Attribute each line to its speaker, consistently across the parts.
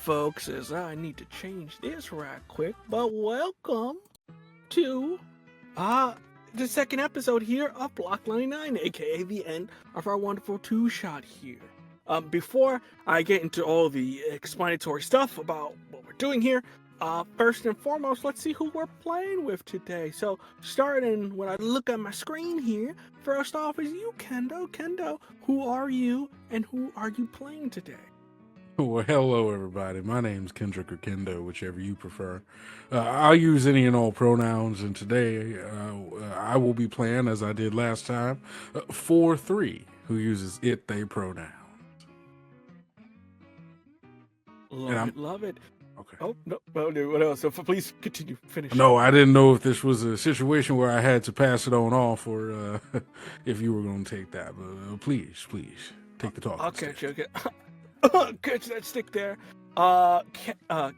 Speaker 1: folks, is I need to change this right quick, but welcome to the second episode here of Block 99, aka the end of our wonderful two-shot here. Before I get into all the explanatory stuff about what we're doing here, first and foremost, let's see who we're playing with today. So, starting when I look at my screen here, first off is you, Kendo. Kendo, who are you, and who are you playing today?
Speaker 2: Well, hello, everybody. My name's Kendrick or Kendo, whichever you prefer. I'll use any and all pronouns, and today I will be playing, as I did last time, 4-3, who uses it, they pronouns.
Speaker 1: Love it.
Speaker 2: Okay.
Speaker 1: Oh, no, what else? So please continue, finish.
Speaker 2: No, I didn't know if this was a situation where I had to pass it on off, or if you were going to take that. But please, take the talk.
Speaker 1: Okay. Catch that stick there.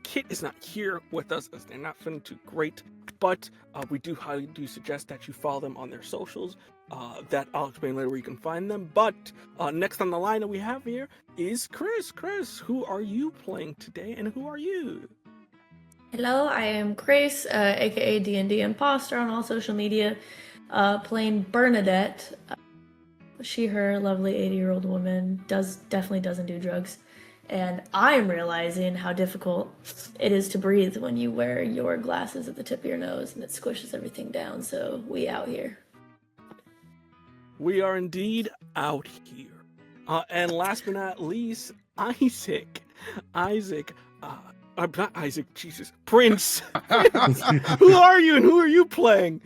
Speaker 1: Kit is not here with us as they're not feeling too great, but we do highly suggest that you follow them on their socials. That I'll explain later where you can find them. But next on the line that we have here is Chris. Chris, who are you playing today, and who are you?
Speaker 3: Hello, I am Chris, aka D&D Imposter on all social media, playing Bernadette. She, her lovely 80-year-old woman, definitely doesn't do drugs. And I'm realizing how difficult it is to breathe when you wear your glasses at the tip of your nose and it squishes everything down, so we out here.
Speaker 1: We are indeed out here. And last but not least, Isaac. Not Isaac, Jesus. Prince. Who are you and who are you playing?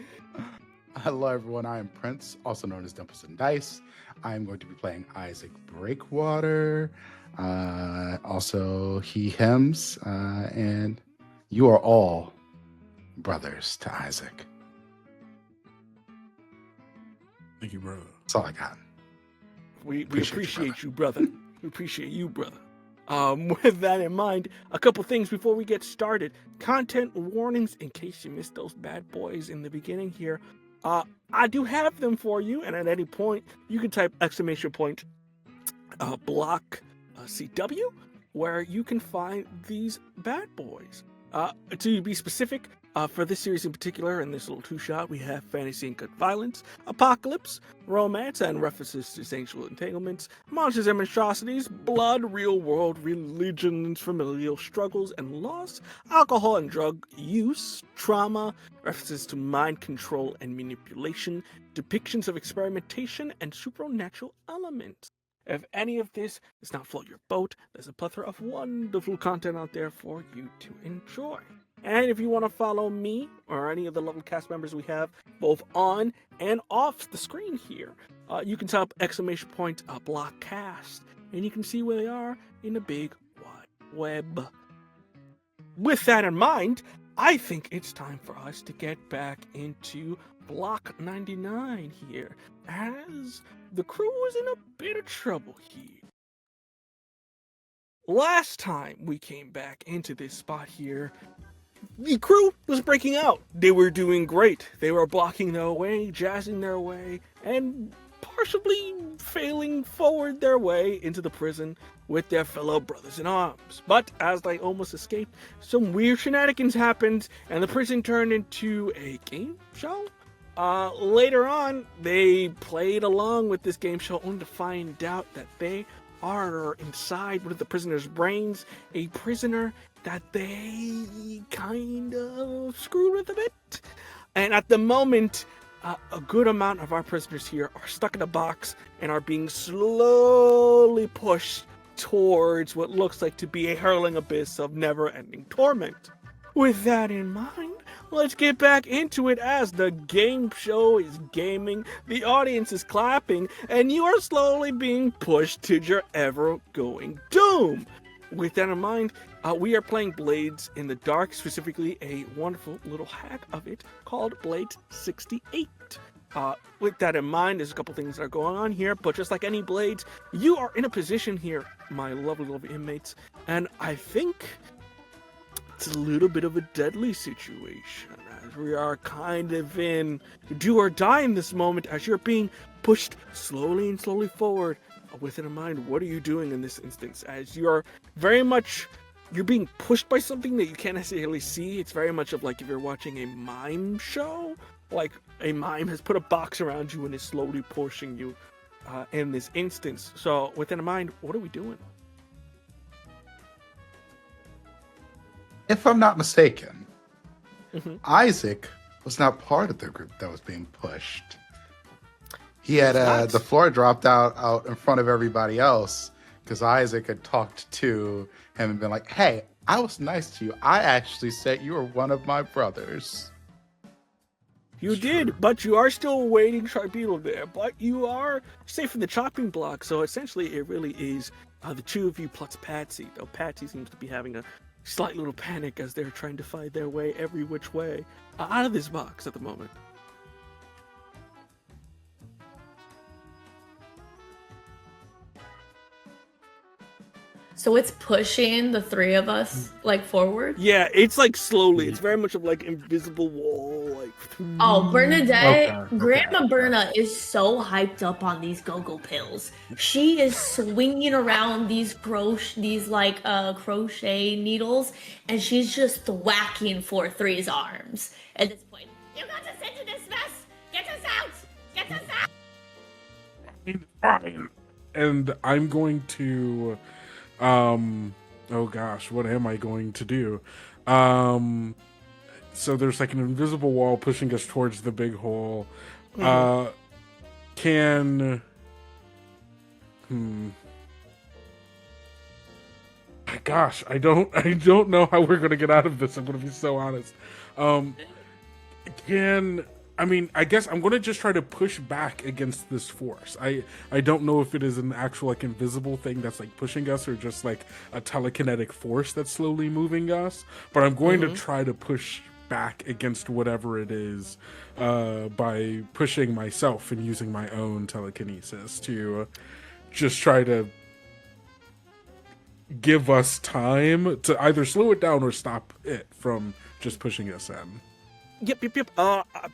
Speaker 4: Hello, everyone. I am Prince, also known as Dimples and Dice. I am going to be playing Isaac Breakwater. Also, he, hims, and you are all brothers to Isaac.
Speaker 2: Thank you, brother.
Speaker 4: That's all I got.
Speaker 1: We appreciate you, brother. We appreciate you, brother. With that in mind, a couple things before we get started. Content warnings in case you missed those bad boys in the beginning here. I do have them for you, and at any point, you can type !, block CW, where you can find these bad boys. To be specific, for this series in particular, in this little two-shot, we have fantasy and good violence, apocalypse, romance, and references to sexual entanglements, monsters and monstrosities, blood, real-world religions, familial struggles and loss, alcohol and drug use, trauma, references to mind control and manipulation, depictions of experimentation, and supernatural elements. If any of this does not float your boat, there's a plethora of wonderful content out there for you to enjoy. And if you want to follow me or any of the lovely cast members we have, both on and off the screen here, you can type ! Blockcast, and you can see where they are in the big wide web. With that in mind, I think it's time for us to get back into Block 99 here, as the crew is in a bit of trouble here. Last time we came back into this spot here, the crew was breaking out. They were doing great. They were blocking their way, jazzing their way, and partially failing forward their way into the prison with their fellow brothers in arms. But as they almost escaped, some weird shenanigans happened, and the prison turned into a game show. Later on, they played along with this game show only to find out that they are inside one of the prisoner's brains, a prisoner that they kind of screwed with a bit. And at the moment, a good amount of our prisoners here are stuck in a box and are being slowly pushed towards what looks like to be a hurling abyss of never-ending torment. With that in mind, let's get back into it as the game show is gaming, the audience is clapping, and you are slowly being pushed to your ever-going doom. With that in mind, we are playing Blades in the Dark, specifically a wonderful little hack of it called Blades 68. With that in mind, there's a couple things that are going on here, but just like any Blades, you are in a position here, my lovely inmates, and I think it's a little bit of a deadly situation, as we are kind of in do or die in this moment, as you're being pushed slowly forward. With it in mind, what are you doing in this instance, as you're very much you're being pushed by something that you can't necessarily see. It's very much of like if you're watching a mime show, like a mime has put a box around you and is slowly pushing you in this instance. So with that in mind, what are we doing?
Speaker 4: If I'm not mistaken,
Speaker 1: Mm-hmm.
Speaker 4: Isaac was not part of the group that was being pushed. He had
Speaker 1: Not.
Speaker 4: the floor dropped out in front of everybody else because Isaac had talked to him and been like, "Hey, I was nice to you. I actually said you were one of my brothers."
Speaker 1: You
Speaker 2: It's
Speaker 1: did,
Speaker 2: true.
Speaker 1: but you are still awaiting tribunal there. But you are safe in the chopping block, so essentially it really is the two of you plus Patsy. Though Patsy seems to be having a slight little panic as they're trying to find their way every which way out of this box at the moment.
Speaker 3: So it's pushing the three of us like forward.
Speaker 1: Yeah, it's like slowly. It's very much of like invisible wall, like.
Speaker 3: Oh, Bernadette,
Speaker 2: Okay.
Speaker 3: Grandma Berna is so hyped up on these go-go pills. She is swinging around these crochet needles, and she's just thwacking 4-3's arms. At this point, you got us into this mess. Get us out. Get us out.
Speaker 2: Fine. And I'm going to, oh gosh, what am I going to do? So there's like an invisible wall pushing us towards the big hole. Gosh, I don't know how we're gonna get out of this. I'm gonna be so honest. I guess I'm gonna just try to push back against this force. I don't know if it is an actual like invisible thing that's like pushing us or just like a telekinetic force that's slowly moving us. But I'm going to try to push back against whatever it is by pushing myself and using my own telekinesis to just try to give us time to either slow it down or stop it from just pushing us in.
Speaker 1: Yep.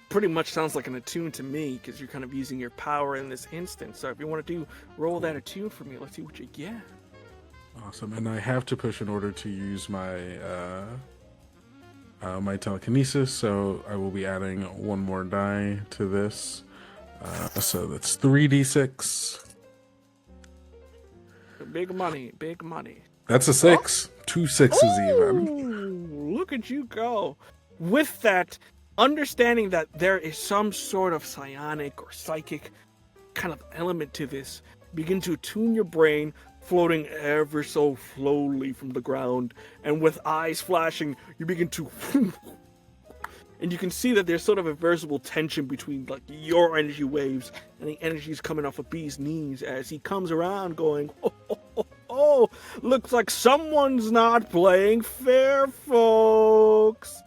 Speaker 1: Pretty much sounds like an attune to me because you're kind of using your power in this instance. So if you want to roll that attune for me, let's see what you get.
Speaker 2: Awesome, and I have to push in order to use my my telekinesis, so I will be adding one more die to this. So that's 3d6.
Speaker 1: Big money.
Speaker 2: That's a 6. 2 sixes even.
Speaker 1: Ooh, look at you go. With that, understanding that there is some sort of psionic or psychic kind of element to this, begin to attune your brain, floating ever so slowly from the ground, and with eyes flashing, you begin to and you can see that there's sort of a visible tension between like your energy waves and the energies coming off of Beez Kneez as he comes around going, oh, looks like someone's not playing fair, folks.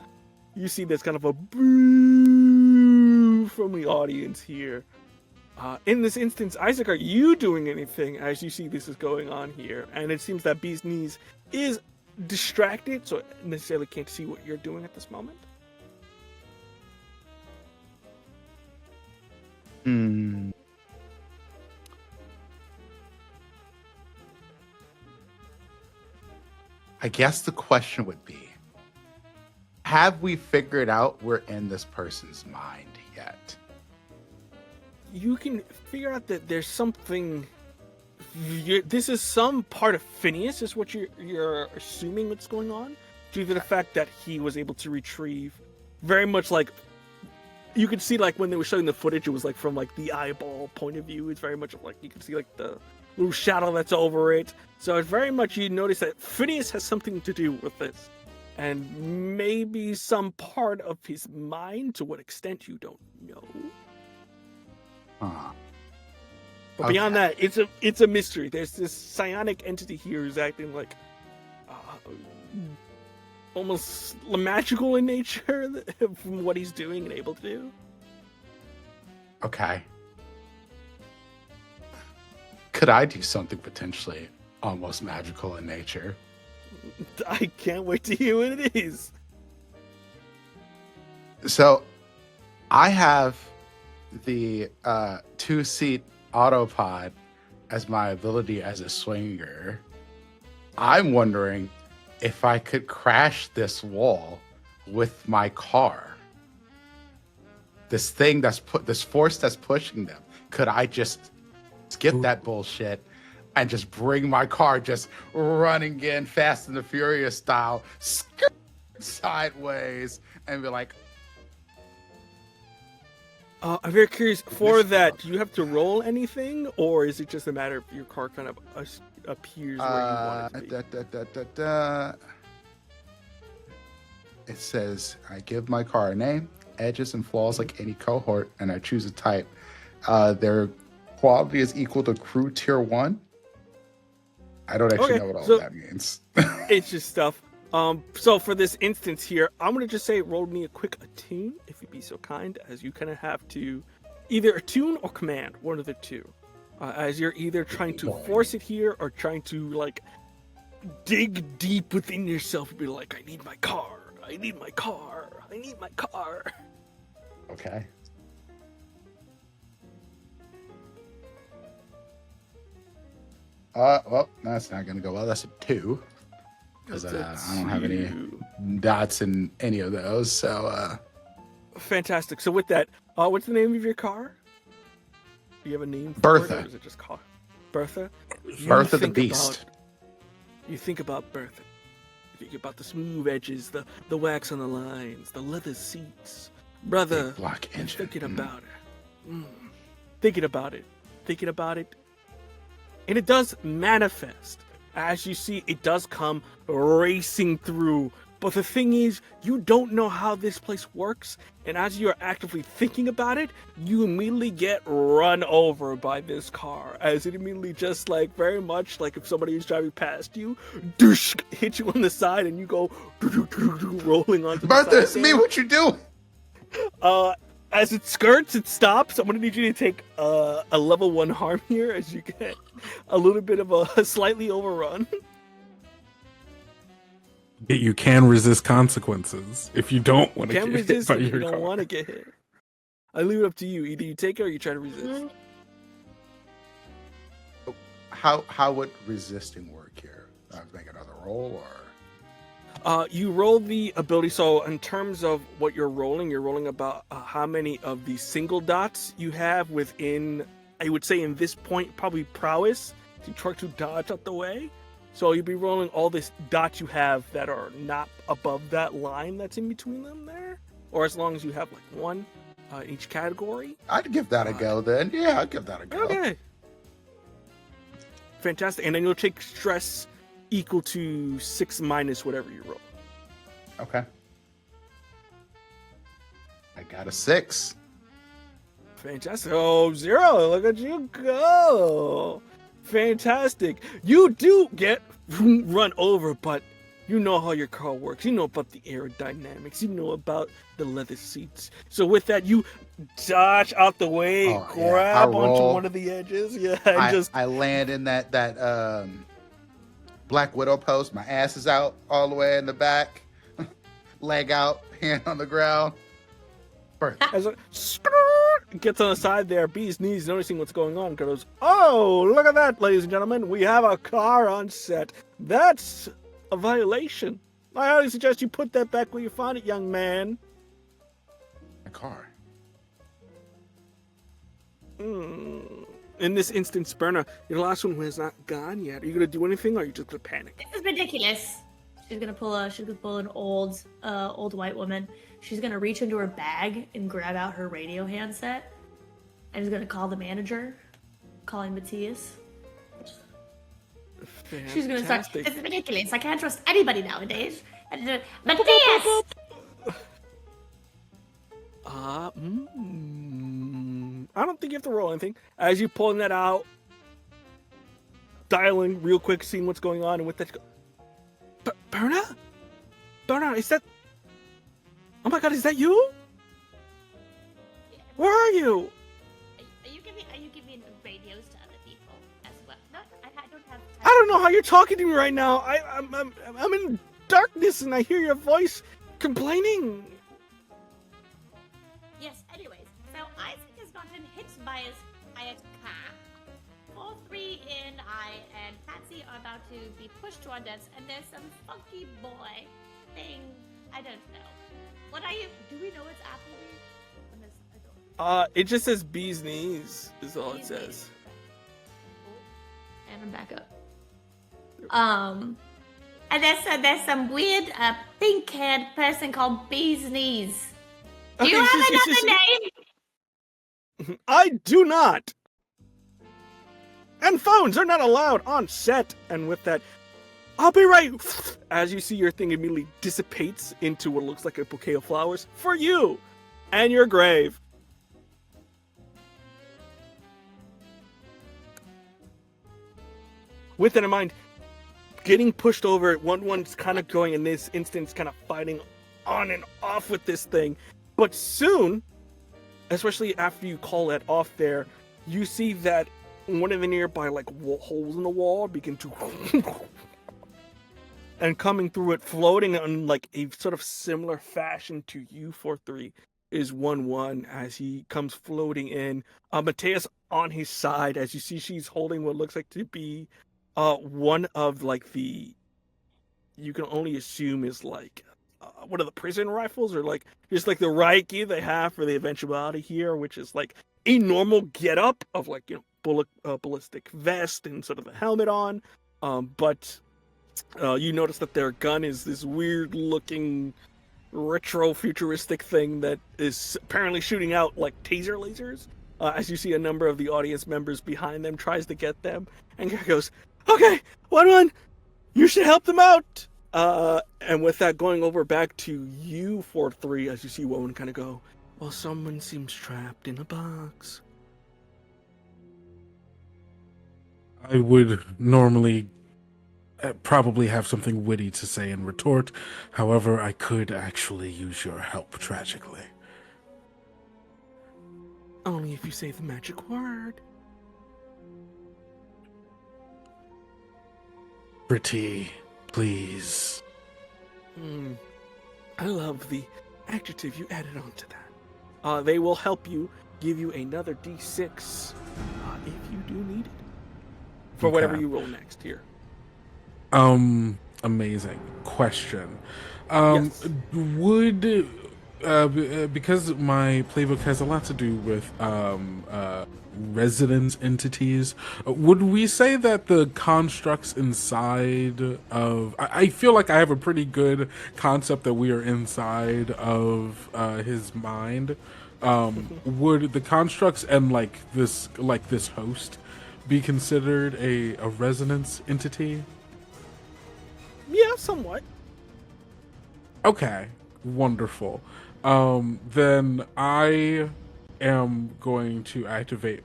Speaker 1: You see there's kind of a boo from the audience here. In this instance, Isaac, are you doing anything as you see this is going on here? And it seems that Beez Kneez is distracted, so necessarily can't see what you're doing at this moment.
Speaker 4: I guess the question would be, have we figured out we're in this person's mind yet?
Speaker 1: You can figure out that there's something. This is some part of Phineas, is what you're assuming what's going on, due to the fact that he was able to retrieve, very much like you could see, like when they were showing the footage, it was like from like the eyeball point of view. It's very much like you can see like the little shadow that's over it. So it's very much you notice that Phineas has something to do with this, and maybe some part of his mind. To what extent you don't know. But beyond that, it's a mystery. There's this psionic entity here who's acting like almost magical in nature from what he's doing and able to do.
Speaker 4: Okay. Could I do something potentially almost magical in nature?
Speaker 1: I can't wait to hear what it is.
Speaker 4: So, I have the 2-seat autopod as my ability as a swinger. I'm wondering if I could crash this wall with my car, this force that's pushing them, could I just skip that bullshit and just bring my car just running in Fast and the Furious style, sideways, and be like,
Speaker 1: I'm very curious, for that, do you have to roll anything, or is it just a matter of your car kind of appears where you want it to be?
Speaker 4: It says, I give my car a name, edges and flaws like any cohort, and I choose a type. Their quality is equal to crew tier 1. I don't actually know what all that means.
Speaker 1: It's just stuff. So for this instance here, I'm going to just say roll me a quick attune, if you'd be so kind, as you kind of have to either attune or command, one of the two. As you're either trying to force it here or trying to, like, dig deep within yourself and be like, I need my car, I need my car, I need my car.
Speaker 4: Okay. Well, that's not going to go well. That's a 2. Because I don't have any dots in any of those, so...
Speaker 1: Fantastic. So with that, what's the name of your car? Do you have a name for
Speaker 4: Bertha.
Speaker 1: it, or is it just called Bertha?
Speaker 4: Bertha the Beast.
Speaker 1: You think about Bertha. You think about the smooth edges, the wax on the lines, the leather seats. Brother,
Speaker 4: Big block
Speaker 1: I'm
Speaker 4: engine.
Speaker 1: thinking about her. Thinking about it. And it does manifest. As you see, it does come racing through. But the thing is, you don't know how this place works. And as you're actively thinking about it, you immediately get run over by this car. As it immediately just like, very much like if somebody is driving past you, doosh, hit you on the side and you go rolling onto the side.
Speaker 4: Bertha, it's me, what you doing?
Speaker 1: As it skirts, it stops. I'm going to need you to take a level 1 harm here as you get a little bit of a slightly overrun.
Speaker 2: You can resist consequences if you don't want to
Speaker 1: Can't
Speaker 2: get
Speaker 1: resist
Speaker 2: hit by
Speaker 1: if
Speaker 2: your
Speaker 1: you
Speaker 2: car.
Speaker 1: don't want to get hit. I leave it up to you. Either you take it or you try to resist.
Speaker 4: How would resisting work here? I make another roll, or...
Speaker 1: You roll the ability. So in terms of what you're rolling about how many of the single dots you have within, I would say in this point, probably prowess to try to dodge out the way. So you'll be rolling all this dots you have that are not above that line that's in between them there. Or as long as you have like one in each category.
Speaker 4: I'd give that a go then. Yeah, I'd give that a go.
Speaker 1: Okay. Fantastic. And then you'll take stress equal to 6 minus whatever you roll.
Speaker 4: Okay. I got a 6.
Speaker 1: Fantastic. Oh, 0. Look at you go. Fantastic. You do get run over, but you know how your car works. You know about the aerodynamics. You know about the leather seats. So with that, you dodge out the way, grab onto one of the edges. Yeah, and
Speaker 4: I land in that Black Widow pose. My ass is out all the way in the back. Leg out, hand on the ground.
Speaker 1: As it gets on the side there, Beez Kneez, noticing what's going on, goes, "Oh, look at that, ladies and gentlemen. We have a car on set. That's a violation. I highly suggest you put that back where you found it, young man."
Speaker 4: My car.
Speaker 1: In this instance, Berna, you're the last one who has not gone yet. Are you going to do anything, or are you just going to panic?
Speaker 3: This is ridiculous. She's gonna pull an old white woman. She's gonna reach into her bag and grab out her radio handset, and is gonna call the manager, calling Matthias.
Speaker 1: Fantastic.
Speaker 3: She's gonna start. This is ridiculous. I can't trust anybody nowadays. Matthias.
Speaker 1: I don't think you have to roll anything. As you pulling that out, dialing real quick, seeing what's going on, and with that, you go, Berna, is that? Oh my God, is that you? Where are you?
Speaker 3: Are you giving radios to other people as well? No, I don't have time.
Speaker 1: I don't know how you're talking to me right now. I'm in darkness and I hear your voice complaining.
Speaker 3: Yes. Anyways, so Isaac has gotten hit by a car. 4-3 in
Speaker 5: I and Patsy are about to be pushed to our deaths, and there's some funky boy thing. I don't know. What are you? Do we know it's Applebee? On this, I don't.
Speaker 1: It just says Beez Kneez is all it
Speaker 5: Beez
Speaker 1: says.
Speaker 5: Kneez.
Speaker 3: And I'm back up.
Speaker 5: And there's some weird pink-haired person called Beez Kneez. Do you
Speaker 1: Okay,
Speaker 5: have
Speaker 1: it's
Speaker 5: another name?
Speaker 1: I do not. And phones are not allowed on set. And with that, I'll be right. As you see, your thing immediately dissipates into what looks like a bouquet of flowers for you and your grave. With that in mind, getting pushed over, one's kind of going in this instance, kind of fighting on and off with this thing. But soon, especially after you call that off there, you see that one of the nearby holes in the wall begin to and coming through it, floating on like a sort of similar fashion to you, 4-3, is 1-1 as he comes floating in. Mateus on his side, as you see she's holding what looks like to be one of like the, you can only assume is like one of the prison rifles, or like just like the Reiki they have for the eventuality here, which is like a normal getup of like, you know, ballistic vest and sort of a helmet on, but you notice that their gun is this weird looking retro futuristic thing that is apparently shooting out like taser lasers. As you see a number of the audience members behind them tries to get them, and goes, "Okay, 1-1, you should help them out." And with that, going over back to you, 4-3, as you see Wowan kind of go, "Well, someone seems trapped in a box."
Speaker 2: I would normally probably have something witty to say in retort. However, I could actually use your help tragically.
Speaker 1: Only if you say the magic word.
Speaker 2: Pretty, please.
Speaker 1: I love the adjective you added onto that. They will help you, give you another D6 if you do need it. For whatever you roll next here.
Speaker 2: Amazing question.
Speaker 1: Yes.
Speaker 2: Would because my playbook has a lot to do with resonance entities, would we say that the constructs inside of, I feel like I have a pretty good concept that we are inside of his mind. Would the constructs and like this host be considered a resonance entity?
Speaker 1: Yeah, somewhat.
Speaker 2: Okay, wonderful. Then I am going to activate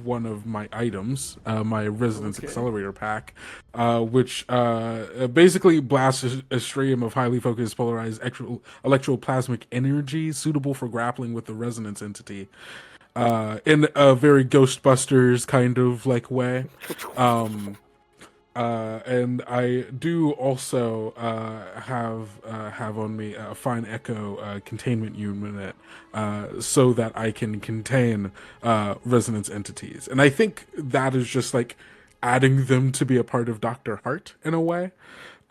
Speaker 2: one of my items, my Resonance Accelerator Pack, which basically blasts a stream of highly focused, polarized electroplasmic energy suitable for grappling with the resonance entity in a very Ghostbusters kind of like way. And I do also have on me a Fine Echo containment unit so that I can contain resonance entities. And I think that is just like adding them to be a part of Dr. Hart in a way.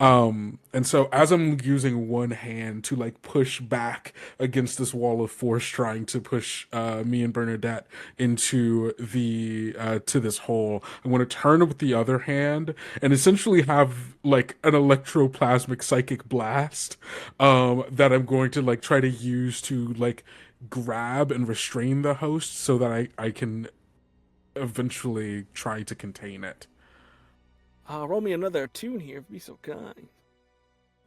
Speaker 2: And so as I'm using one hand to like push back against this wall of force, trying to push me and Bernadette into the to this hole, I'm going to turn with the other hand and essentially have like an electroplasmic psychic blast that I'm going to like try to use to like grab and restrain the host so that I can eventually try to contain it.
Speaker 1: Roll me another tune here, if you be so kind.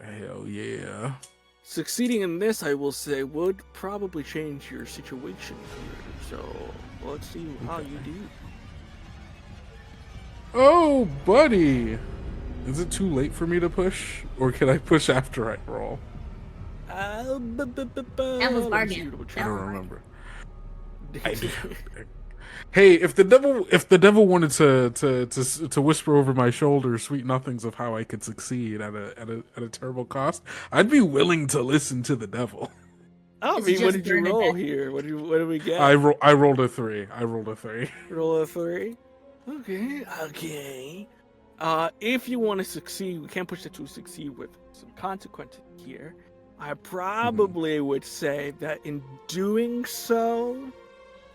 Speaker 2: Hell yeah.
Speaker 1: Succeeding in this, I will say, would probably change your situation here. So let's see how you do.
Speaker 2: Oh, buddy. Is it too late for me to push? Or can I push after I roll?
Speaker 5: That was bargain.
Speaker 2: I don't remember. Hey, if the devil wanted to whisper over my shoulder sweet nothings of how I could succeed at a terrible cost, I'd be willing to listen to the devil.
Speaker 1: I mean, what did you roll here? What do we get?
Speaker 2: I rolled a 3.
Speaker 1: Roll a 3. Okay. If you want to succeed, we can't push it to succeed with some consequences here. I probably would say that in doing so,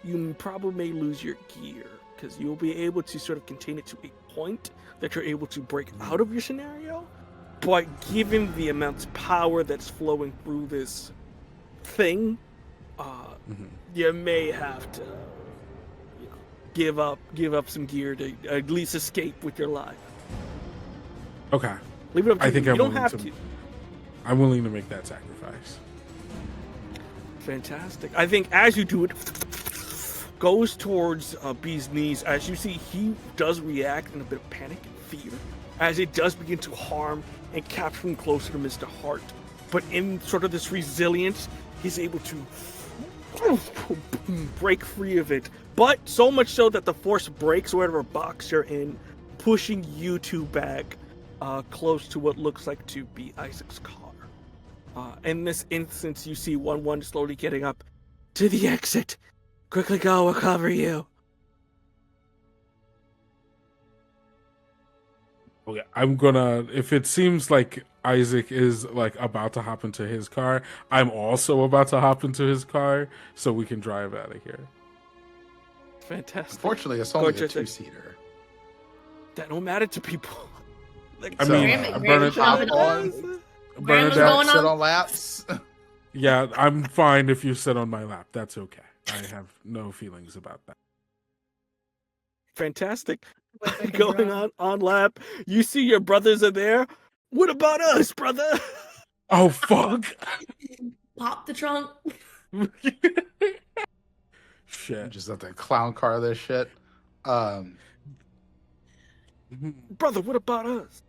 Speaker 1: you probably may lose your gear, because you'll be able to sort of contain it to a point that you're able to break out of your scenario. But given the amount of power that's flowing through this thing, you may have to give up some gear to at least escape with your life.
Speaker 2: Okay.
Speaker 1: Leave it up to
Speaker 2: I
Speaker 1: you.
Speaker 2: think
Speaker 1: You
Speaker 2: I'm
Speaker 1: don't
Speaker 2: willing
Speaker 1: have
Speaker 2: to-
Speaker 1: to.
Speaker 2: I'm willing to make that sacrifice.
Speaker 1: Fantastic. I think as you do it, goes towards Beez Kneez. As you see, he does react in a bit of panic and fear, as it does begin to harm and capture him closer to Mr. Hart. But in sort of this resilience, he's able to break free of it. But so much so that the force breaks whatever box you're in, pushing you two back close to what looks like to be Isaac's car. In this instance, you see 1-1 slowly getting up to the exit. Quickly go, we'll cover you.
Speaker 2: Okay, I'm gonna. If it seems like Isaac is like about to hop into his car, I'm also about to hop into his car, so we can drive out of here.
Speaker 1: Fantastic.
Speaker 4: Unfortunately, it's only a
Speaker 1: Gorgeous.
Speaker 4: two-seater.
Speaker 1: That don't matter to people. Like,
Speaker 2: I
Speaker 4: So,
Speaker 2: mean,
Speaker 3: Graham-
Speaker 2: Bernadette,
Speaker 3: Graham-
Speaker 4: hop on.
Speaker 3: Graham was
Speaker 2: Bernadette,
Speaker 3: going
Speaker 4: Sit
Speaker 3: on-
Speaker 4: on laps.
Speaker 2: yeah, I'm fine if you sit on my lap. That's okay. I have no feelings about that.
Speaker 1: fantastic.
Speaker 3: Wish I could
Speaker 1: Going
Speaker 3: drive.
Speaker 1: on lap. You see your brothers are there. What about us, brother?
Speaker 2: Oh fuck!
Speaker 3: Pop the trunk.
Speaker 2: Shit.
Speaker 4: Just let the clown car this shit.
Speaker 1: Brother, what about us?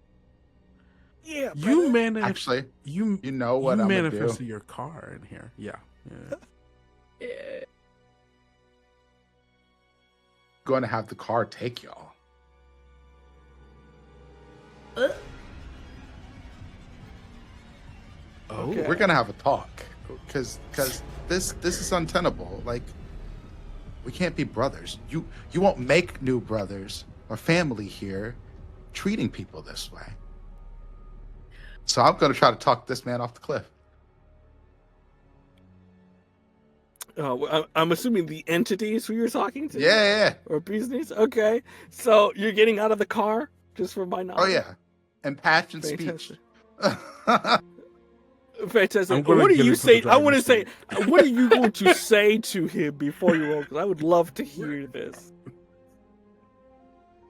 Speaker 1: Yeah,
Speaker 2: You
Speaker 1: brother.
Speaker 2: managed.
Speaker 4: Actually,
Speaker 2: You
Speaker 4: you know what
Speaker 2: you
Speaker 4: I'm gonna
Speaker 2: manifested
Speaker 4: do?
Speaker 2: your car in here. Yeah.
Speaker 4: Going to have the car take y'all.
Speaker 3: Uh,
Speaker 2: Oh.
Speaker 1: Okay.
Speaker 4: We're gonna have a talk, because this is untenable. Like, we can't be brothers. You won't make new brothers or family here, treating people this way. So I'm gonna try to talk this man off the cliff.
Speaker 1: I'm assuming the entities who you're talking to?
Speaker 4: Yeah.
Speaker 1: Or business? Okay. So you're getting out of the car, just for my knowledge?
Speaker 4: Oh yeah. And patch and speech.
Speaker 1: Fantastic. Fantastic.
Speaker 2: I'm gonna
Speaker 1: What do
Speaker 2: give
Speaker 1: you
Speaker 2: it to
Speaker 1: say?
Speaker 2: the
Speaker 1: I want to say,
Speaker 2: driver's
Speaker 1: what are you going to say to him before you roll? Because I would love to hear this.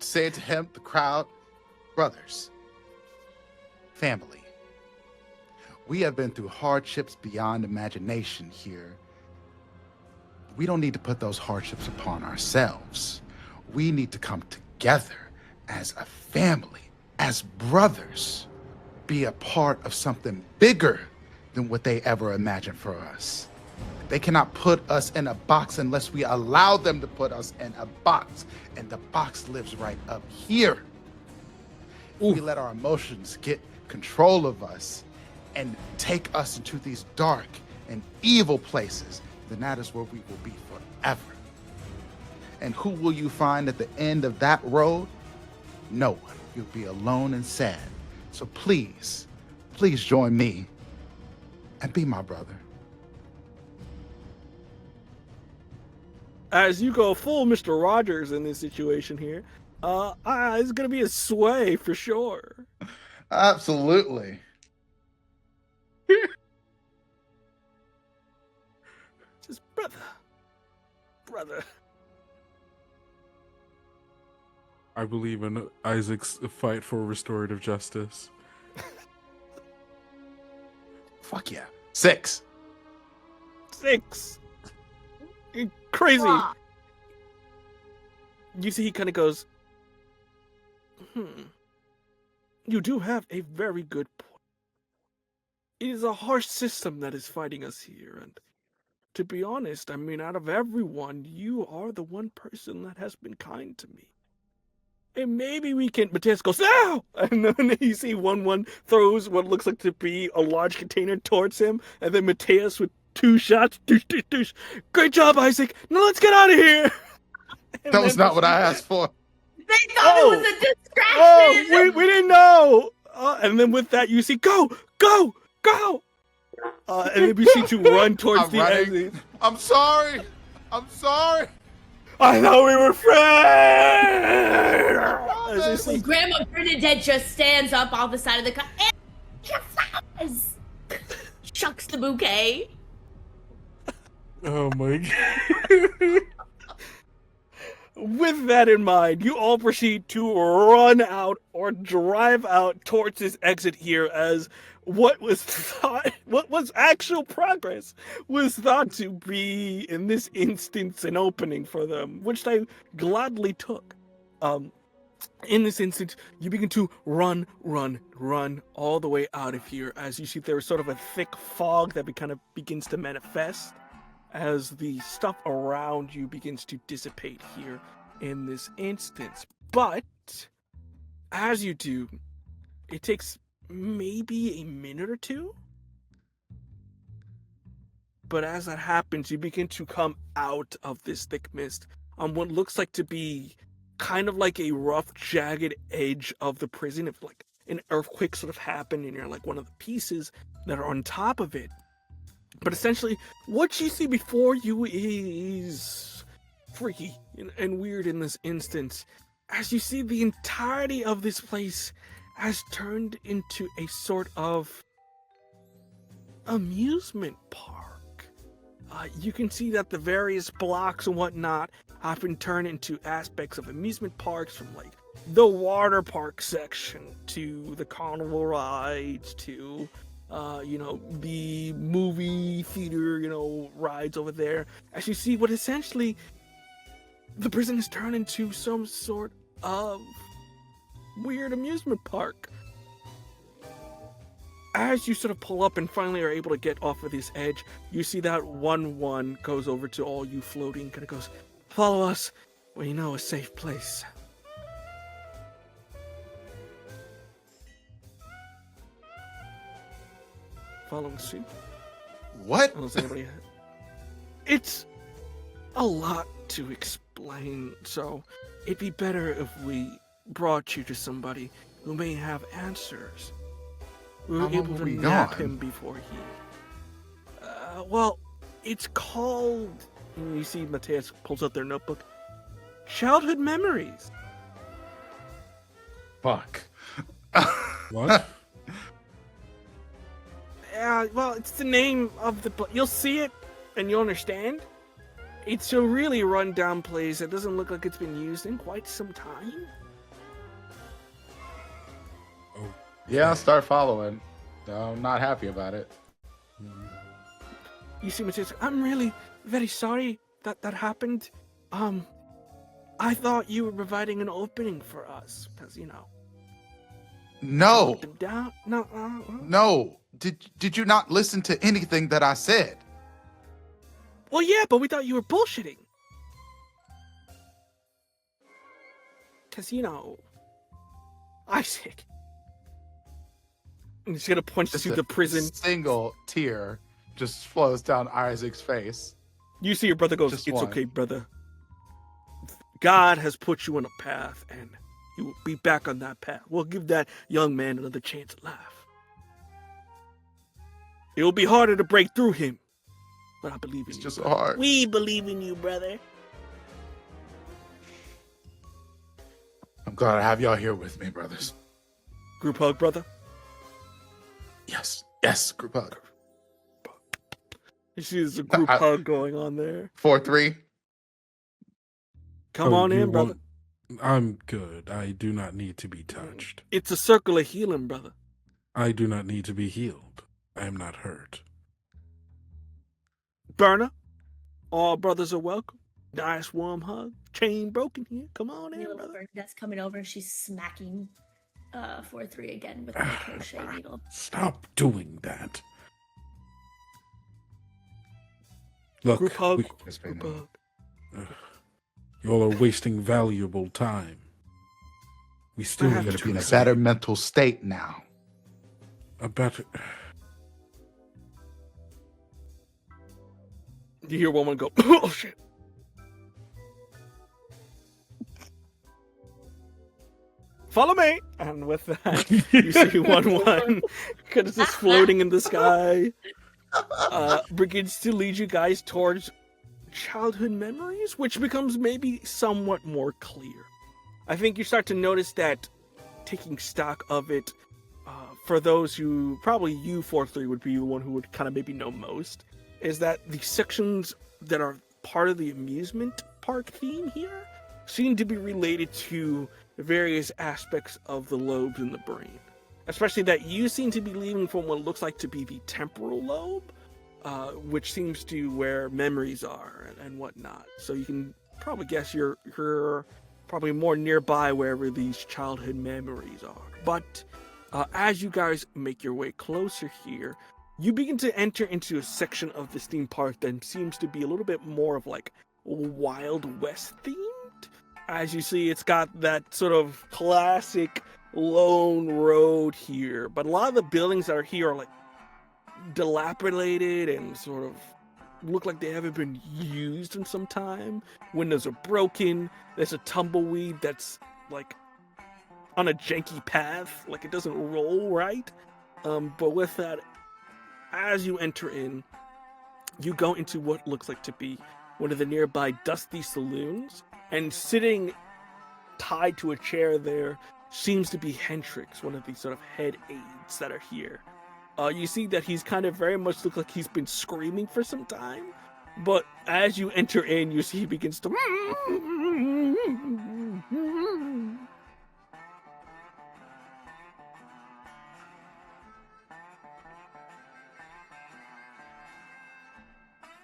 Speaker 4: Say to him, the crowd, brothers, family. We have been through hardships beyond imagination here. We don't need to put those hardships upon ourselves. We need to come together as a family, as brothers, be a part of something bigger than what they ever imagined for us. They cannot put us in a box unless we allow them to put us in a box. And the box lives right up here. If we let our emotions get control of us and take us into these dark and evil places, then that is where we will be forever. And who will you find at the end of that road? No one. You'll be alone and sad. So please join me and be my brother.
Speaker 1: As you go full Mr. Rogers in this situation here, it's gonna be a sway for sure.
Speaker 4: Absolutely.
Speaker 1: Just brother.
Speaker 2: I believe in Isaac's fight for restorative justice.
Speaker 4: Fuck yeah. 6.
Speaker 1: 6. You're crazy.
Speaker 5: Wow.
Speaker 1: You see, he kind of goes, You do have a very good point. It is a harsh system that is fighting us here, and to be honest, I mean, out of everyone, you are the one person that has been kind to me. And maybe we can. Mateus goes, no! And then you see 1-1 throws what looks like to be a large container towards him, and then Mateus with 2 shots. Doosh, doosh, doosh. Great job, Isaac. Now let's get out of here. And
Speaker 4: That was
Speaker 1: then-
Speaker 4: not what I asked for.
Speaker 3: They thought
Speaker 1: Oh.
Speaker 3: it was a distraction.
Speaker 1: Oh, we didn't know. And then with that, you see, go. And then we see to run towards
Speaker 4: I'm
Speaker 1: the
Speaker 4: running.
Speaker 1: exit.
Speaker 4: I'm sorry.
Speaker 1: I thought we were friends. As you see,
Speaker 3: Grandma Bernadette just stands up off the side of the car and your flowers. Shucks the bouquet.
Speaker 2: Oh my god.
Speaker 1: with that in mind, you all proceed to run out or drive out towards this exit here as what was actual progress was thought to be, in this instance, an opening for them, which they gladly took. In this instance, you begin to run all the way out of here as you see there's sort of a thick fog that kind of begins to manifest as the stuff around you begins to dissipate here in this instance. But as you do, it takes maybe a minute or two. But as that happens, you begin to come out of this thick mist on what looks like to be kind of like a rough, jagged edge of the prison. If like an earthquake sort of happened and you're like one of the pieces that are on top of it. But essentially, what you see before you is freaky and weird in this instance, as you see the entirety of this place has turned into a sort of amusement park. You can see that the various blocks and whatnot have been turned into aspects of amusement parks, from like the water park section to the carnival rides to the movie theater, rides over there. As you see what essentially the prison has turned into some sort of weird amusement park. As you sort of pull up and finally are able to get off of this edge, you see that 1-1 goes over to all you floating, kind of goes, "Follow us, we know a safe place." Following suit.
Speaker 4: What?
Speaker 1: Unless anybody it's a lot to explain, so it'd be better if we brought you to somebody who may have answers. We were
Speaker 4: How long
Speaker 1: able
Speaker 4: were
Speaker 1: to
Speaker 4: we
Speaker 1: nap
Speaker 4: gone?
Speaker 1: him before he... well, it's called... And you see Mateus pulls out their notebook. Childhood memories.
Speaker 4: Fuck.
Speaker 2: What?
Speaker 1: Well, it's the name of the... You'll see it, and you'll understand. It's a really run-down place that doesn't look like it's been used in quite some time.
Speaker 2: Oh,
Speaker 4: Yeah, I'll start following. I'm not happy about it.
Speaker 1: You see Mateus, I'm really very sorry that happened. I thought you were providing an opening for us, because,
Speaker 4: No.
Speaker 1: put them down. No,
Speaker 4: No. Did you not listen to anything that I said?
Speaker 1: Well, yeah, but we thought you were bullshitting. Because, Isaac. And he's going to punch
Speaker 4: Just
Speaker 1: to
Speaker 4: a
Speaker 1: the prison.
Speaker 4: single tear just flows down Isaac's face.
Speaker 1: You see your brother goes,
Speaker 4: Just
Speaker 1: "It's
Speaker 4: one.
Speaker 1: okay, brother. God has put you on a path, and you will be back on that path. We'll give that young man another chance at life. It will be harder to break through him, but I believe in
Speaker 4: It's
Speaker 1: you.
Speaker 4: just
Speaker 1: brother.
Speaker 4: hard.
Speaker 1: We believe in you, brother."
Speaker 4: I'm glad to have y'all here with me, brothers.
Speaker 1: Group hug, brother.
Speaker 4: Yes. Yes, group hug.
Speaker 1: You see there's a group hug going on there.
Speaker 4: 4-3.
Speaker 1: Come
Speaker 2: Oh,
Speaker 1: on
Speaker 2: you
Speaker 1: in, brother.
Speaker 2: I'm good. I do not need to be touched.
Speaker 1: It's a circle of healing, brother.
Speaker 2: I do not need to be healed. I am not hurt.
Speaker 1: Burner, all brothers are welcome. Nice warm hug. Chain broken here. Come on in, brother.
Speaker 3: Bernadette's coming over. She's smacking 4-3 again with the crochet needle.
Speaker 2: Stop doing that. Look,
Speaker 1: Group hug.
Speaker 4: Yes,
Speaker 1: Group
Speaker 4: baby.
Speaker 1: hug.
Speaker 2: y'all are wasting valuable time. We still
Speaker 1: I have
Speaker 2: need
Speaker 4: Gonna
Speaker 2: to
Speaker 4: be in a
Speaker 2: examine
Speaker 4: better mental state now.
Speaker 2: a better.
Speaker 1: You hear woman go, "Oh shit." Follow me. And with that, you see 1-1 because it's floating in the sky. Begins to lead you guys towards childhood memories, which becomes maybe somewhat more clear. I think you start to notice that taking stock of it, for those who, probably you 4-3 would be the one who would kind of maybe know most, is that the sections that are part of the amusement park theme here seem to be related to various aspects of the lobes in the brain. Especially that you seem to be leaving from what looks like to be the temporal lobe, which seems to where memories are and whatnot. So you can probably guess you're probably more nearby wherever these childhood memories are. But as you guys make your way closer here, you begin to enter into a section of this theme park that seems to be a little bit more of like Wild West themed. As you see, it's got that sort of classic lone road here, but a lot of the buildings that are here are like dilapidated and sort of look like they haven't been used in some time. Windows are broken. There's a tumbleweed that's like on a janky path, like it doesn't roll right. But with that, as you enter in, you go into what looks like to be one of the nearby dusty saloons, and sitting tied to a chair there seems to be Hendrix, one of the sort of head aides that are here. You see that he's kind of very much look like he's been screaming for some time, but as you enter in, you see he begins to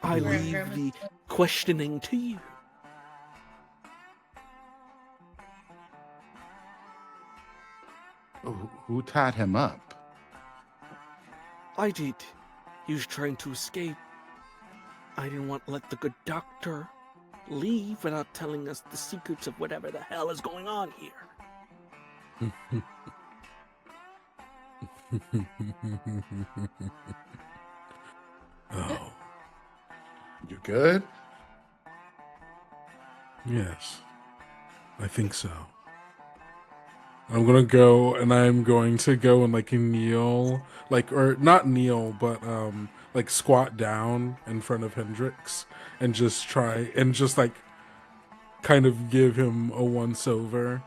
Speaker 1: I leave the questioning to you.
Speaker 4: Who tied him up?
Speaker 1: I did. He was trying to escape. I didn't want to let the good doctor leave without telling us the secrets of whatever the hell is going on here.
Speaker 2: Oh,
Speaker 4: You good?
Speaker 2: yes. I think so. I'm gonna go and like kneel, like, or not kneel, but like squat down in front of Hendrix and just try and just like kind of give him a once over.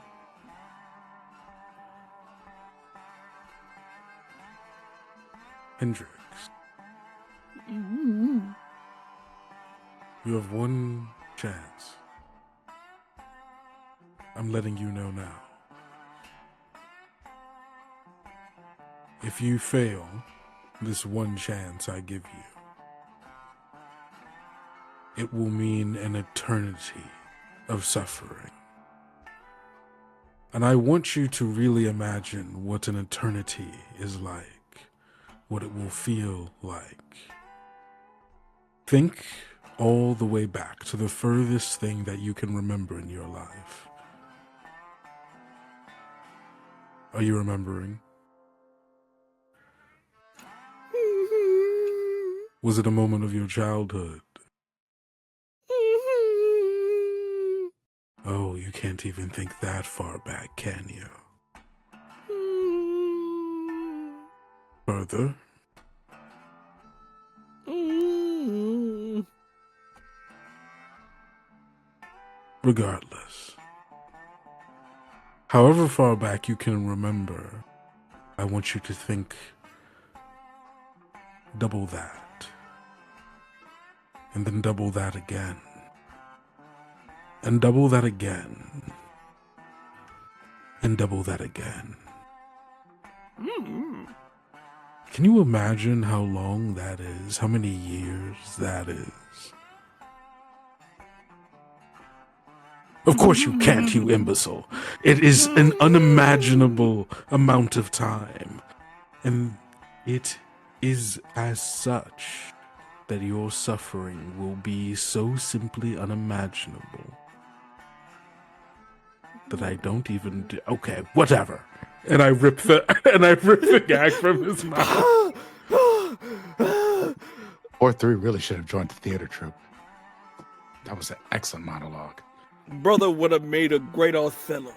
Speaker 2: Hendrix, you have one chance. I'm letting you know now. If you fail this one chance I give you, it will mean an eternity of suffering. And I want you to really imagine what an eternity is like, what it will feel like. Think all the way back to the furthest thing that you can remember in your life. Are you remembering? Was it a moment of your childhood? Oh, you can't even think that far back, can you? Further? Regardless. However far back you can remember, I want you to think double that. And then double that again. And double that again. And double that again. Can you imagine how long that is? How many years that is? Of course you can't, you imbecile. It is an unimaginable amount of time. And it is as such that your suffering will be so simply unimaginable that I don't even do. Okay, whatever. And I rip the gag from his mouth.
Speaker 4: 4-3 really should have joined the theater troupe. That was an excellent monologue.
Speaker 1: Brother would have made a great Othello.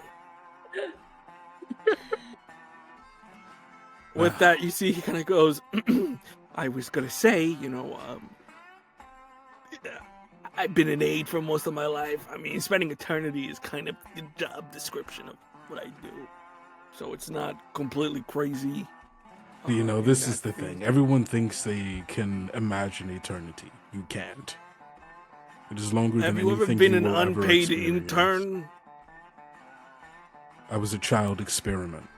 Speaker 1: With that, you see, he kind of goes, I was going to say, I've been an aide for most of my life. I mean, spending eternity is kind of the job description of what I do. So it's not completely crazy.
Speaker 2: This is the thing. Everyone thinks they can imagine eternity. You can't. It is longer than anything you will ever
Speaker 1: Have you ever been an unpaid
Speaker 2: experience.
Speaker 1: intern?
Speaker 2: I was a child experiment.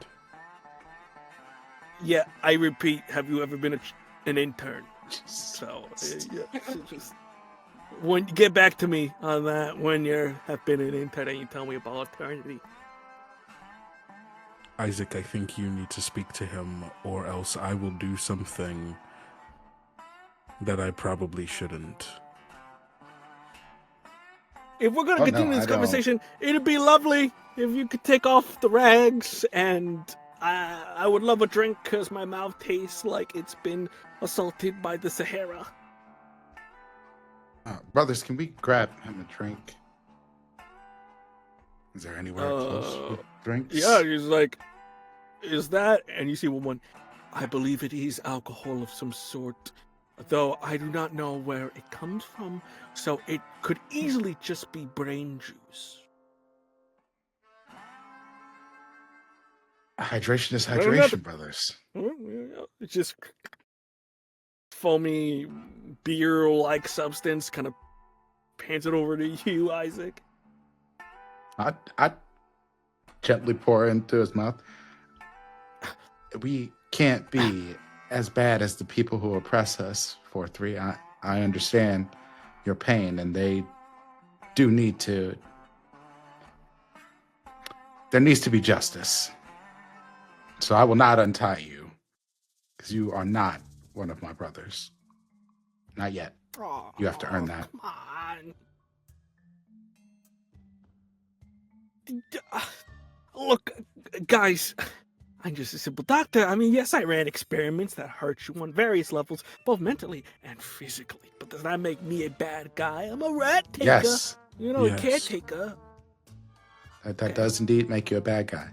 Speaker 1: Yeah, I repeat, have you ever been an intern? So, just when get back to me on that when you have been an intern and you tell me about eternity.
Speaker 2: Isaac, I think you need to speak to him, or else I will do something that I probably shouldn't.
Speaker 1: If we're gonna continue this conversation, it'd be lovely if you could take off the rags, and I would love a drink because my mouth tastes like it's been assaulted by the Sahara.
Speaker 4: Brothers, can we grab him a drink? Is there anywhere close with drinks?
Speaker 1: Yeah, he's like, is that? And you see one, I believe it is alcohol of some sort, though I do not know where it comes from, so it could easily just be brain juice.
Speaker 4: Hydration is hydration, brothers.
Speaker 1: It's just foamy beer-like substance, kind of hands it over to you, Isaac.
Speaker 4: I gently pour into his mouth. We can't be as bad as the people who oppress us, 4-3. I understand your pain, and they do need to. There needs to be justice. So I will not untie you, because you are not one of my brothers. Not yet. You have to earn that.
Speaker 1: Come on. Look, guys, I'm just a simple doctor. I mean, yes, I ran experiments that hurt you on various levels, both mentally and physically. But does that make me a bad guy? I'm a rat taker.
Speaker 4: Yes.
Speaker 1: A caretaker.
Speaker 4: That does indeed make you a bad guy.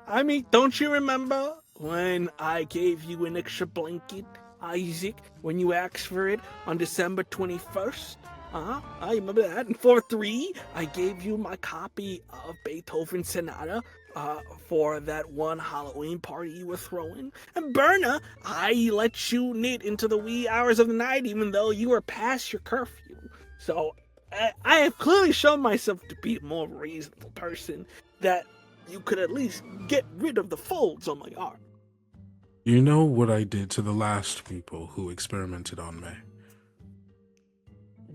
Speaker 1: I mean, don't you remember when I gave you an extra blanket, Isaac, when you asked for it on December 21st? I remember that. And 4-3, I gave you my copy of Beethoven's Sonata for that one Halloween party you were throwing. And Berna, I let you knit into the wee hours of the night, even though you were past your curfew. So I have clearly shown myself to be a more reasonable person that you could at least get rid of the folds on my arm.
Speaker 2: You know what I did to the last people who experimented on me?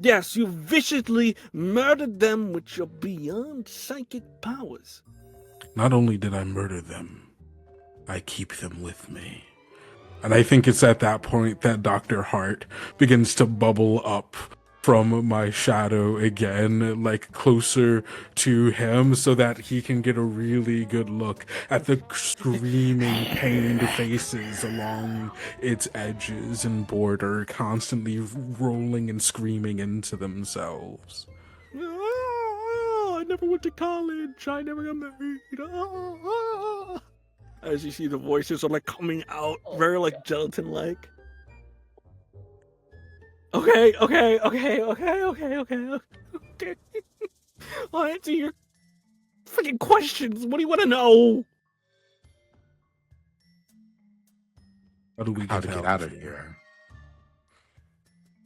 Speaker 1: Yes, you viciously murdered them with your beyond psychic powers.
Speaker 2: Not only did I murder them, I keep them with me. And I think it's at that point that Dr. Hart begins to bubble up from my shadow again, like closer to him, so that he can get a really good look at the screaming, pained faces along its edges and border, constantly rolling and screaming into themselves.
Speaker 1: I never went to college. I never got married. As you see, the voices are like coming out, very like gelatin-like. Okay. I'll answer your freaking questions. What do you want to know?
Speaker 2: How do we
Speaker 4: How to get out of here?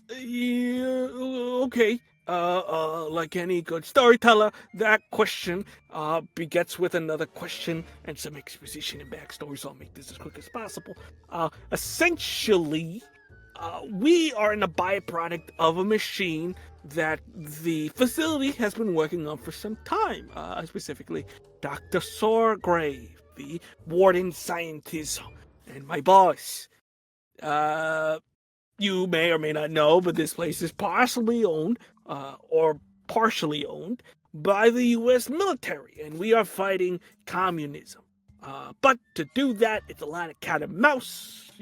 Speaker 1: Yeah, okay. Like any good storyteller, that question begets with another question and some exposition and backstory, so I'll make this as quick as possible. Essentially, we are in a byproduct of a machine that the facility has been working on for some time. Specifically, Dr. Sorgrave, the warden scientist, and my boss. You may or may not know, but this place is partially owned by the U.S. military, and we are fighting communism. But to do that, it's a lot of cat and mouse,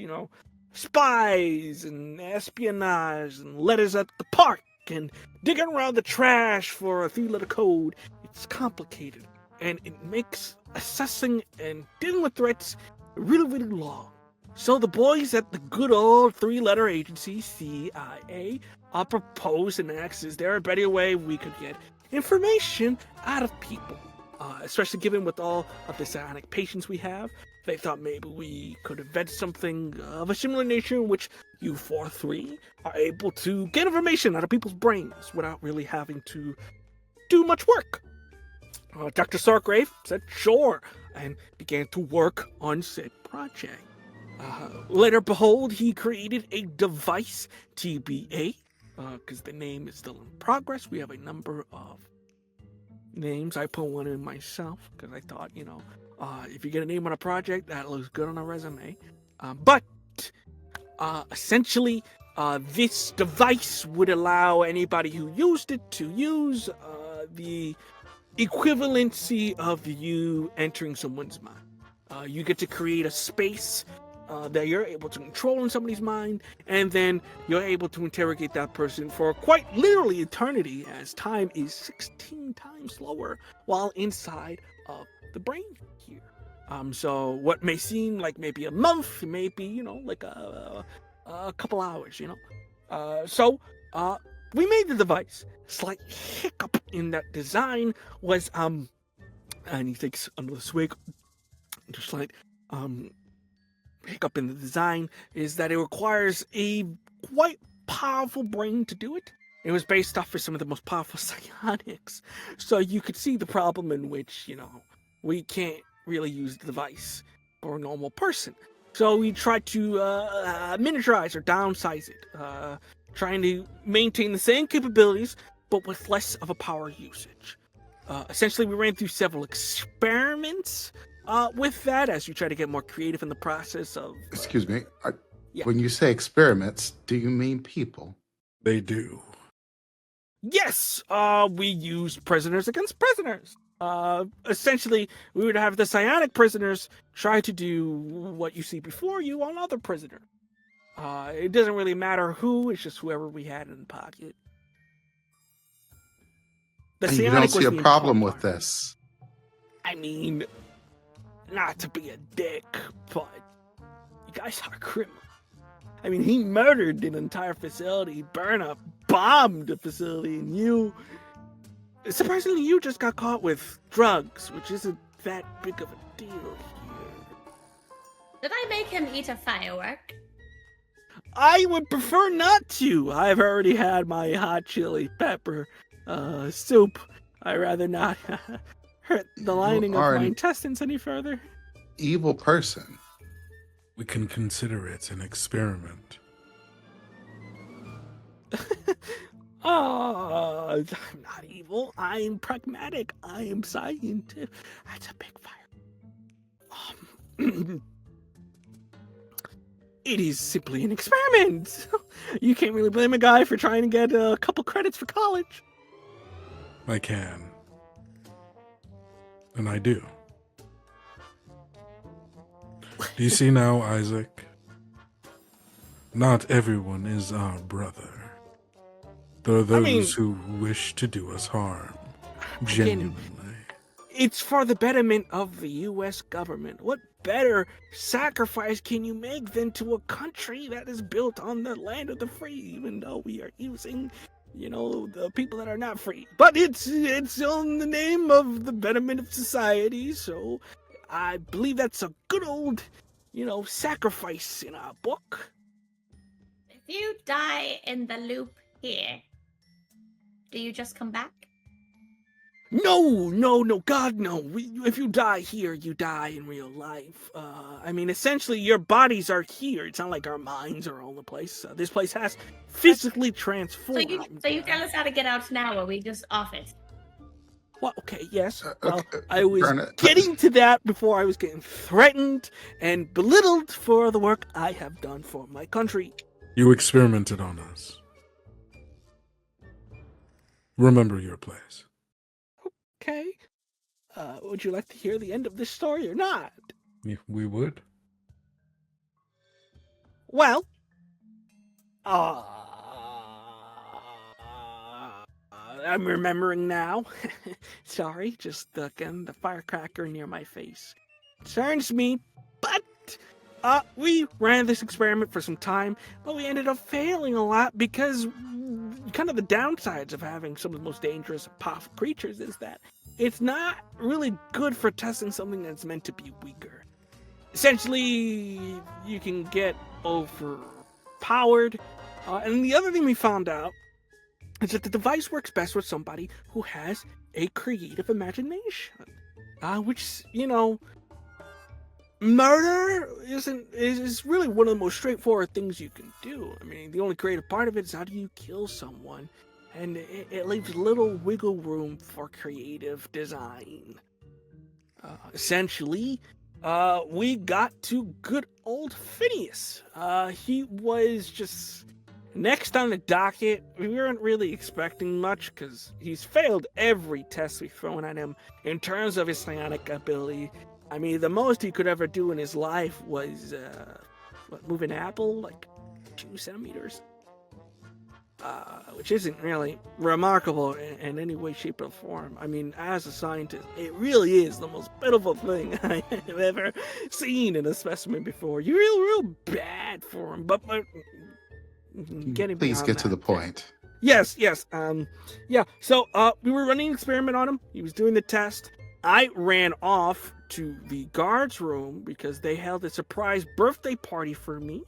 Speaker 1: spies and espionage and letters at the park and digging around the trash for a 3-letter code. It's complicated, and it makes assessing and dealing with threats really, really long. So the boys at the good old three-letter agency, CIA, proposed and asked, is there a better way we could get information out of people? Especially given with all of the psionic patients we have, they thought maybe we could invent something of a similar nature in which you 4-3 are able to get information out of people's brains without really having to do much work. Dr. Sargrave said sure, and began to work on said project. Later, behold, he created a device, TBA, because the name is still in progress. We have a number of names. I put one in myself, because I thought, if you get a name on a project, that looks good on a resume. But essentially, this device would allow anybody who used it to use the equivalency of you entering someone's mind. You get to create a space that you're able to control in somebody's mind, and then you're able to interrogate that person for quite literally eternity, as time is 16 times slower while inside of the brain here. So what may seem like maybe a month, it may be, like a couple hours, So we made the device. Slight hiccup in that design was, and he takes another swig, just slight, hiccup in the design is that it requires a quite powerful brain to do it. It was based off of some of the most powerful psionics. So you could see the problem in which, we can't really use the device for a normal person. So we tried to miniaturize or downsize it, trying to maintain the same capabilities, but with less of a power usage. Essentially, we ran through several experiments with that as you try to get more creative in the process of...
Speaker 4: Excuse me.
Speaker 1: Yeah.
Speaker 4: When you say experiments, do you mean people?
Speaker 2: They do.
Speaker 1: Yes! We used prisoners against prisoners. Essentially, we would have the psionic prisoners try to do what you see before you on other prisoners. It doesn't really matter who, it's just whoever we had in the pocket. The
Speaker 4: And you
Speaker 1: psionic
Speaker 4: don't see
Speaker 1: was
Speaker 4: a
Speaker 1: the
Speaker 4: problem
Speaker 1: important
Speaker 4: with
Speaker 1: part.
Speaker 4: this.
Speaker 1: I mean, not to be a dick, but you guys are criminal. I mean, he murdered an entire facility, bombed a facility, and surprisingly, you just got caught with drugs, which isn't that big of a deal here.
Speaker 5: Did I make him eat a firework?
Speaker 1: I would prefer not to. I've already had my hot chili pepper soup. I'd rather not hurt the lining of
Speaker 4: are
Speaker 1: my
Speaker 4: an-
Speaker 1: intestines any further.
Speaker 4: Evil person.
Speaker 2: We can consider it an experiment.
Speaker 1: I'm not evil. I'm pragmatic. I am scientific. That's a big fire. It is simply an experiment. You can't really blame a guy for trying to get a couple credits for college.
Speaker 2: I can. And I do. Do you see now, Isaac? Not everyone is our brother. There are those who wish to do us harm. Genuinely.
Speaker 1: It's for the betterment of the U.S. government. What better sacrifice can you make than to a country that is built on the land of the free, even though we are using, the people that are not free. But it's in the name of the betterment of society, so I believe that's a good old, sacrifice in our book.
Speaker 5: If you die in the loop here, do you just come back?
Speaker 1: No, God, no. If you die here, you die in real life. Essentially, your bodies are here. It's not like our minds are all the place. This place has physically transformed.
Speaker 5: So you tell us how to get out now, or we just off it?
Speaker 1: Well, okay, yes.
Speaker 4: Okay,
Speaker 1: I was
Speaker 4: Bernard.
Speaker 1: getting to that before I was getting threatened and belittled for the work I have done for my country.
Speaker 2: You experimented on us. Remember your place.
Speaker 1: Okay. Would you like to hear the end of this story or not?
Speaker 2: We would.
Speaker 1: Well, I'm remembering now. Sorry, just again the firecracker near my face concerns me, but But we ran this experiment for some time, but we ended up failing a lot because kind of the downsides of having some of the most dangerous and powerful creatures is that it's not really good for testing something that's meant to be weaker. Essentially, you can get overpowered. And the other thing we found out is that the device works best with somebody who has a creative imagination. Which, murder is really one of the most straightforward things you can do. I mean, the only creative part of it is how do you kill someone? And it leaves little wiggle room for creative design. Essentially, we got to good old Phineas. He was just next on the docket. We weren't really expecting much because he's failed every test we've thrown at him in terms of his psionic ability. I mean, the most he could ever do in his life was move an apple like 2 centimeters. Which isn't really remarkable in any way, shape, or form. I mean, as a scientist, it really is the most pitiful thing I have ever seen in a specimen before. You're real bad for him, but getting
Speaker 4: Please get to the point.
Speaker 1: Yes. So, we were running an experiment on him. He was doing the test. I ran off to the guards' room because they held a surprise birthday party for me.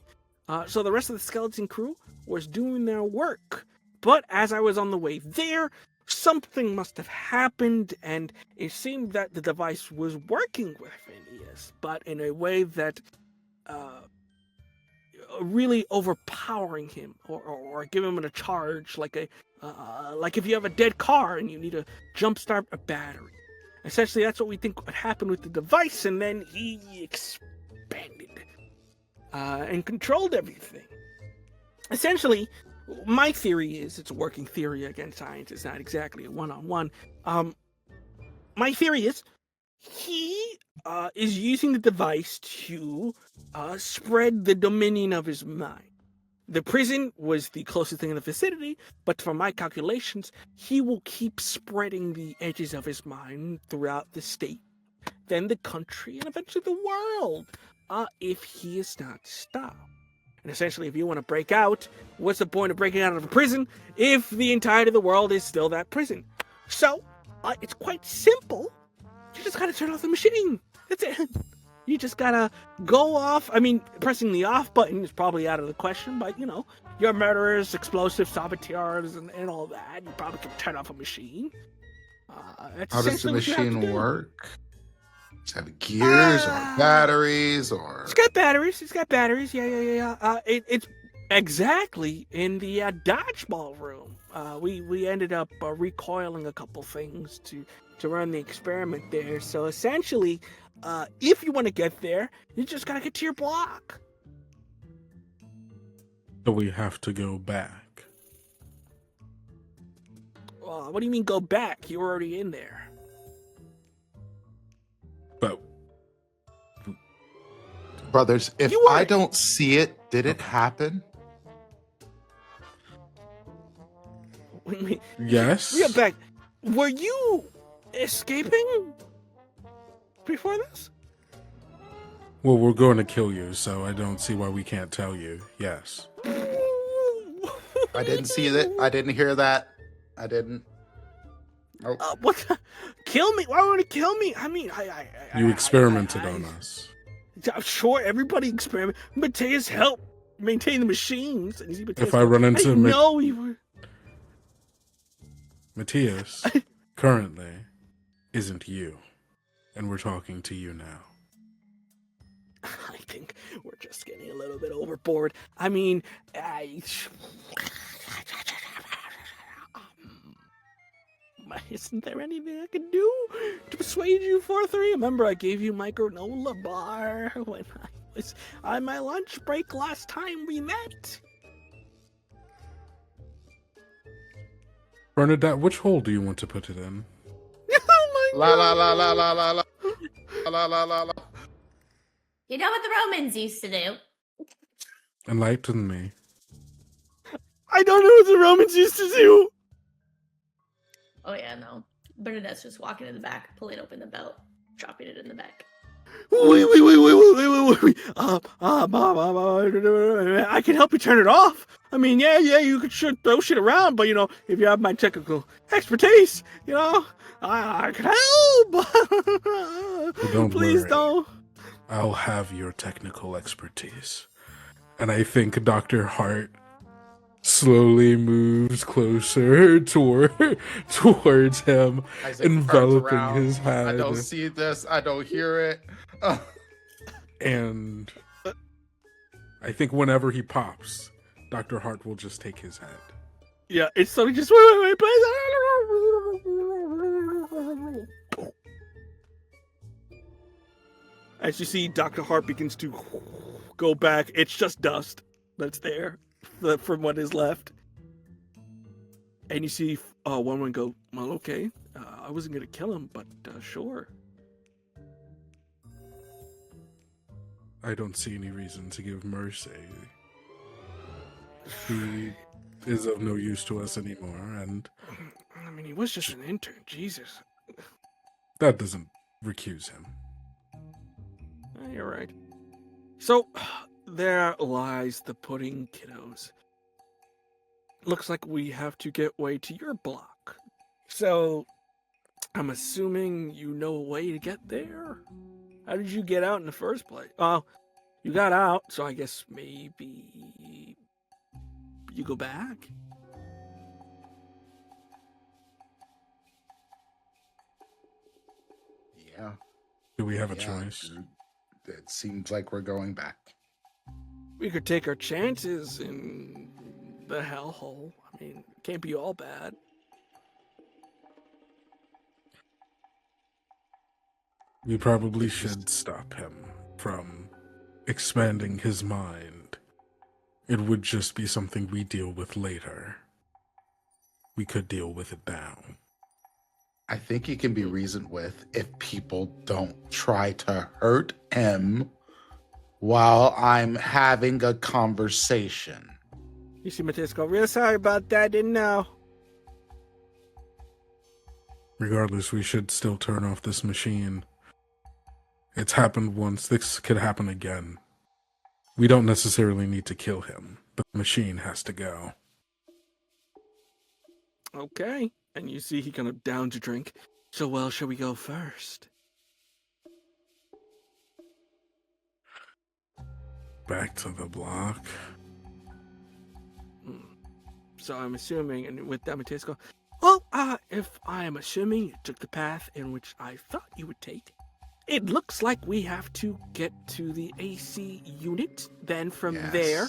Speaker 1: So the rest of the skeleton crew was doing their work. But as I was on the way there, something must have happened, and it seemed that the device was working with Phineas, but in a way that really overpowering him, or giving him a charge, like if you have a dead car and you need to jumpstart a battery. Essentially, that's what we think would happen with the device, and then he expanded and controlled everything. Essentially, my theory is, it's a working theory, again, science is not exactly a one-on-one. My theory is, he is using the device to spread the dominion of his mind. The prison was the closest thing in the vicinity, but from my calculations, he will keep spreading the edges of his mind throughout the state, then the country, and eventually the world, if he is not stopped. And essentially, if you want to break out, what's the point of breaking out of a prison if the entirety of the world is still that prison? So, it's quite simple. You just gotta turn off the machine. That's it. You just gotta go off. I mean, pressing the off button is probably out of the question, but your murderers, explosive saboteurs, and all that, you probably can turn off a machine.
Speaker 4: How does the machine work? Does it have gears or batteries or?
Speaker 1: It's got batteries. Yeah. It's exactly in the dodgeball room. We ended up recoiling a couple things to run the experiment there. So essentially, if you want to get there, you just gotta get to your block.
Speaker 2: So we have to go back.
Speaker 1: What do you mean go back? You were already in there.
Speaker 2: But
Speaker 4: brothers, if I don't see it, did it happen?
Speaker 2: Yes.
Speaker 1: We got back. Were you escaping before this?
Speaker 2: Well, we're going to kill you, so I don't see why we can't tell you. Yes.
Speaker 4: I didn't see that. I didn't hear that. I didn't. Oh.
Speaker 1: What? Kill me? Why would it kill me? I mean,
Speaker 2: you experimented on us.
Speaker 1: Sure, everybody experimented. Mateus helped maintain the machines. And
Speaker 2: if I run into
Speaker 1: no, we were.
Speaker 2: Matthias currently isn't you, and we're talking to you now.
Speaker 1: I think we're just getting a little bit overboard. I mean, isn't there anything I can do to persuade you, 4-3? Remember, I gave you my granola bar when I was on my lunch break last time we met.
Speaker 2: Bernadette, which hole do you want to put it in?
Speaker 1: Oh my
Speaker 4: God. La.
Speaker 5: You know what the Romans used to do?
Speaker 2: Enlighten me.
Speaker 1: I don't know what the Romans used to do.
Speaker 3: Oh yeah, no. Bernadette's just walking in the back, pulling open the belt, dropping it in the back.
Speaker 1: Wait. I can help you turn it off. I mean, yeah, you could throw shit around, but if you have my technical expertise, I can help.
Speaker 2: Well, don't
Speaker 1: Please
Speaker 2: worry.
Speaker 1: don't.
Speaker 2: I'll have your technical expertise. And I think Dr. Hart slowly moves closer towards him,
Speaker 4: Isaac turns
Speaker 2: enveloping
Speaker 4: around.
Speaker 2: his head.
Speaker 4: I don't see this. I don't hear it.
Speaker 2: And I think whenever he pops, Dr. Hart will just take his head.
Speaker 1: Yeah, it's suddenly just wait, please. As you see, Dr. Hart begins to go back. It's just dust that's there from what is left. And you see one go, well, okay. I wasn't going to kill him, but sure.
Speaker 2: I don't see any reason to give mercy. He is of no use to us anymore, and
Speaker 1: I mean, he was just an intern. Jesus.
Speaker 2: that doesn't recuse him.
Speaker 1: You're right. So, there lies the pudding, kiddos. Looks like we have to get way to your block. So, I'm assuming you know a way to get there? How did you get out in the first place? You got out, so I guess maybe you go back?
Speaker 4: Yeah.
Speaker 2: Do we have a
Speaker 4: Yeah,
Speaker 2: choice?
Speaker 4: It seems like we're going back.
Speaker 1: We could take our chances in the hellhole. I mean, it can't be all bad.
Speaker 2: We probably should stop him from expanding his mind. It would just be something we deal with later. We could deal with it now.
Speaker 4: I think he can be reasoned with if people don't try to hurt him while I'm having a conversation.
Speaker 1: You see Mateus go, real sorry about that, didn't know.
Speaker 2: Regardless, we should still turn off this machine. It's happened once. This could happen again. We don't necessarily need to kill him. The machine has to go.
Speaker 1: Okay. And you see he kind of downs a drink. So, well, shall we go first?
Speaker 2: Back to the block.
Speaker 1: So I'm assuming, and with that, Mateus go, well, if I am assuming you took the path in which I thought you would take, it looks like we have to get to the AC unit, then from there,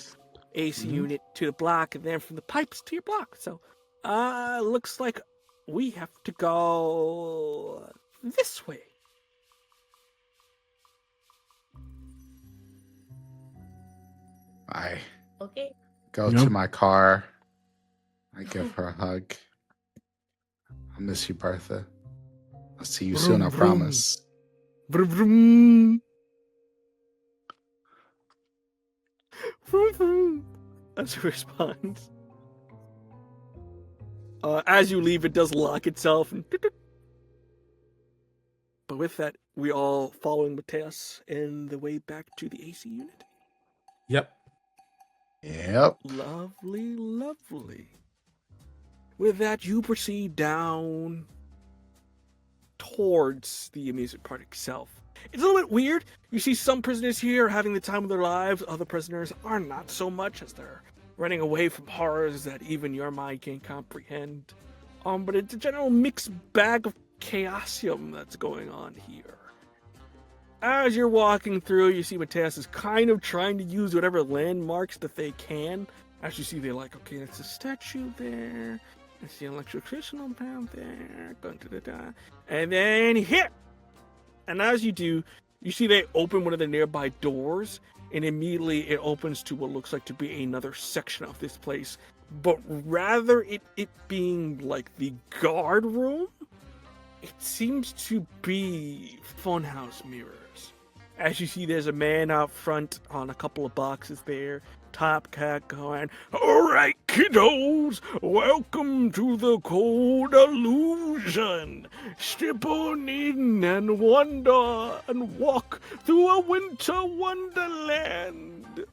Speaker 1: AC unit to the block, and then from the pipes to your block. So, looks like we have to go this way.
Speaker 4: I
Speaker 5: Okay.
Speaker 4: go
Speaker 2: Yep.
Speaker 4: to my car. I give her a hug. I miss you, Bertha. I'll see you soon, I
Speaker 1: Vroom,
Speaker 4: promise.
Speaker 1: Vroom, vroom. Vroom, vroom. As he responds. As you leave, it does lock itself. But with that, we all following Mateus in the way back to the AC unit.
Speaker 2: Yep.
Speaker 4: Yep.
Speaker 1: Lovely, lovely. With that, you proceed down towards the amusement park itself. It's a little bit weird. You see some prisoners here having the time of their lives. Other prisoners are not so much, as they're running away from horrors that even your mind can't comprehend. But it's a general mixed bag of chaosium that's going on here. As you're walking through, you see Mateus is kind of trying to use whatever landmarks that they can. As you see, they're like, okay, that's a statue there. I see an electrocution down there. And then here. And as you do, you see they open one of the nearby doors, and immediately it opens to what looks like to be another section of this place. But rather it being like the guard room, it seems to be funhouse mirrors. As you see, there's a man out front on a couple of boxes there. Top cat going, "All right, kiddos, welcome to the Cold Illusion. Step on in and wander and walk through a winter wonderland."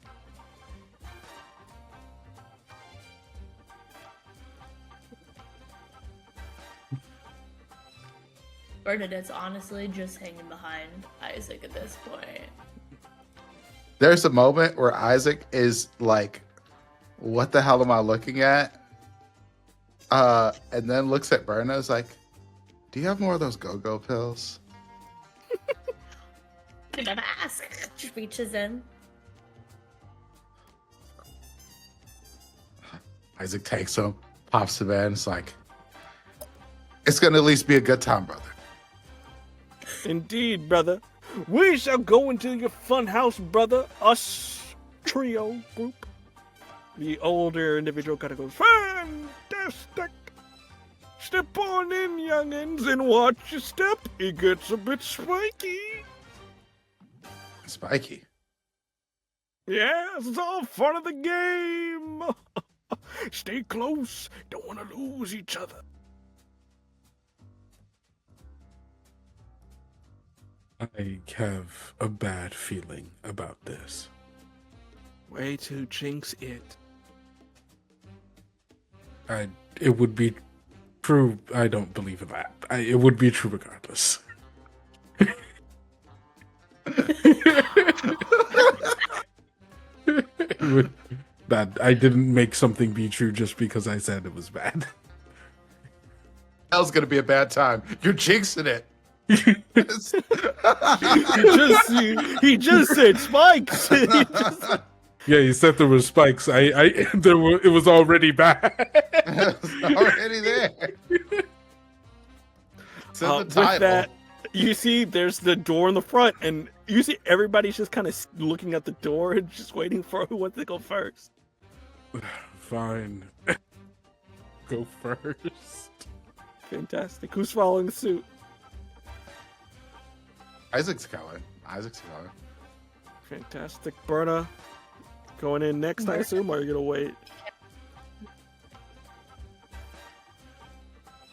Speaker 3: Bernadette's honestly just hanging behind Isaac at this point.
Speaker 4: There's a moment where Isaac is like, "What the hell am I looking at?" And then looks at Berna, is like, "Do you have more of those go-go pills?"
Speaker 3: Did I ask? Just reaches in.
Speaker 4: Isaac takes him, pops him in. It's like, "It's gonna at least be a good time, brother."
Speaker 1: Indeed, brother. We shall go into your fun house, brother. Us trio group. The older individual kind of goes, "Fantastic. Step on in, youngins, and watch your step. It gets a bit spiky."
Speaker 4: Spiky.
Speaker 1: Yes, it's all fun of the game. Stay close. Don't want to lose each other.
Speaker 2: I have a bad feeling about this.
Speaker 1: Way to jinx it.
Speaker 2: It would be true. I don't believe in that. It would be true regardless. That I didn't make something be true just because I said it was bad.
Speaker 4: That was gonna be a bad time. You're jinxing it.
Speaker 1: He just said spikes.
Speaker 2: Yeah, you said there was spikes. It was already bad.
Speaker 4: It's already there. It's in the
Speaker 1: With
Speaker 4: title.
Speaker 1: that, you see there's the door in the front, and you see everybody's just kind of looking at the door and just waiting for who wants to go first.
Speaker 2: Fine. Go first.
Speaker 1: Fantastic. Who's following suit?
Speaker 4: Isaac's going.
Speaker 1: Fantastic. Berna, going in next, I assume, or are you going to wait?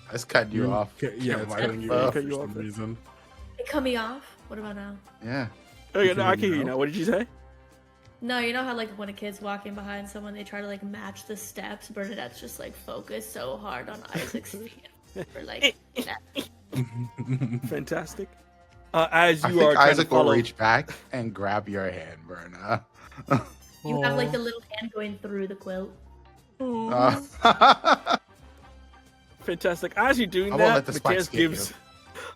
Speaker 4: I just cut you off.
Speaker 2: Yeah, it's
Speaker 4: my
Speaker 2: cutting you
Speaker 4: phone.
Speaker 2: off for
Speaker 1: Cut you off.
Speaker 2: some reason.
Speaker 3: They cut me off. What about now?
Speaker 4: Yeah.
Speaker 1: Oh, yeah, no, I can hear you
Speaker 2: now.
Speaker 1: now. What did you say?
Speaker 3: No, you know how like when a kid's walking behind someone, they try to like match the steps. Bernadette's just like focused so hard on Isaac's feet for like that.
Speaker 1: Fantastic. As
Speaker 4: I
Speaker 1: you
Speaker 4: think
Speaker 1: are trying
Speaker 4: Isaac
Speaker 1: to follow,
Speaker 4: will reach back and grab your hand, Berna.
Speaker 3: You have like the little hand going through the quilt.
Speaker 1: fantastic. As you're doing
Speaker 4: I won't
Speaker 1: that,
Speaker 4: let the spikes
Speaker 1: Mateus
Speaker 4: get
Speaker 1: gives.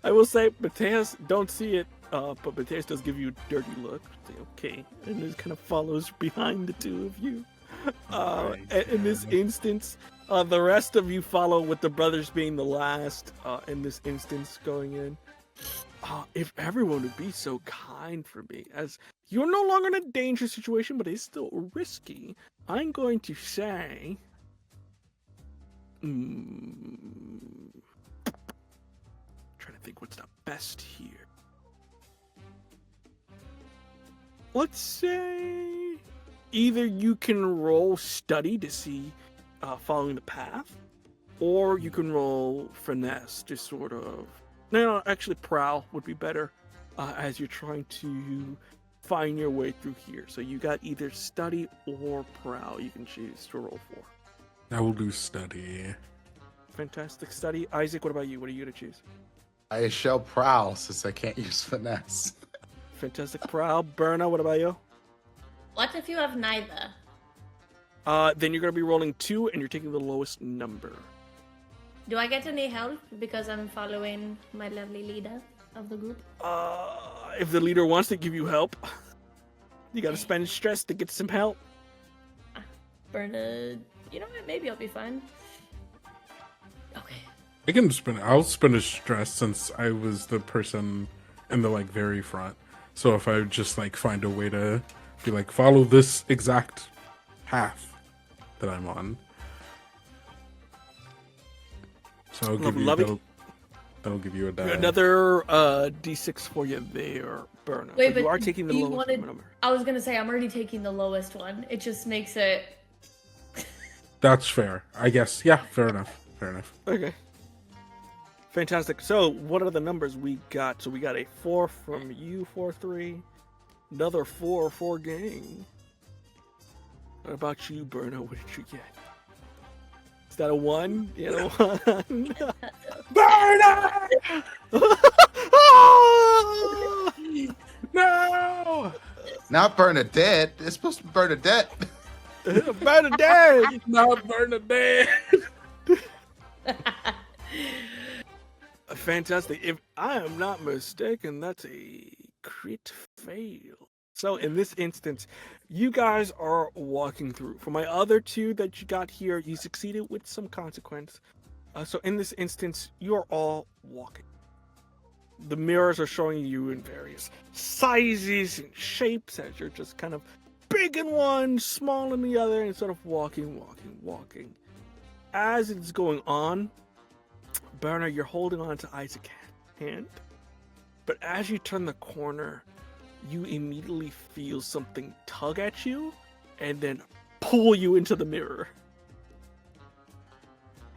Speaker 1: I will say, Mateus don't see it, but Mateus does give you a dirty look. Say, okay, and just kind of follows behind the two of you. In this instance, the rest of you follow, with the brothers being the last. In this instance, going in. If everyone would be so kind for me, as you're no longer in a dangerous situation, but it's still risky, I'm going to say. Trying to think what's the best here. Let's say either you can roll study to see following the path, or you can roll finesse to sort of. No, actually, prowl would be better as you're trying to find your way through here. So you got either study or prowl you can choose to roll for.
Speaker 2: I will do study.
Speaker 1: Fantastic study. Isaac, what about you? What are you going to choose?
Speaker 4: I shall prowl since I can't use finesse.
Speaker 1: Fantastic prowl. Berna, what about you?
Speaker 3: What if you have neither?
Speaker 1: Then you're going to be rolling 2 and you're taking the lowest number.
Speaker 3: Do I get any help because I'm following my lovely leader of the group?
Speaker 1: If the leader wants to give you help, you got to spend stress to get some help.
Speaker 3: Berna, you know what? Maybe I'll be fine. Okay.
Speaker 2: I can spin. I'll spin a stress since I was the person in the like very front. So if I just like find a way to be like follow this exact path that I'm on. So I'll give you
Speaker 1: Lovey.
Speaker 2: that'll- That'll give you a die.
Speaker 1: Another D6 for you there, Berna.
Speaker 3: Wait,
Speaker 1: but you
Speaker 3: but
Speaker 1: are taking the
Speaker 3: do you
Speaker 1: lowest
Speaker 3: wanted-
Speaker 1: number.
Speaker 3: I was gonna say I'm already taking the lowest one. It just makes it.
Speaker 2: That's fair. I guess. Yeah, fair enough. Fair enough.
Speaker 1: Okay. Fantastic. So, what are the numbers we got? So, we got a 4 from you, 4-3. Another 4 gang. What about you, Berna? What did you get? Is that a 1? You know, 1.
Speaker 2: Berna! No!
Speaker 4: Not Bernadette. It's supposed to be Bernadette.
Speaker 1: Bernadette!
Speaker 2: Not Bernadette!
Speaker 1: Fantastic. If I am not mistaken, that's a crit fail. So in this instance, you guys are walking through. For my other 2 that you got here, you succeeded with some consequence. So in this instance, you are all walking. The mirrors are showing you in various sizes and shapes as you're just kind of big in one, small in the other, and sort of walking. As it's going on, Berna, you're holding on to Isaac's hand, but as you turn the corner, you immediately feel something tug at you and then pull you into the mirror.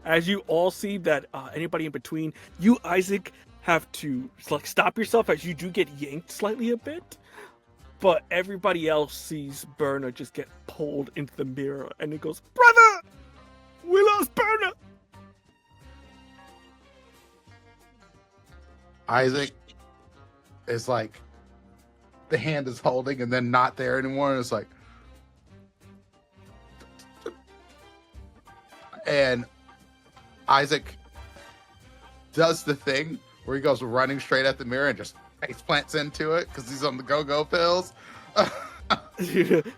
Speaker 1: As you all see that anybody in between, you, Isaac, have to stop yourself as you do get yanked slightly a bit, but everybody else sees Berna just get pulled into the mirror, and it goes, "Brother, we lost Berna."
Speaker 4: Isaac is like, the hand is holding and then not there anymore. And it's like, and Isaac does the thing where he goes running straight at the mirror and just face plants into it because he's on the go-go pills.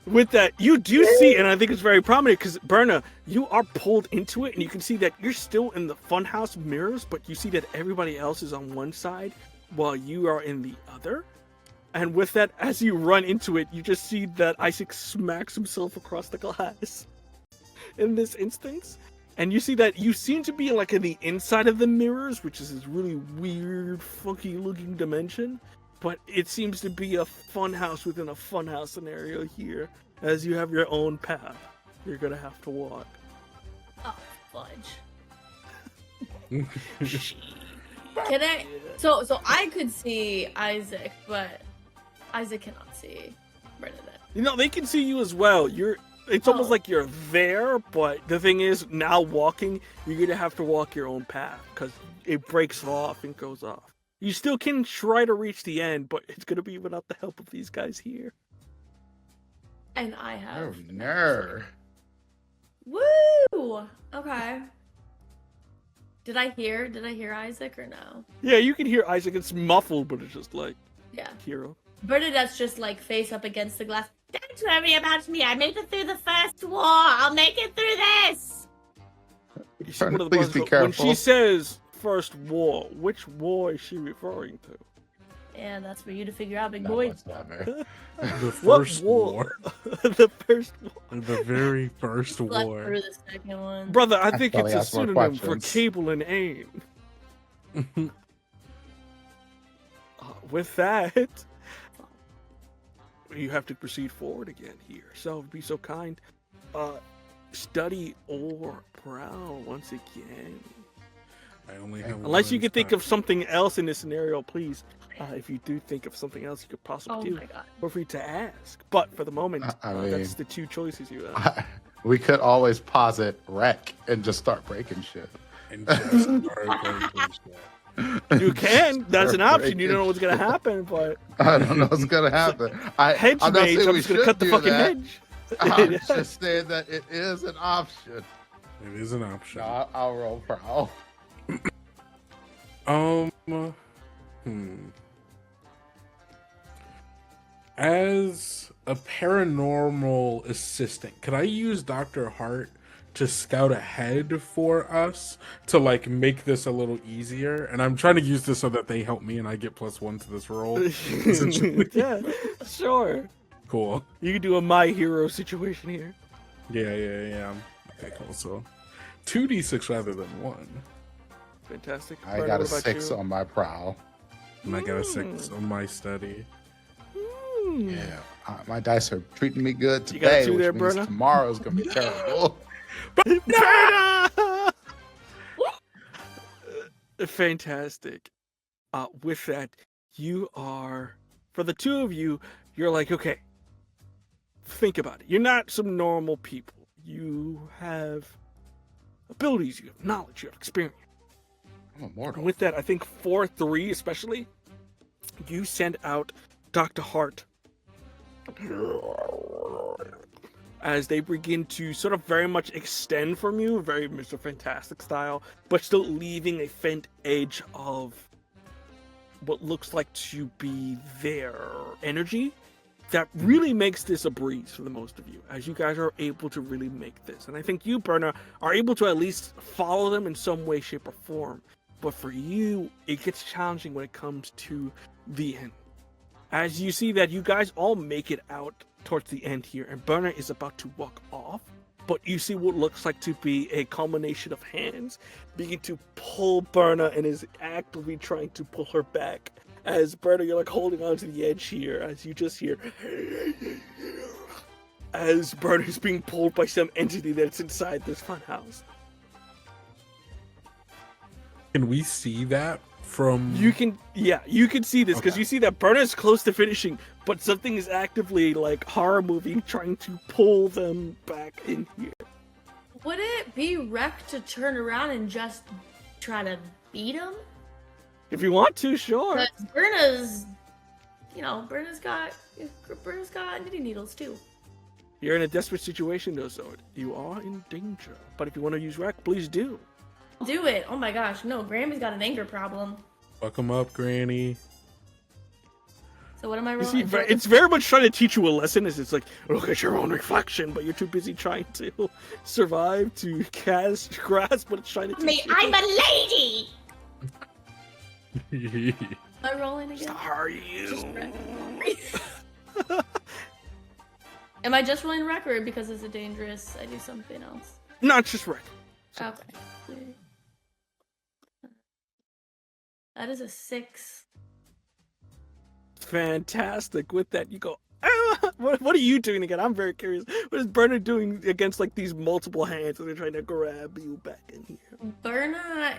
Speaker 1: With that, you do see, and I think it's very prominent because Berna, you are pulled into it, and you can see that you're still in the funhouse mirrors, but you see that everybody else is on one side while you are in the other. And with that, as you run into it, you just see that Isaac smacks himself across the glass in this instance. And you see that you seem to be in the inside of the mirrors, which is this really weird, funky looking dimension. But it seems to be a funhouse within a funhouse scenario here, as you have your own path you're gonna have to walk.
Speaker 3: Oh, fudge. Can I? So I could see Isaac, but Isaac cannot see Bernadette.
Speaker 1: You know, they can see you as well. It's almost like you're there, but the thing is, now walking, you're gonna have to walk your own path, because it breaks off and goes off. You still can try to reach the end, but it's gonna be without the help of these guys here.
Speaker 3: And I have.
Speaker 4: Oh, no.
Speaker 3: Woo! Okay. Did I hear Isaac or no?
Speaker 1: Yeah, you can hear Isaac. It's muffled, but it's just like,
Speaker 3: Yeah.
Speaker 1: hero.
Speaker 3: Bernadette's just face up against the glass.
Speaker 5: Don't worry about me. I made it through the first war. I'll make it through this.
Speaker 1: You see one of the
Speaker 4: Please
Speaker 1: brothers
Speaker 4: be
Speaker 1: go,
Speaker 4: careful.
Speaker 1: when she says first war, which war is she referring to?
Speaker 3: And that's for you to figure out, big
Speaker 4: That
Speaker 3: boy.
Speaker 4: was never.
Speaker 2: The
Speaker 1: What
Speaker 2: first
Speaker 1: war?
Speaker 2: war.
Speaker 1: The first war.
Speaker 2: The very first
Speaker 3: Slept
Speaker 2: war.
Speaker 3: through the second one.
Speaker 1: Brother, I
Speaker 4: I
Speaker 1: think
Speaker 4: probably
Speaker 1: it's a
Speaker 4: asked more
Speaker 1: pseudonym for
Speaker 4: questions.
Speaker 1: Cable and Aim. With that, you have to proceed forward again here. So be so kind. Study or prowl once again.
Speaker 2: I only have
Speaker 1: Unless
Speaker 2: one
Speaker 1: you can think of
Speaker 2: instruction.
Speaker 1: something else in this scenario, please. If you do think of something else you could possibly
Speaker 3: Oh
Speaker 1: do,
Speaker 3: my god.
Speaker 1: feel free to ask. But for the moment,
Speaker 4: I mean-
Speaker 1: that's the 2 choices you have.
Speaker 4: We could always posit wreck and just start breaking shit.
Speaker 2: And just start breaking shit.
Speaker 1: You can. That's an
Speaker 4: Start
Speaker 1: option. You don't know what's gonna
Speaker 4: breaking
Speaker 1: happen, but
Speaker 4: I don't know what's gonna happen.
Speaker 1: hedge
Speaker 4: I'm not
Speaker 1: mage,
Speaker 4: saying
Speaker 1: I'm
Speaker 4: we
Speaker 1: just gonna
Speaker 4: should
Speaker 1: cut the
Speaker 4: do
Speaker 1: fucking
Speaker 4: that.
Speaker 1: hedge.
Speaker 4: I'm just saying that it is an option.
Speaker 2: It is an option.
Speaker 4: No, I'll roll prowl.
Speaker 2: As a paranormal assistant, could I use Dr. Hart to scout ahead for us to make this a little easier? And I'm trying to use this so that they help me and I get +1 to this roll. Essentially.
Speaker 1: Yeah, sure.
Speaker 2: Cool.
Speaker 1: You can do a my hero situation here.
Speaker 2: Yeah. Okay, cool. So 2d6 rather than 1.
Speaker 1: Fantastic.
Speaker 4: I
Speaker 1: Berna,
Speaker 4: got a
Speaker 1: what about
Speaker 4: 6
Speaker 1: you?
Speaker 4: on my prowl.
Speaker 2: And I got a 6 on my study.
Speaker 4: Yeah, my dice are treating me good
Speaker 1: You got a
Speaker 4: today,
Speaker 1: 2
Speaker 4: which
Speaker 1: there,
Speaker 4: means
Speaker 1: Berna?
Speaker 4: tomorrow's gonna be terrible.
Speaker 1: Berna! Fantastic. With that, you are, for the two of you, you're like, okay, think about it. You're not some normal people. You have abilities, you have knowledge, you have experience.
Speaker 4: I'm immortal.
Speaker 1: And with that, I think 4-3 especially, you send out Dr. Hart as they begin to sort of very much extend from you, very Mr. Fantastic style, but still leaving a faint edge of what looks like to be their energy that really makes this a breeze for the most of you, as you guys are able to really make this. And I think you, Berna, are able to at least follow them in some way, shape, or form. But for you, it gets challenging when it comes to the end. As you see that you guys all make it out towards the end here, and Berna is about to walk off, but you see what looks like to be a combination of hands begin to pull Berna and is actively trying to pull her back. As Berna, you're like holding on to the edge here, as you just hear as Berna is being pulled by some entity that's inside this funhouse.
Speaker 2: Can we see that from?
Speaker 1: You can see this because
Speaker 2: Okay.
Speaker 1: you see that Berna is close to finishing, but something is actively like horror movie trying to pull them back in here.
Speaker 3: Would it be wreck to turn around and just try to beat him?
Speaker 1: If you want to, sure.
Speaker 3: Because Berna's got knitting needles too.
Speaker 1: You're in a desperate situation though, so you are in danger. But if you want to use wreck, please do.
Speaker 3: Do it. Oh my gosh, no, Grammy's got an anger problem.
Speaker 2: Fuck 'em up, Granny.
Speaker 3: So what am I
Speaker 1: You
Speaker 3: rolling?
Speaker 1: see, it's very much trying to teach you a lesson. As it's like, look at your own reflection, but you're too busy trying to survive to grasp what it's trying to teach
Speaker 5: Me,
Speaker 1: you.
Speaker 5: I'm a lady.
Speaker 3: Am I rolling again?
Speaker 1: Are you?
Speaker 3: Am I just rolling record because it's a dangerous? I do something else.
Speaker 1: Not just wreck.
Speaker 3: Okay. That is a 6.
Speaker 1: Fantastic. With that, you go, ah! What are you doing again? I'm very curious. What is Berna doing against like these multiple hands that are trying to grab you back in here?
Speaker 3: Berna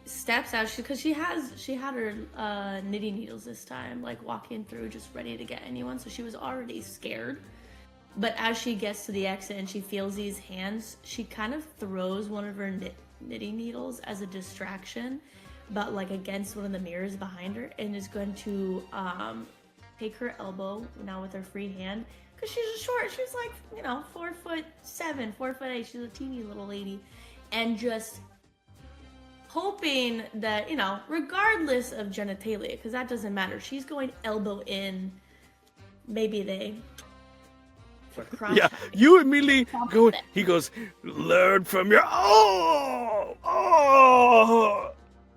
Speaker 3: steps out because she had her knitting needles this time, like walking through just ready to get anyone, so she was already scared. But as she gets to the exit and she feels these hands, she kind of throws one of her knitting needles as a distraction, but like against one of the mirrors behind her, and is going to take her elbow now with her free hand, because she's short. She's like 4'7", 4'8". She's a teeny little lady, and just hoping that regardless of genitalia, because that doesn't matter, she's going elbow in. Maybe they.
Speaker 1: Yeah, you immediately go. He goes, learn from your.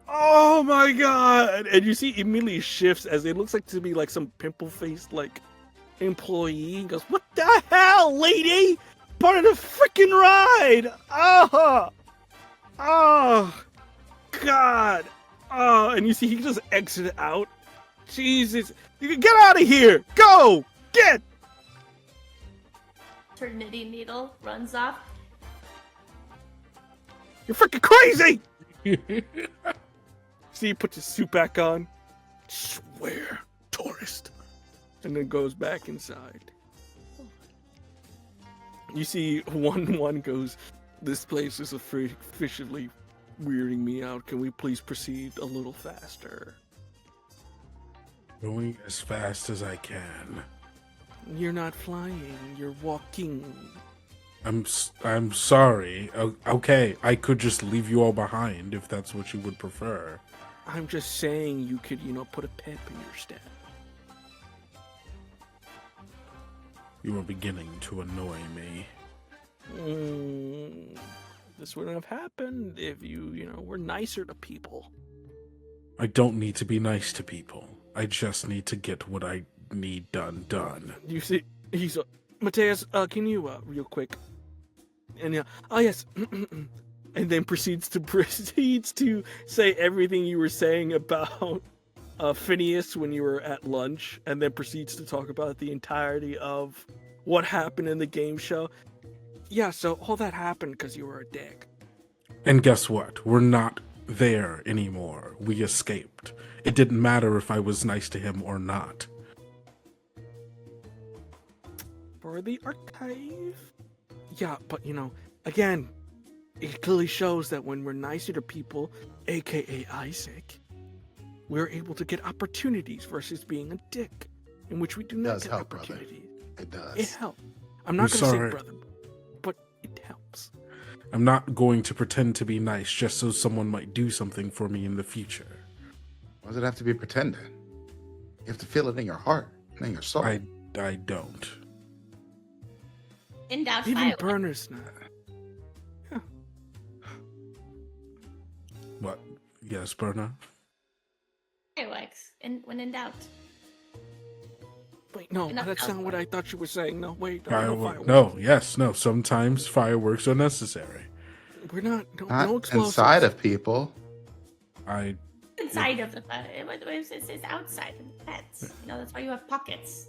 Speaker 1: Oh my god! And you see, immediately shifts as it looks like to be like some pimple-faced like employee. He goes, "What the hell, lady? Part of the freaking ride! Oh, god! Oh!" And you see, he just exited out. Jesus, you can get out of here! Go, get!
Speaker 3: Her knitting needle runs off.
Speaker 1: You're freaking crazy! See, he puts his suit back on. Swear, tourist. And then goes back inside. You see, 1-1 goes, this place is officially weirding me out. Can we please proceed a little faster?
Speaker 2: Going as fast as I can.
Speaker 1: You're not flying, you're walking.
Speaker 2: I'm sorry. Okay, I could just leave you all behind if that's what you would prefer.
Speaker 1: I'm just saying you could, put a pep in your step.
Speaker 2: You are beginning to annoy me.
Speaker 1: This wouldn't have happened if you were nicer to people.
Speaker 2: I don't need to be nice to people. I just need to get what I need done.
Speaker 1: You see, he's Mateus, can you real quick? And yes, and then proceeds to say everything you were saying about Phineas when you were at lunch, and then proceeds to talk about the entirety of what happened in the game show. Yeah, so all that happened because you were a dick.
Speaker 2: And guess what? We're not there anymore. We escaped. It didn't matter if I was nice to him or not.
Speaker 1: For the archive? Yeah, but again, it clearly shows that when we're nicer to people, aka Isaac, we're able to get opportunities versus being a dick, in which we do not get
Speaker 4: help, brother.
Speaker 1: opportunities.
Speaker 4: It does.
Speaker 1: It helps. I'm not going to say brother, but it helps.
Speaker 2: I'm not going to pretend to be nice just so someone might do something for me in the future.
Speaker 4: Why does it have to be pretending? You have to feel it in your heart, in your soul.
Speaker 2: I don't.
Speaker 5: In doubt,
Speaker 1: Even
Speaker 5: fireworks.
Speaker 1: Burner's not. Yeah.
Speaker 2: What? Yes, Berna?
Speaker 5: Fireworks. When in doubt.
Speaker 1: Wait, no,
Speaker 5: Enough
Speaker 1: that's not what
Speaker 5: elsewhere.
Speaker 1: I thought you were saying. No, wait.
Speaker 2: No. Sometimes fireworks are necessary.
Speaker 1: We're not.
Speaker 4: Not
Speaker 1: No explosives.
Speaker 4: inside of people.
Speaker 5: Inside of the it's outside of the pets. That's why you have pockets.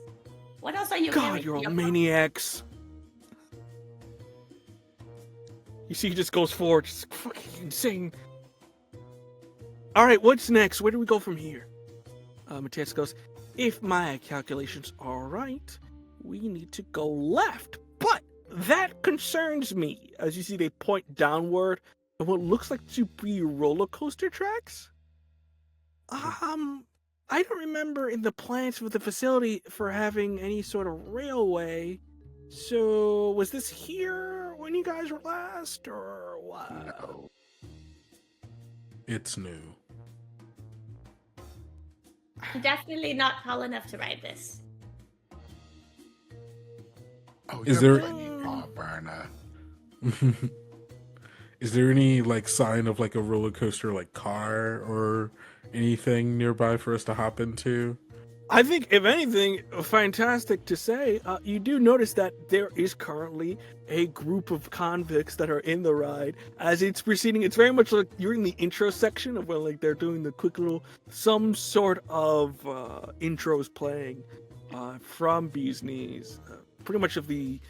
Speaker 5: What else are you
Speaker 1: God,
Speaker 5: carrying
Speaker 1: you're
Speaker 5: in
Speaker 1: all
Speaker 5: your
Speaker 1: maniacs. You see, he just goes forward, just fucking insane. All right, what's next? Where do we go from here? Matthias goes, if my calculations are right, we need to go left. But that concerns me. As you see, they point downward and what looks like to be roller coaster tracks. I don't remember in the plans for the facility for having any sort of railway. So, was this here when you guys were last, or what?
Speaker 4: No.
Speaker 2: It's new.
Speaker 5: I'm definitely not tall enough to ride this.
Speaker 4: Oh,
Speaker 2: Is
Speaker 4: you're
Speaker 2: there-
Speaker 4: bringing Berna.
Speaker 2: Is there any sign of a roller coaster car or anything nearby for us to hop into?
Speaker 1: I think, if anything, fantastic to say, you do notice that there is currently a group of convicts that are in the ride. As it's proceeding, it's very much like you're in the intro section of where they're doing the quick little, some sort of intros playing from Beez Kneez. Pretty much of the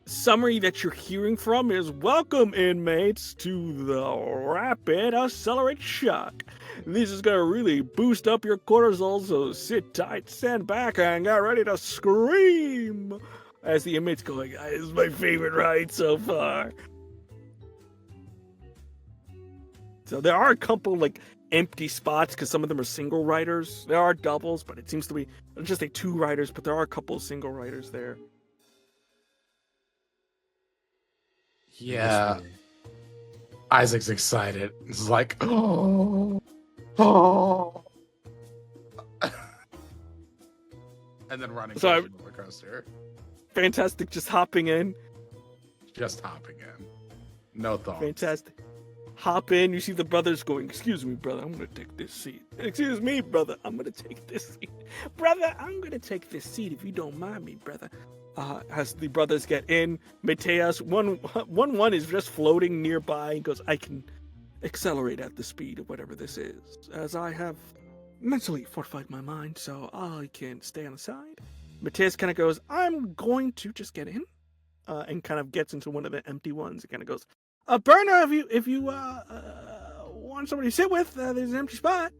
Speaker 1: summary that you're hearing from is, welcome inmates to the rapid accelerate shock. This is going to really boost up your cortisol, so sit tight, stand back, and get ready to scream. As the inmates go, this is my favorite ride so far. So there are a couple empty spots because some of them are single riders. There are doubles, but it seems to be just 2 riders, but there are a couple of single riders there.
Speaker 4: Yeah. Isaac's excited. It's like, oh. And then running
Speaker 1: So
Speaker 4: towards the roller coaster.
Speaker 1: Fantastic, just hopping in.
Speaker 4: Just hopping in. No thoughts.
Speaker 1: Fantastic. Hop in, you see the brothers going, excuse me, brother, I'm going to take this seat. Excuse me, brother, I'm going to take this seat. Brother, I'm going to take this seat if you don't mind me, brother. As the brothers get in, Mateus, one is just floating nearby. He goes, I can accelerate at the speed of whatever this is, as I have mentally fortified my mind, so I can stay on the side. Mateus kind of goes, I'm going to just get in, and kind of gets into one of the empty ones. It kind of goes, Berna, if you want somebody to sit with, there's an empty spot.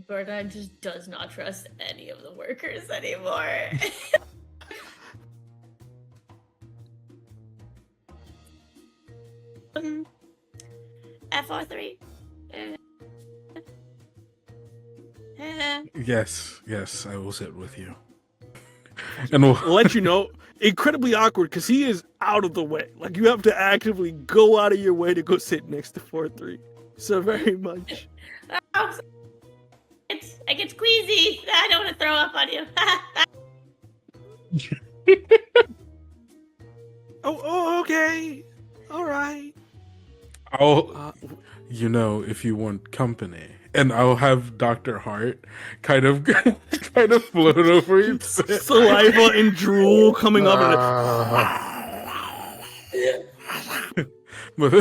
Speaker 3: Berta just does not trust any of the workers anymore.
Speaker 5: F43.
Speaker 2: Yes, I will sit with you. And we'll
Speaker 1: Let you know, incredibly awkward because he is out of the way. You have to actively go out of your way to go sit next to 4-3. So very much.
Speaker 5: Oh, I get squeezy. I don't want to throw up on you.
Speaker 1: Oh, okay. All right.
Speaker 2: I'll, if you want company, and I'll have Dr. Hart kind of float over you.
Speaker 1: Saliva and drool coming up.
Speaker 2: But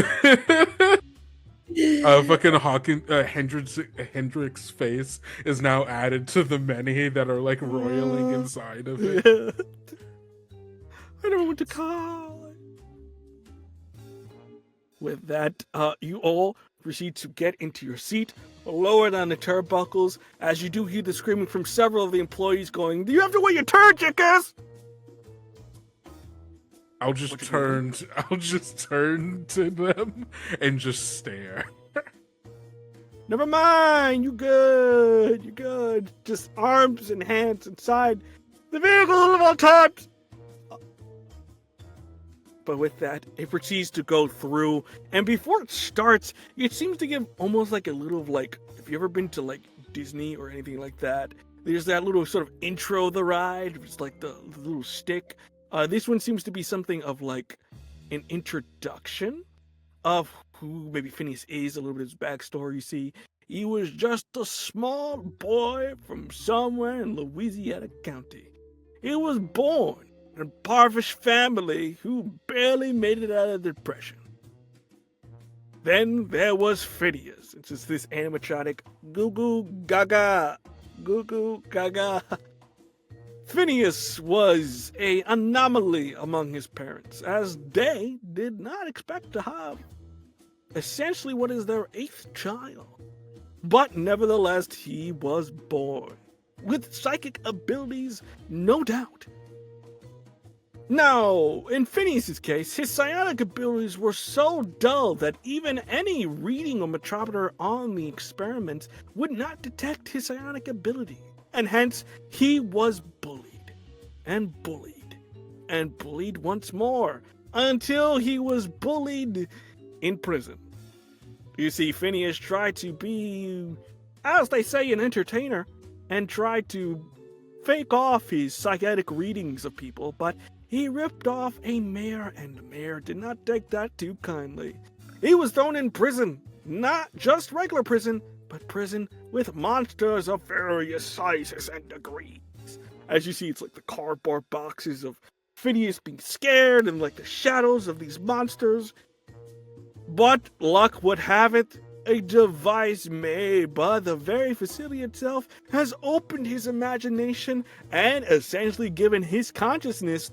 Speaker 2: fucking Hendrick's face is now added to the many that are like roiling inside of it.
Speaker 1: Yeah. I never went to college. With that, you all proceed to get into your seat, lower down the turnbuckles, as you do hear the screaming from several of the employees going, "You have to wait your turn, chickas!"
Speaker 2: I'll just turn to them and just stare.
Speaker 1: Never mind, you good, you good. Just arms and hands inside the vehicle at all times. But with that, it proceeds to go through, and before it starts, it seems to give almost like a little, like, if you ever been to like Disney or anything like that, there's that little sort of intro of the ride. It's like the little stick. This one seems to be something of like an introduction of who maybe Phineas is, a little bit of his backstory. You see, he was just a small boy from somewhere in Louisiana County. He was born in a impoverished family who barely made it out of the Depression. Then there was Phineas. It's just this animatronic goo goo gaga, goo goo gaga. Phineas was an anomaly among his parents, as they did not expect to have essentially what is their 8th child. But nevertheless, he was born with psychic abilities, no doubt. Now, in Phineas's case, his psionic abilities were so dull that even any reading or metrometer on the experiments would not detect his psionic ability, and hence he was bullied and bullied and bullied once more until he was bullied in prison. You see, Phineas tried to be, as they say, an entertainer, and tried to fake off his psychic readings of people, but he ripped off a mayor, and the mayor did not take that too kindly. He was thrown in prison, not just regular prison, but prison with monsters of various sizes and degrees. As you see, it's like the cardboard boxes of Phineas being scared and like the shadows of these monsters. But luck would have it, a device made by the very facility itself has opened his imagination and essentially given his consciousness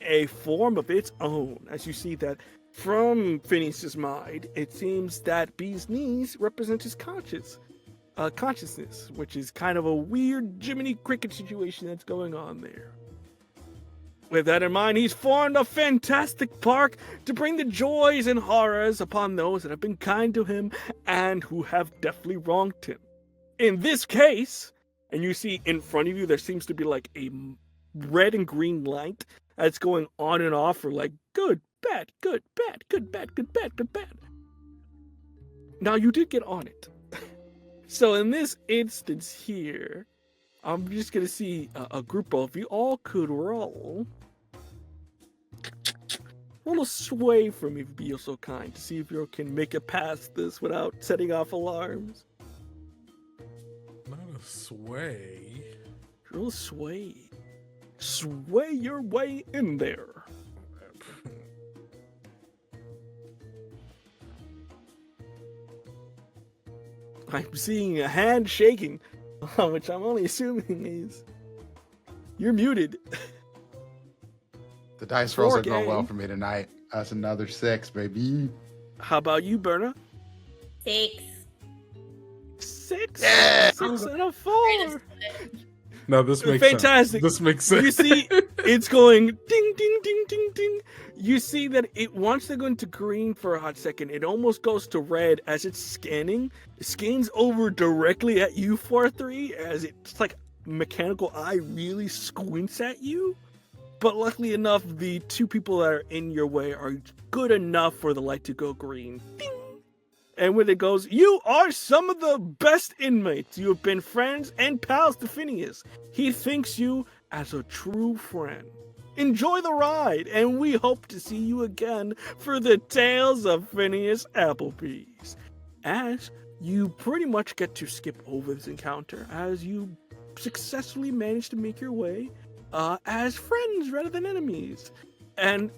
Speaker 1: a form of its own. As you see that from Phineas's mind, it seems that Beez Kneez represents his consciousness, which is kind of a weird Jiminy Cricket situation that's going on there. With that in mind, he's formed a fantastic park to bring the joys and horrors upon those that have been kind to him and who have definitely wronged him. In this case, and you see in front of you, there seems to be like a red and green light that's going on and off for like good, bad, good, bad, good, bad, good, bad, good, bad. Now, you did get on it. So in this instance here, I'm just going to see a group of you all could roll a sway for me, if you'd be so kind, to see if you can make it past this without setting off alarms.
Speaker 2: Not a sway.
Speaker 1: Roll a sway. Sway your way in there. I'm seeing a hand shaking, which I'm only assuming is you're muted.
Speaker 4: The dice rolls are going
Speaker 1: game.
Speaker 4: well for me tonight. That's another 6, baby.
Speaker 1: How about you, Berna?
Speaker 5: 6.
Speaker 1: 6?
Speaker 4: Yeah.
Speaker 1: 6 and a 4.
Speaker 2: No, this makes
Speaker 1: Fantastic.
Speaker 2: sense. This makes sense.
Speaker 1: You see, it's going ding, ding, ding, ding, ding. You see that it, once they go into green for a hot second, it almost goes to red as it's scanning. It scans over directly at you, 4-3, as it's like mechanical eye really squints at you. But luckily enough, the 2 people that are in your way are good enough for the light to go green. Ding! And when it goes, you are some of the best inmates. You have been friends and pals to Phineas. He thinks you as a true friend. Enjoy the ride, and we hope to see you again for the Tales of Phineas Applebee's. As you pretty much get to skip over this encounter, as you successfully manage to make your way as friends rather than enemies. And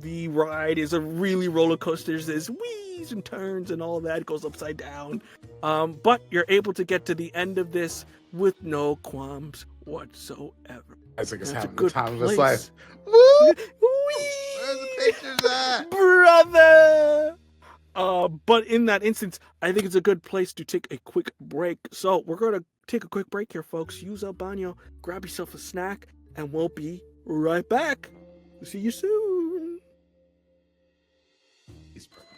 Speaker 1: The ride is a really roller coaster. There's wheeze and turns and all that. It goes upside down. But you're able to get to the end of this with no qualms whatsoever.
Speaker 4: Isaac is
Speaker 1: That's a
Speaker 4: having the
Speaker 1: good
Speaker 4: time of his
Speaker 1: place.
Speaker 4: life. Woo!
Speaker 1: Whee!
Speaker 4: Where's the pictures at?
Speaker 1: Brother! But in that instance, I think it's a good place to take a quick break. So we're going to take a quick break here, folks. Use el baño, grab yourself a snack, and we'll be right back. See you soon.
Speaker 4: He's perfect.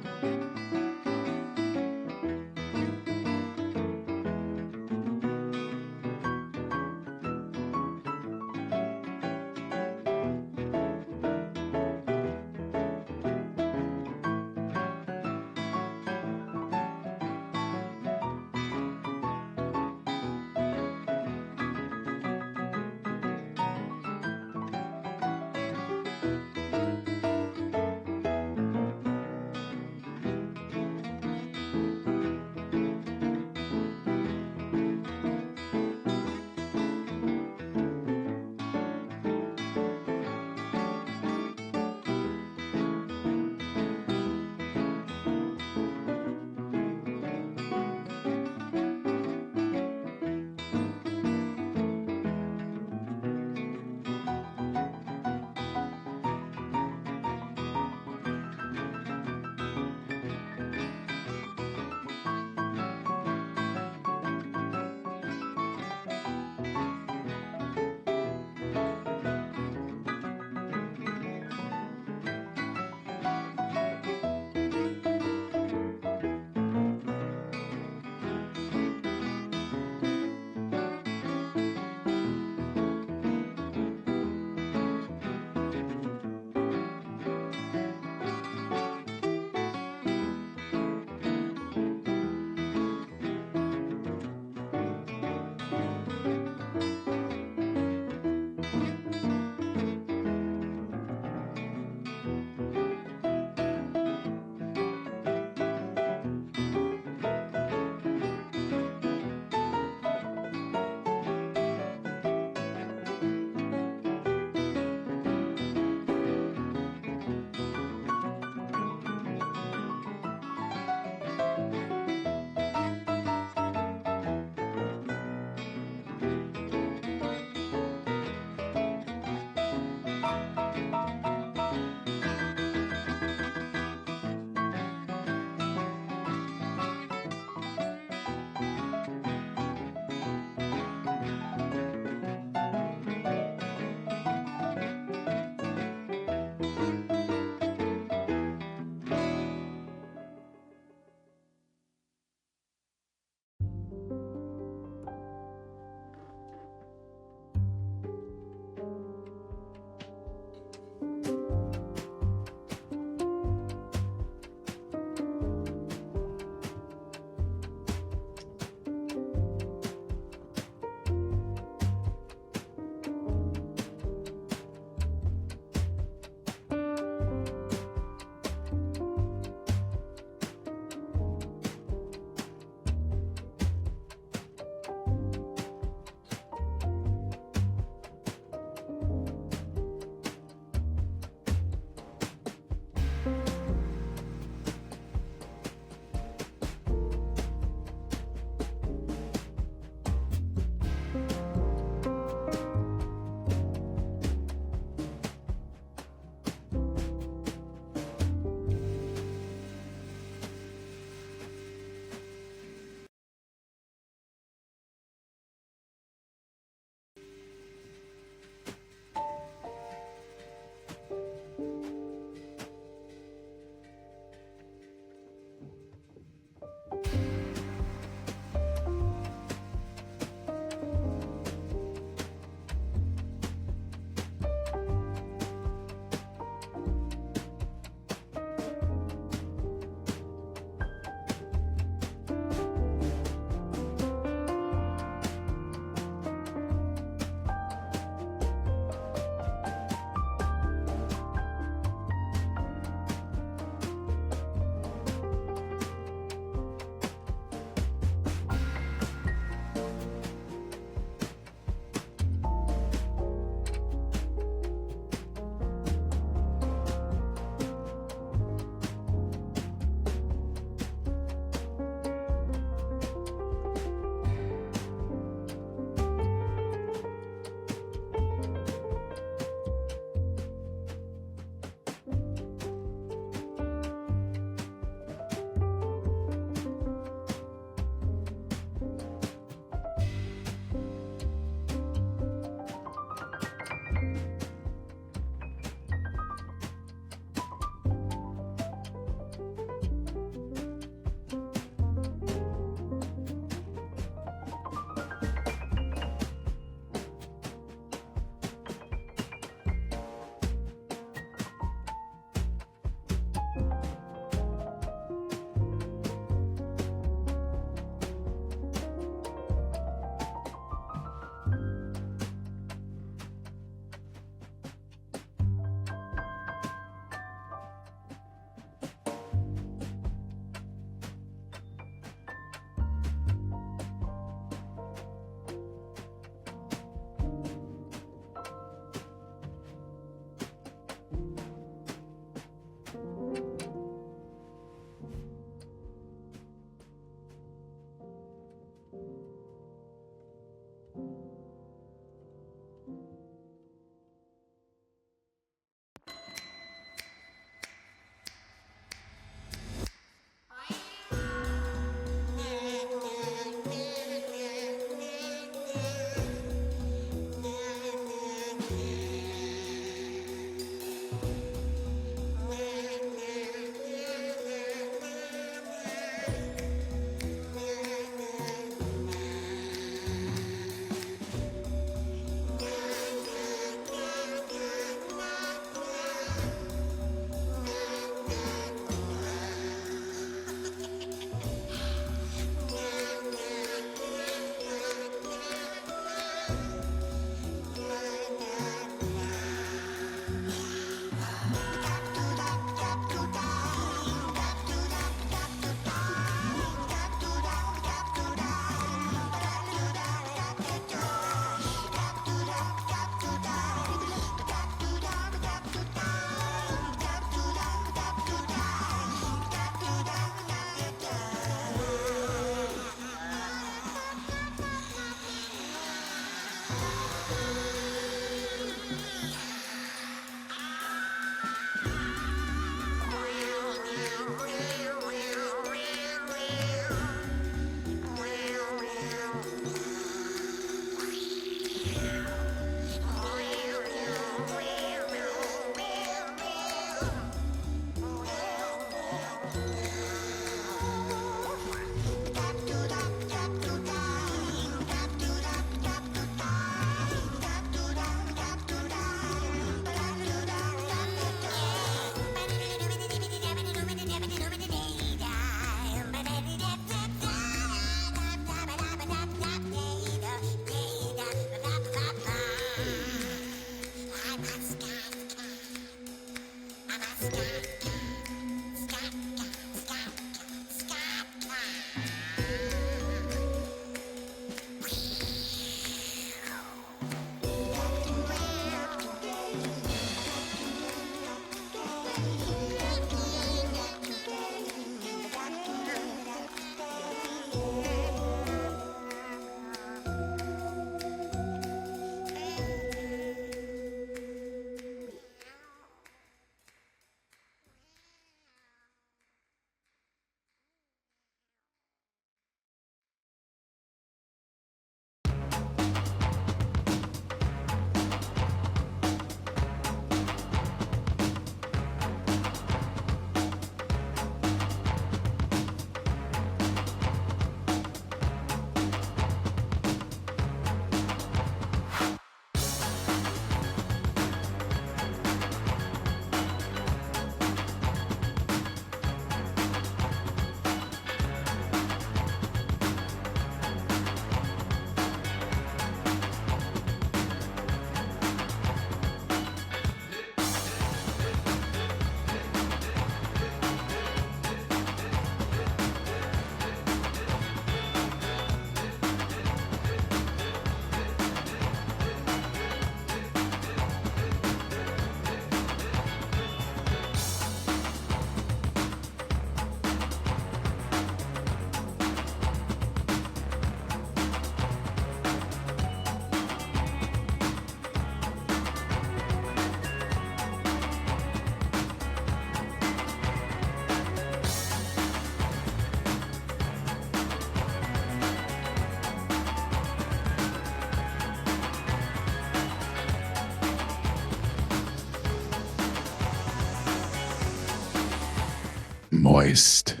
Speaker 4: moist.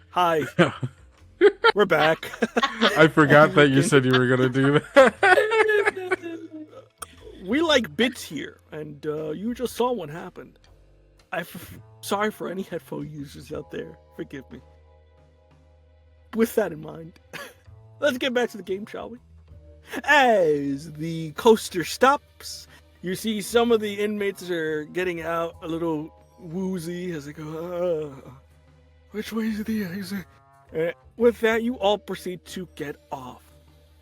Speaker 1: Hi, we're back.
Speaker 2: I forgot that you said you were gonna do that.
Speaker 1: We like bits here, and you just saw what happened. Sorry for any headphone users out there. Forgive me. With that in mind, let's get back to the game, shall we? As the coaster stops, you see some of the inmates are getting out a little woozy as they go, which way is the exit? With that, you all proceed to get off.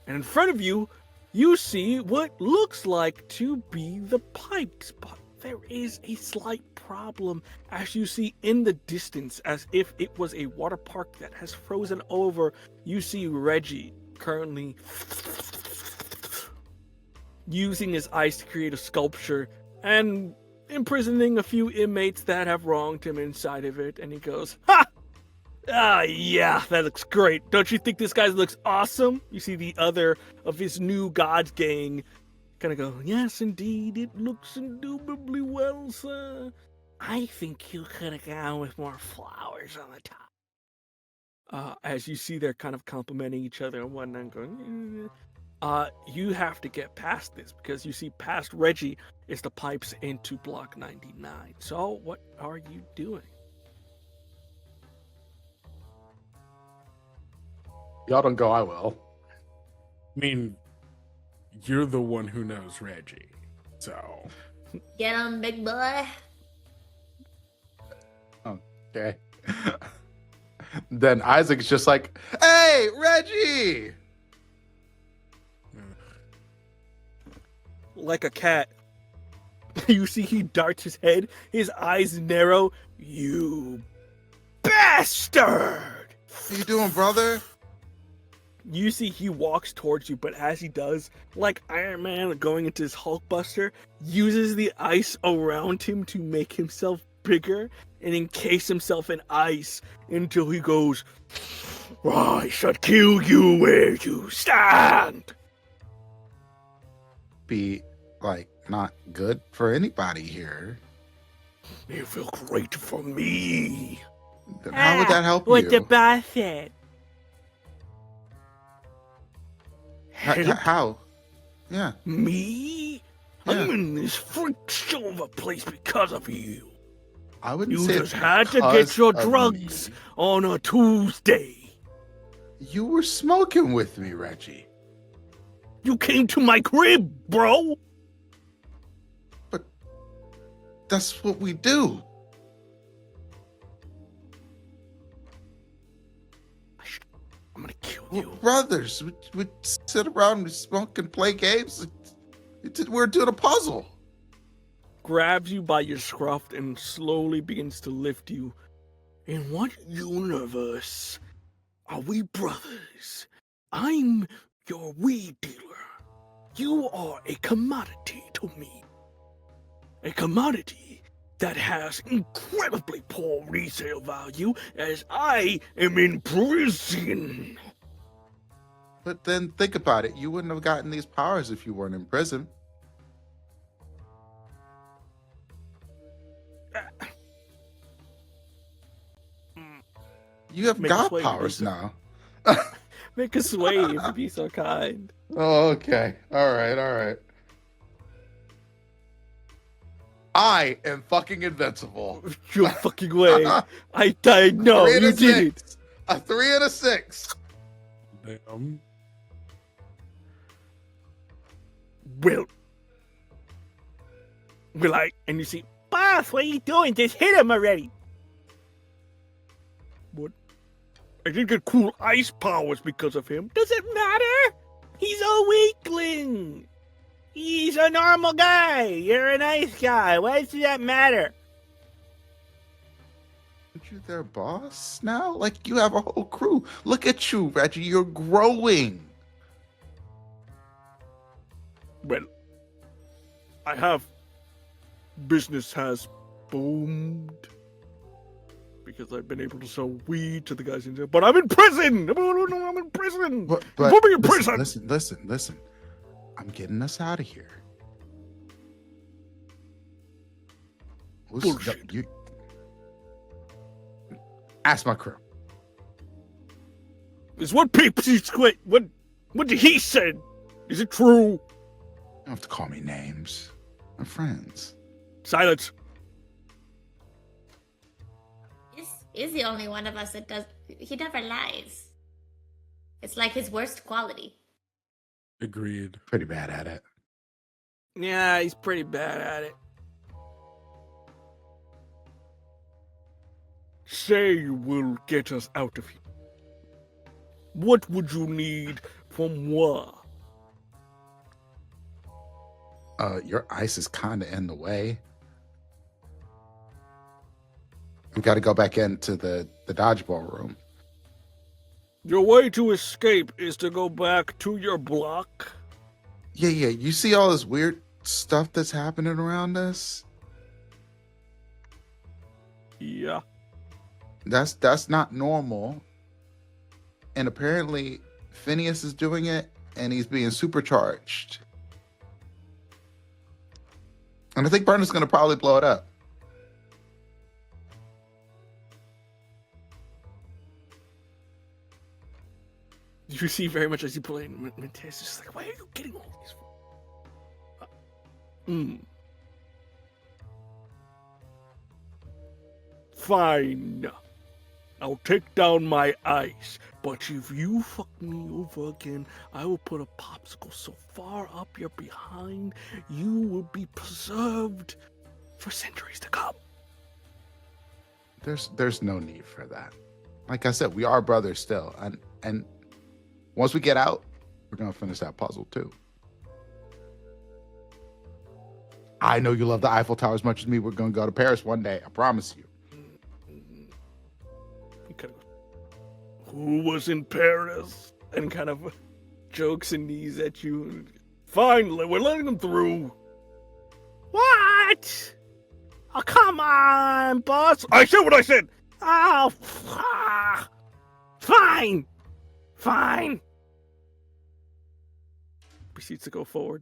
Speaker 1: And in front of you, you see what looks like to be the pipes, but there is a slight problem as you see in the distance, as if it was a water park that has frozen over. You see Reggie currently using his ice to create a sculpture and imprisoning a few inmates that have wronged him inside of it. And he goes, "Ha! Ah, yeah, that looks great. Don't you think this guy looks awesome?" You see the other of his new God's gang kind of go, "Yes, indeed, it looks indubitably well, sir. I think you could have gone with more flowers on the top." As you see, they're kind of complimenting each other and whatnot, and going, you have to get past this because you see past Reggie is the pipes into block 99. So, what are you doing?
Speaker 4: Y'all don't go, I will.
Speaker 2: I mean, you're the one who knows Reggie, so.
Speaker 3: Get him, big boy.
Speaker 4: Okay. Then Isaac's just like, "Hey, Reggie!"
Speaker 1: Like a cat. You see he darts his head, his eyes narrow. "You bastard!"
Speaker 4: How you doing, brother?
Speaker 1: You see he walks towards you, but as he does, like Iron Man going into his Hulkbuster, uses the ice around him to make himself bigger and encase himself in ice until he goes, "I should kill you where you stand."
Speaker 4: Be, like, not good for anybody here.
Speaker 1: "It felt great for me."
Speaker 4: Then how would that help
Speaker 1: What
Speaker 4: you?
Speaker 1: the boss said.
Speaker 4: How? Yeah.
Speaker 1: Me?
Speaker 4: Yeah.
Speaker 1: I'm in this freak show of a place because of you.
Speaker 4: I wouldn't
Speaker 1: You
Speaker 4: say
Speaker 1: just
Speaker 4: it's
Speaker 1: had to
Speaker 4: because
Speaker 1: get your
Speaker 4: of
Speaker 1: drugs
Speaker 4: me.
Speaker 1: on a Tuesday.
Speaker 4: You were smoking with me, Reggie.
Speaker 1: You came to my crib, bro.
Speaker 4: But that's what we do.
Speaker 1: I'm gonna kill
Speaker 4: We're
Speaker 1: you.
Speaker 4: brothers. We sit around and smoke and play games. We're doing a puzzle.
Speaker 1: Grabs you by your scruff and slowly begins to lift you. "In what universe are we brothers? I'm your weed dealer. You are a commodity to me. A commodity that has incredibly poor resale value as I am in prison."
Speaker 4: But then think about it. You wouldn't have gotten these powers if you weren't in prison. You have
Speaker 1: Make a
Speaker 4: God
Speaker 1: sway,
Speaker 4: powers
Speaker 1: Lisa.
Speaker 4: now.
Speaker 1: Make a sway if you be so kind.
Speaker 4: Oh, okay. All right. I am fucking invincible.
Speaker 1: Your fucking way. I died. No,
Speaker 4: 3 and
Speaker 1: you
Speaker 4: a
Speaker 1: did it.
Speaker 4: 6. A 3 and a 6.
Speaker 2: Damn.
Speaker 1: Will I? And you see, "Boss, what are you doing? Just hit him already." What? I did get cool ice powers because of him. Does it matter? He's a weakling. He's a normal guy. You're a nice guy. Why does that matter?
Speaker 4: Aren't you their boss now? Like, you have a whole crew. Look at you, Reggie. You're growing.
Speaker 1: Well, I have. Business has boomed because I've been able to sell weed to the guys in there. But I'm in prison. I'm in prison.
Speaker 4: But
Speaker 1: Put me in prison.
Speaker 4: Listen. I'm getting us out of here.
Speaker 1: Bullshit.
Speaker 4: You ask my crew.
Speaker 1: Is what people quit? What did he said? Is it true?
Speaker 4: You don't have to call me names. We're friends.
Speaker 1: Silence.
Speaker 5: Is the only one of us that does. He never lies. It's like his worst quality.
Speaker 2: Agreed.
Speaker 4: Pretty bad at it.
Speaker 1: Yeah, he's pretty bad at it. Say you will get us out of here. What would you need from moi?
Speaker 4: Your ice is kind of in the way. We got to go back into the dodgeball room.
Speaker 1: Your way to escape is to go back to your block.
Speaker 4: Yeah. You see all this weird stuff that's happening around us?
Speaker 1: Yeah.
Speaker 4: That's not normal. And apparently Phineas is doing it, and he's being supercharged. And I think Burner's going to probably blow it up.
Speaker 1: You see very much as you play, and Mateus is just like, why are you getting all these? Fine. I'll take down my ice, but if you fuck me over again, I will put a popsicle so far up your behind, you will be preserved for centuries to come.
Speaker 4: There's no need for that. Like I said, we are brothers still, and once we get out, we're gonna finish that puzzle too. I know you love the Eiffel Tower as much as me. We're gonna go to Paris one day. I promise you.
Speaker 1: Who was in Paris? And kind of jokes and knees at you. Finally, we're letting them through. What? Oh, come on, boss. I said what I said. Oh, fine. Proceeds to go forward.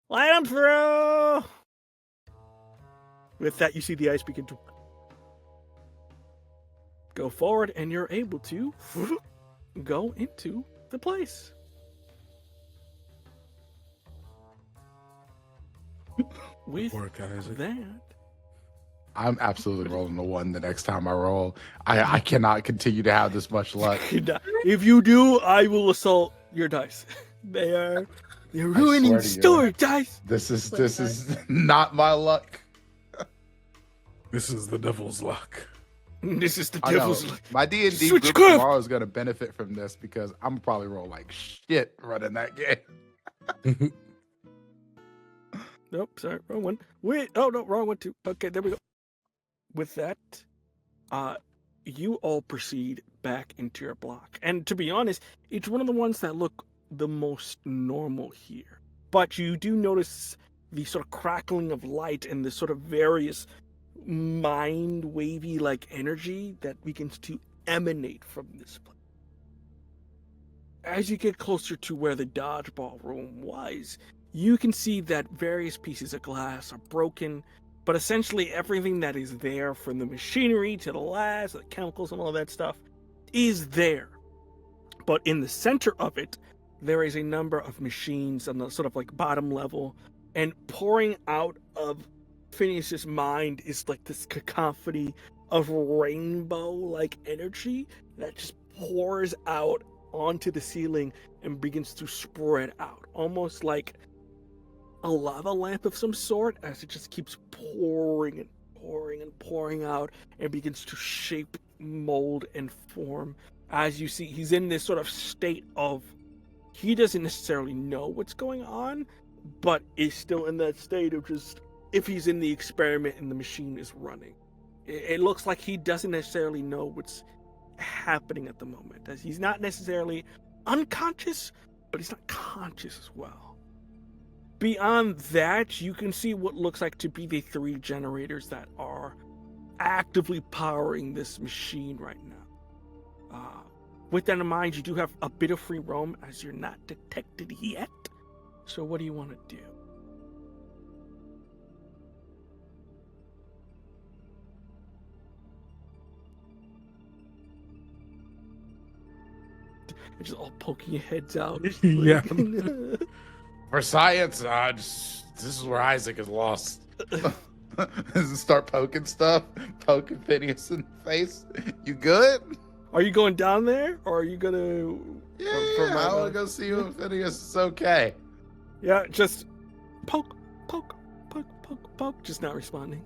Speaker 1: Let him through. With that, you see the ice begin to go forward, and you're able to go into the place. With
Speaker 2: Work, Isaac.
Speaker 1: that,
Speaker 4: I'm absolutely rolling a 1 the next time I roll. I cannot continue to have this much luck.
Speaker 1: if you do, I will assault your dice. They're ruining
Speaker 4: to you.
Speaker 1: story dice.
Speaker 4: This is not my luck.
Speaker 2: This is the devil's luck.
Speaker 1: This is the
Speaker 4: I know.
Speaker 1: devil's.
Speaker 4: My D&D
Speaker 1: Switch
Speaker 4: group
Speaker 1: curve.
Speaker 4: tomorrow is going to benefit from this because I'm probably roll like shit running that game.
Speaker 1: Nope, sorry, wrong one. Wait, oh no, wrong one too. Okay, there we go. With that, you all proceed back into your block. And to be honest, it's one of the ones that look the most normal here. But you do notice the sort of crackling of light and the sort of various mind wavy like energy that begins to emanate from this place. As you get closer to where the dodgeball room was, you can see that various pieces of glass are broken, but essentially everything that is there, from the machinery to the labs, the chemicals and all that stuff, is there. But in the center of it, there is a number of machines on the sort of like bottom level, and pouring out of Phineas's mind is like this cacophony of rainbow-like energy that just pours out onto the ceiling and begins to spread out, almost like a lava lamp of some sort, as it just keeps pouring and pouring and pouring out and begins to shape, mold, and form. As you see, he's in this sort of state of, he doesn't necessarily know what's going on, but is still in that state of just, if he's in the experiment and the machine is running. It looks like he doesn't necessarily know what's happening at the moment, as he's not necessarily unconscious, but he's not conscious as well. Beyond that, you can see what looks like to be the 3 generators that are actively powering this machine right now. With that in mind, you do have a bit of free roam as you're not detected yet. So what do you want to do? They're just all poking your heads out.
Speaker 2: Yeah.
Speaker 4: For science, this is where Isaac is lost. Start poking stuff, poking Phineas in the face. You good?
Speaker 1: Are you going down there, or are you gonna?
Speaker 4: Yeah,
Speaker 1: my-
Speaker 4: I want to go see if Phineas is okay.
Speaker 1: Yeah, just poke, poke, poke, poke, poke. Just not responding.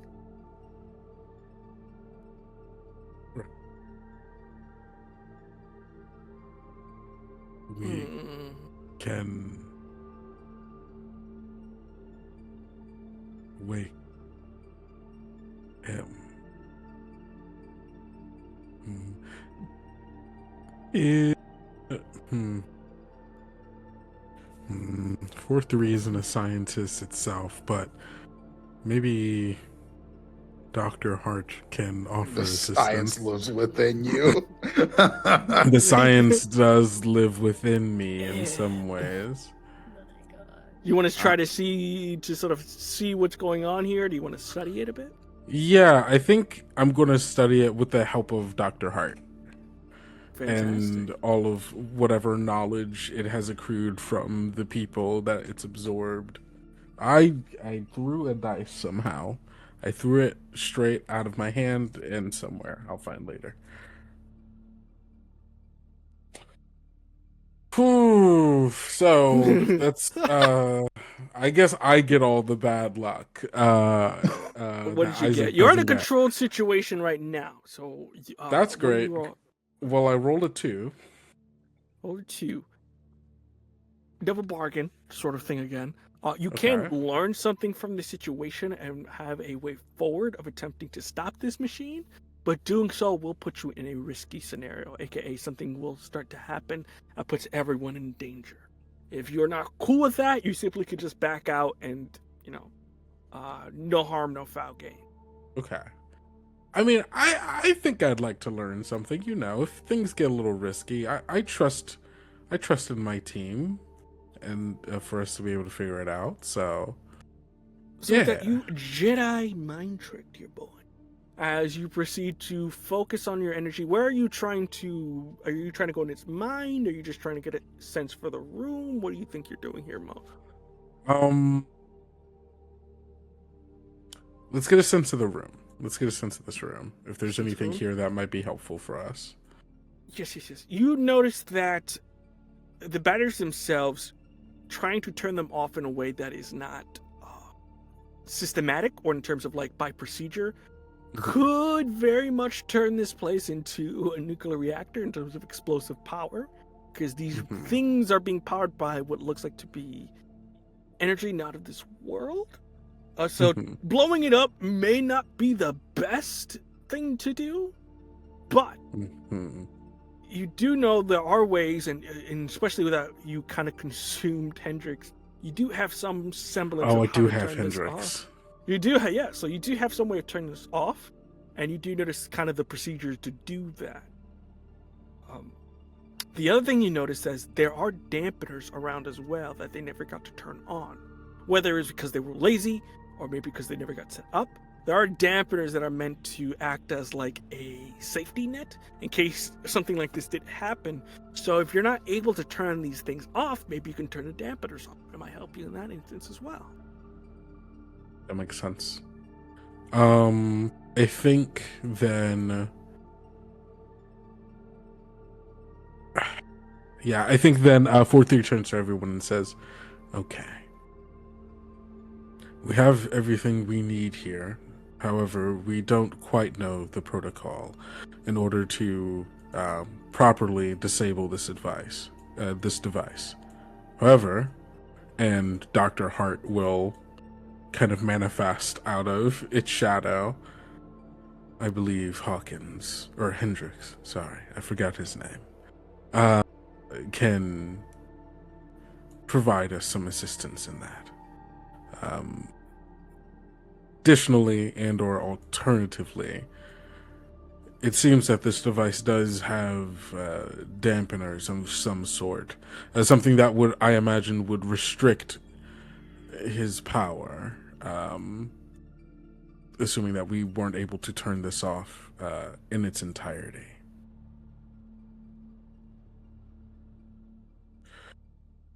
Speaker 2: We
Speaker 1: Hmm.
Speaker 2: can wake him. It, hmm. 4-3 isn't a scientist itself, but maybe Dr. Hart can offer
Speaker 4: The
Speaker 2: assistance.
Speaker 4: science lives within you.
Speaker 2: The science does live within me in some ways.
Speaker 1: You want to try to sort of see what's going on here? Do you want to study it a bit?
Speaker 2: Yeah, I think I'm going to study it with the help of Dr. Hart.
Speaker 1: Fantastic.
Speaker 2: And all of whatever knowledge it has accrued from the people that it's absorbed. I threw a dice somehow. I threw it straight out of my hand and somewhere. I'll find later. Whew, so that's I guess I get all the bad luck.
Speaker 1: What did you get? You're in a controlled situation right now, so
Speaker 2: that's
Speaker 1: what do you
Speaker 2: great.
Speaker 1: roll?
Speaker 2: Well, I rolled a 2.
Speaker 1: Roll a 2. Double bargain sort of thing again. You can learn something from the situation and have a way forward of attempting to stop this machine, but doing so will put you in a risky scenario, aka something will start to happen that puts everyone in danger. If you're not cool with that, you simply could just back out and, no harm, no foul gain.
Speaker 2: Okay. I mean, I think I'd like to learn something. If things get a little risky, I trust in my team, and for us to be able to figure it out. So yeah,
Speaker 1: with that, you Jedi mind tricked your boy. As you proceed to focus on your energy, where are you trying to? Are you trying to go in its mind? Are you just trying to get a sense for the room? What do you think you're doing here, Mo?
Speaker 2: Let's get a sense of the room. Let's get a sense of this room. If there's
Speaker 1: Sense
Speaker 2: anything
Speaker 1: room?
Speaker 2: here that might be helpful for us.
Speaker 1: Yes. You notice that the batteries themselves, trying to turn them off in a way that is not systematic or in terms of like by procedure, could very much turn this place into a nuclear reactor in terms of explosive power, because these things are being powered by what looks like to be energy not of this world. So blowing it up may not be the best thing to do, but you do know there are ways, and especially without you kind of consumed Hendrix, you do have some semblance of
Speaker 2: I
Speaker 1: how
Speaker 2: do
Speaker 1: to
Speaker 2: have
Speaker 1: turn this
Speaker 2: Hendrix.
Speaker 1: off. You do, yeah. So you do have some way of turning this off, and you do notice kind of the procedures to do that. The other thing you notice is there are dampeners around as well that they never got to turn on, whether it's because they were lazy or maybe because they never got set up. There are dampeners that are meant to act as like a safety net in case something like this did happen. So if you're not able to turn these things off, maybe you can turn the dampeners off. It might help you in that instance as well.
Speaker 2: That makes sense. I think then... Yeah, I think then 4-3 turns to everyone and says, okay. We have everything we need here. However, we don't quite know the protocol in order to properly disable this device. However, and Dr. Hart will kind of manifest out of its shadow. I believe Hawkins, or Hendrix, sorry, I forgot his name, can provide us some assistance in that. Additionally, and or alternatively, it seems that this device does have dampeners of some sort, something that would, I imagine, would restrict his power, assuming that we weren't able to turn this off in its entirety.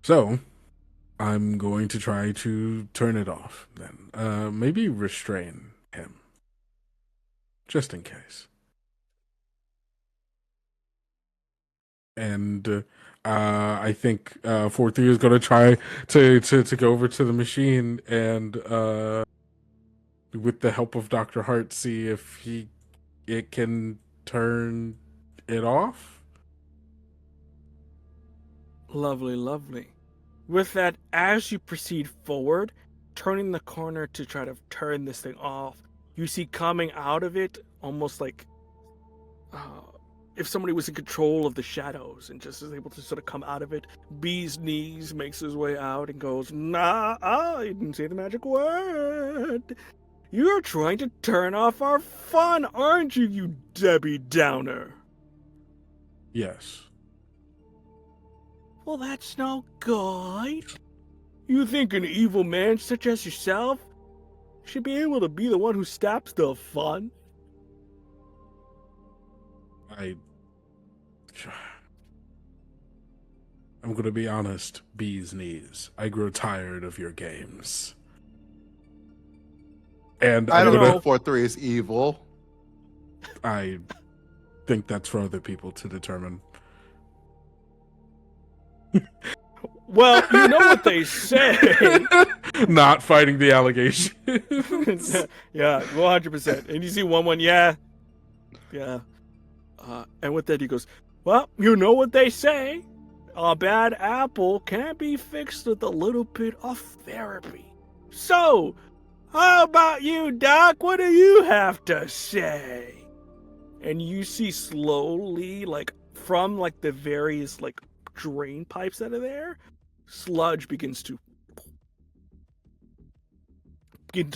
Speaker 2: So, I'm going to try to turn it off then. Maybe restrain him. Just in case. And I think 4-3 is going to try to go over to the machine and with the help of Dr. Hart, see if it can turn it off.
Speaker 1: Lovely, lovely. With that, as you proceed forward, turning the corner to try to turn this thing off, you see coming out of it almost like if somebody was in control of the shadows and just is able to sort of come out of it. Beez Kneez makes his way out and goes, "Nah, I didn't say the magic word. You're trying to turn off our fun, aren't you, you Debbie Downer?"
Speaker 2: Yes.
Speaker 1: Well, that's no good. You think an evil man such as yourself should be able to be the one who stops the fun?
Speaker 2: I'm going to be honest, Beez Kneez. I grow tired of your games. And
Speaker 4: I don't
Speaker 1: gonna-
Speaker 4: know if 4-3 is evil.
Speaker 2: I think that's for other people to determine.
Speaker 1: Well, you know what they say.
Speaker 2: Not fighting the allegation.
Speaker 1: Yeah, 100%. And you see one, yeah. And with that, he goes, "Well, you know what they say. A bad apple can't be fixed with a little bit of therapy. So, how about you, Doc? What do you have to say?" And you see slowly, like, from, like, the various, like, drain pipes that are there, sludge begins to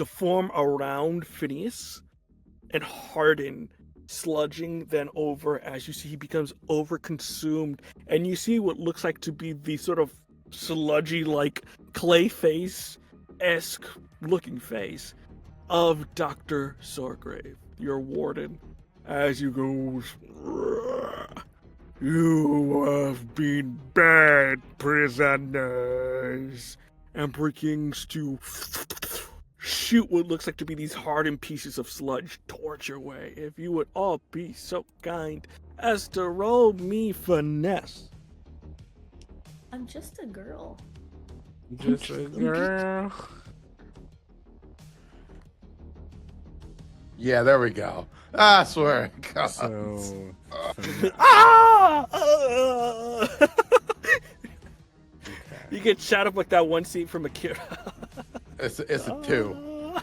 Speaker 1: form around Phineas and harden, sludging then over as you see he becomes overconsumed, and you see what looks like to be the sort of sludgy, like clay face-esque looking face of Dr. Sorgrave, your warden, as he goes, "You have been bad prisoners," and begins to shoot what looks like to be these hardened pieces of sludge towards your way. If you would all be so kind as to roll me finesse.
Speaker 3: I'm just a girl.
Speaker 2: Just a girl.
Speaker 4: Yeah, there we go. I swear. God.
Speaker 2: So,
Speaker 1: Ah!
Speaker 2: okay.
Speaker 1: You get shot up like that one scene from Akira.
Speaker 4: It's a 2.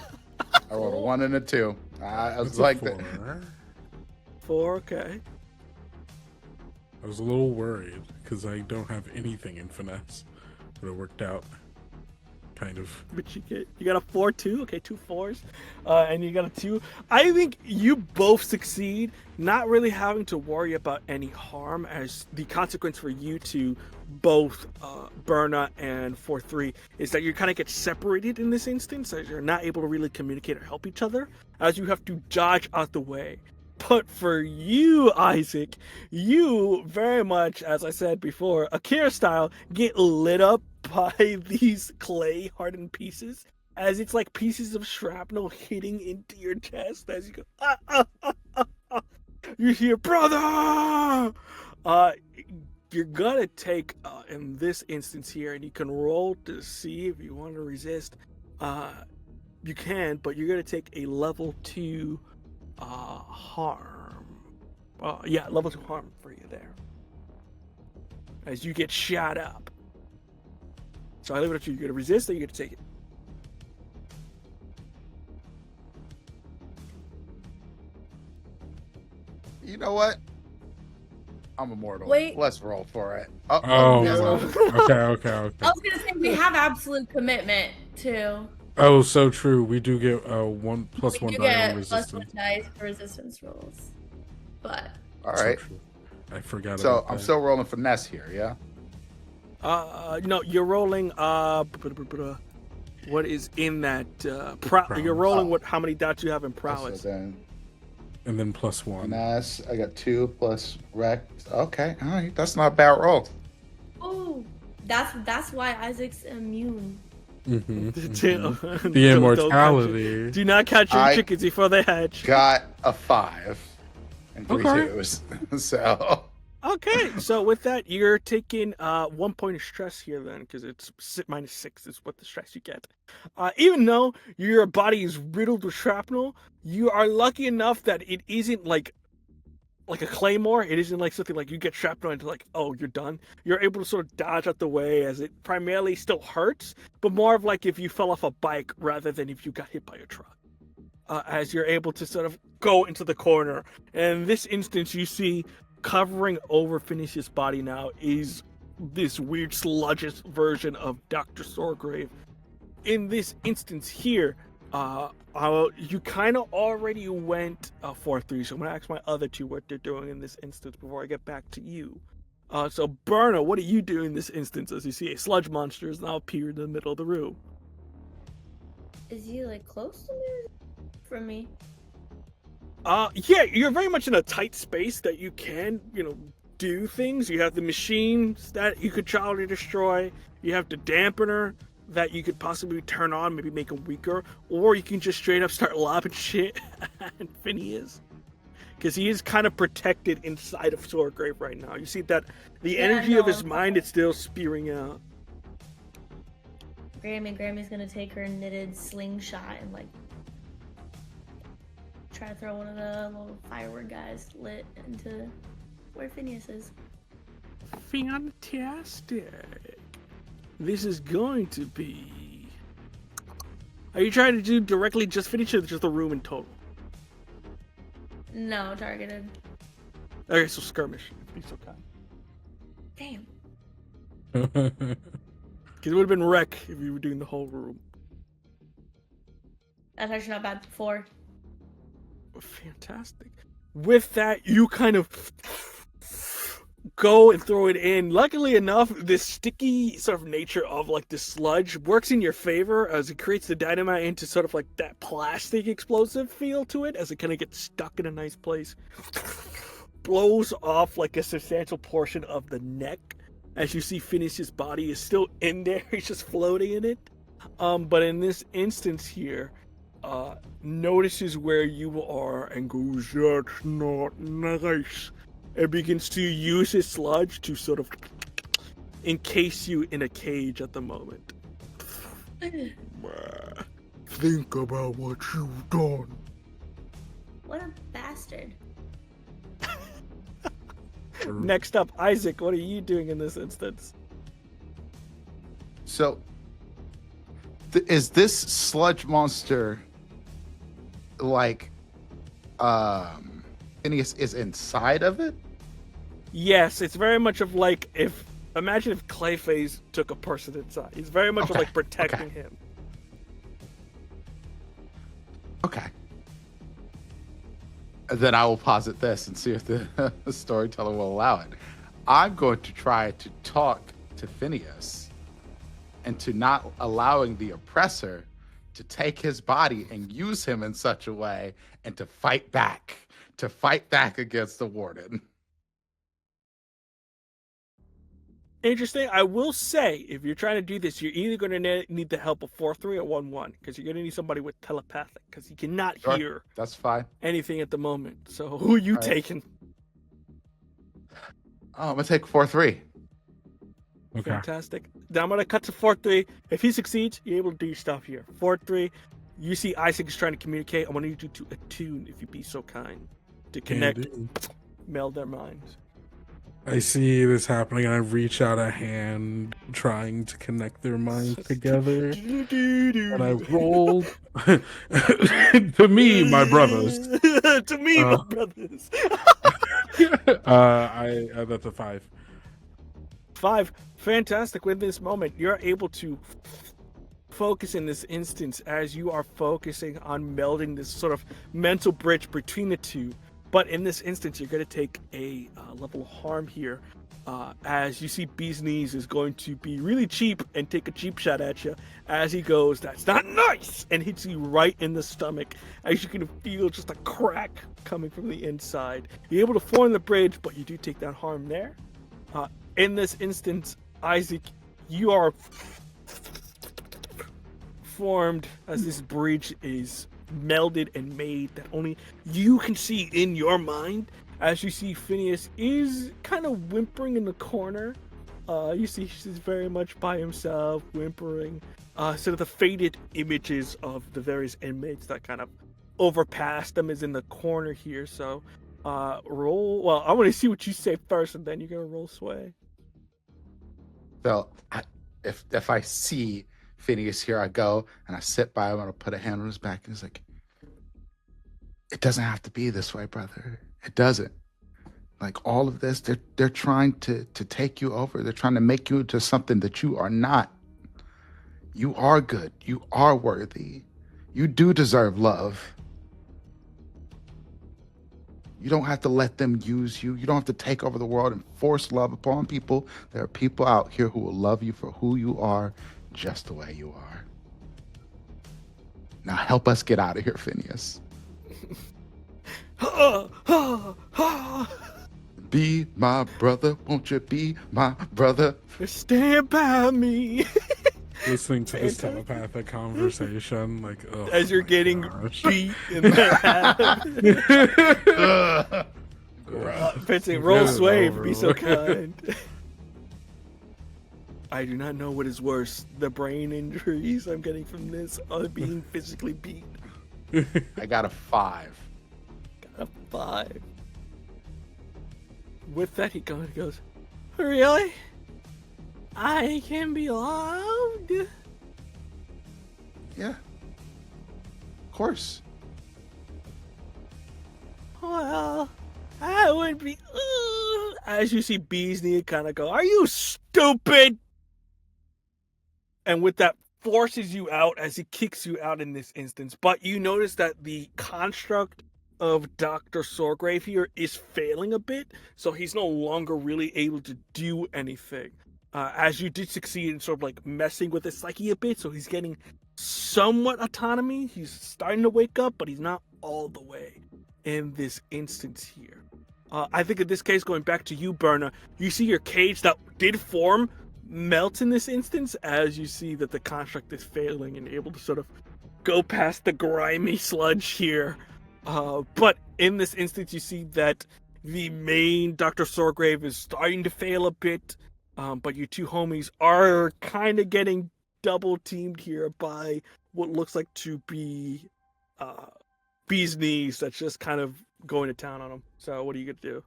Speaker 4: I rolled a 1 and a 2. I was
Speaker 2: That's a
Speaker 4: like,
Speaker 2: 4.
Speaker 1: 4, okay.
Speaker 2: I was a little worried because I don't have anything in finesse, but it worked out. Kind of.
Speaker 1: But you got a 4 too, okay, 2 4s, and you got a 2. I think you both succeed, not really having to worry about any harm, as the consequence for you to both Berna and 4-3 is that you kind of get separated in this instance, as you're not able to really communicate or help each other, as you have to dodge out the way. But for you, Isaac, you very much, as I said before, Akira style, get lit up by these clay hardened pieces, as it's like pieces of shrapnel hitting into your chest as you go, "Ah, ah, ah, ah, ah." You hear, "Brother!" You're gonna take, in this instance here, and you can roll to see if you want to resist. You can, but you're gonna take a level 2 harm. Yeah, level 2 harm for you there, as you get shot up. So I leave it up to you. You're gonna resist, or you're gonna take it.
Speaker 4: you know what? I'm immortal.
Speaker 3: Wait.
Speaker 4: Let's roll for it.
Speaker 2: Oh,
Speaker 4: yes,
Speaker 2: wow. okay.
Speaker 3: I was gonna say we have absolute commitment too.
Speaker 2: Oh, so true. We do get 1 plus
Speaker 3: We
Speaker 2: 1
Speaker 3: do
Speaker 2: die on
Speaker 3: get
Speaker 2: resistance.
Speaker 3: +1 dice for resistance rolls, but
Speaker 4: All
Speaker 2: So
Speaker 4: right.
Speaker 2: true. I forgot
Speaker 4: So
Speaker 2: about
Speaker 4: I'm
Speaker 2: that.
Speaker 4: still rolling finesse here, yeah?
Speaker 1: No, you're rolling. What is in that? You're
Speaker 2: Prowess.
Speaker 1: rolling what? How many dots you have in
Speaker 4: So
Speaker 1: prowess?
Speaker 4: then
Speaker 2: And then +1.
Speaker 4: finesse, I got 2 plus rect. Okay, all right. That's not a bad roll.
Speaker 3: oh, That's why Isaac's immune.
Speaker 2: The
Speaker 1: Don't
Speaker 2: immortality.
Speaker 1: do not catch your chickens before they hatch.
Speaker 4: Got a 5 and 3
Speaker 2: Okay.
Speaker 4: twos. So
Speaker 1: Okay, so with that, you're taking 1 point of stress here then, because it's -6 is what the stress you get. Even though your body is riddled with shrapnel, you are lucky enough that it isn't like a claymore. It isn't like something like you get shrapnel into like, oh, you're done. You're able to sort of dodge out the way as it primarily still hurts, but more of like if you fell off a bike rather than if you got hit by a truck. As you're able to sort of go into the corner. And in this instance, you see covering over Phineas's body now is this weird sludgish version of Dr. Sorgrave. In this instance here, you kind of already went 4-3, so I'm going to ask my other two what they're doing in this instance before I get back to you. So, Berna, what are you doing in this instance as you see a sludge monster has now appeared in the middle of the room?
Speaker 3: Is he like close to me? From me?
Speaker 1: Yeah, you're very much in a tight space that you can, do things. You have the machines that you could try to destroy. You have the dampener that you could possibly turn on, maybe make him weaker, or you can just straight up start lobbing shit at Phineas. Because he is kind of protected inside of Sorgrave right now. You see that the energy of his mind is still spewing out.
Speaker 3: Grammy's gonna take her knitted slingshot and like try to throw one of the little firework guys lit into where Phineas is.
Speaker 1: Fantastic. This is going to be... Are you trying to do directly just finish it or just the room in total?
Speaker 3: No, targeted.
Speaker 1: Okay, so skirmish. Be so kind.
Speaker 3: Damn.
Speaker 1: Because it would have been wreck if you were doing the whole room.
Speaker 3: That's actually not bad. 4.
Speaker 1: Fantastic. With that, you kind of go and throw it in. Luckily enough, this sticky sort of nature of like the sludge works in your favor as it creates the dynamite into sort of like that plastic explosive feel to it as it kind of gets stuck in a nice place. Blows off like a substantial portion of the neck. As you see, Phineas's body is still in there. He's just floating in it. But in this instance here, notices where you are and goes, "That's not nice." It begins to use his sludge to sort of encase you in a cage at the moment. Think about what you've done.
Speaker 3: What a bastard.
Speaker 1: Next up, Isaac, what are you doing in this instance?
Speaker 4: So, is this sludge monster like Phineas is inside of it?
Speaker 1: Yes, it's very much of like imagine if Clayface took a person inside. He's very much of like protecting him.
Speaker 4: Okay. Then I will posit this and see if the storyteller will allow it. I'm going to try to talk to Phineas into not allowing the oppressor to take his body and use him in such a way and to fight back against the warden.
Speaker 1: Interesting. I will say, if you're trying to do this, you're either going to need the help of 4-3 or 1-1, because you're going to need somebody with telepathic, because you cannot hear
Speaker 4: That's fine.
Speaker 1: anything at the moment. So who are you taking?
Speaker 4: Oh, I'm going to take 4-3.
Speaker 2: Okay.
Speaker 1: Fantastic. Then I'm going to cut to 4-3. If he succeeds, you're able to do your stuff here. 4-3. You see Isaac is trying to communicate. I want you to attune, if you'd be so kind, to connect, meld their minds.
Speaker 2: I see this happening and I reach out a hand trying to connect their minds together. And I rolled. To me, my brothers.
Speaker 1: To me, my brothers.
Speaker 2: That's a 5.
Speaker 1: 5. Fantastic. With this moment, you're able to focus in this instance as you are focusing on melding this sort of mental bridge between the two. But in this instance, you're going to take a level of harm here. As you see, Beez Kneez is going to be really cheap and take a cheap shot at you as he goes, "That's not nice!" and hits you right in the stomach. As you can feel just a crack coming from the inside. You're able to form the bridge, but you do take that harm there. In this instance, Isaac, you are formed as this bridge is melded and made that only you can see in your mind. As you see, Phineas is kind of whimpering in the corner. You see he's very much by himself, whimpering. So the faded images of the various inmates that kind of overpass them is in the corner here. So roll. Well, I want to see what you say first, and then you're gonna roll sway.
Speaker 4: So if I see Phineas here, I go and I sit by him and I put a hand on his back and he's like, it doesn't have to be this way, brother. It doesn't. Like all of this, they're trying to take you over. They're trying to make you into something that you are not. You are good. You are worthy. You do deserve love. You don't have to let them use you. You don't have to take over the world and force love upon people. There are people out here who will love you for who you are, just the way you are. Now help us get out of here, Phineas. Be my brother, won't you be my brother?
Speaker 1: Stand by me.
Speaker 2: Listening to this telepathic conversation, like, oh,
Speaker 1: As you're
Speaker 2: my
Speaker 1: getting
Speaker 2: gosh.
Speaker 1: beat in the head. Vincent, roll
Speaker 2: Get it
Speaker 1: sway,
Speaker 2: over
Speaker 1: be so
Speaker 2: with.
Speaker 1: kind. I do not know what is worse, the brain injuries I'm getting from this or being physically beat.
Speaker 4: I got a 5.
Speaker 1: Got a 5. With that, he goes, really? I can be loved?
Speaker 4: Yeah. Of course.
Speaker 1: Well, I would be... As you see Beez Kneez kind of go, are you stupid? And with that, forces you out as he kicks you out in this instance. But you notice that the construct of Dr. Sorgrave here is failing a bit, so he's no longer really able to do anything. As you did succeed in sort of like messing with his psyche a bit, so he's getting somewhat autonomy. He's starting to wake up, but he's not all the way in this instance here. I think in this case, going back to you, Berna, you see your cage that did form melt in this instance as you see that the construct is failing and able to sort of go past the grimy sludge here. But in this instance, you see that the main Dr. Sorgrave is starting to fail a bit, but you two homies are kind of getting double teamed here by what looks like to be Beez Kneez that's just kind of going to town on him. So what are you going to do?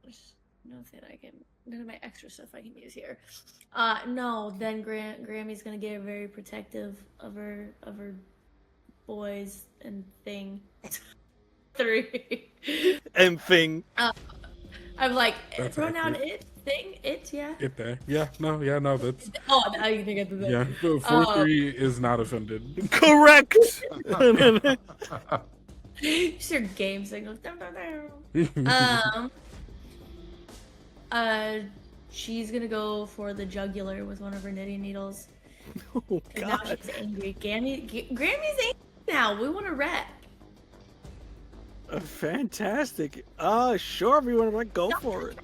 Speaker 3: There's nothing I can, none of my extra stuff I can use here. No, then Grammy's gonna get very protective of her boys and thing. 3.
Speaker 1: And thing.
Speaker 3: I'm like,
Speaker 2: That's
Speaker 3: pronoun
Speaker 2: accurate.
Speaker 3: it, thing, it, yeah.
Speaker 2: Get there. Yeah, no, that's...
Speaker 3: Oh, I think I did that.
Speaker 2: Yeah, 4-3 is not offended.
Speaker 1: Correct!
Speaker 3: Just your game signals. She's gonna go for the jugular with one of her knitting needles.
Speaker 1: Oh,
Speaker 3: And now
Speaker 1: God.
Speaker 3: she's angry. Grammy's angry now. We want to rap.
Speaker 1: Fantastic. Sure, everyone, like, go for it.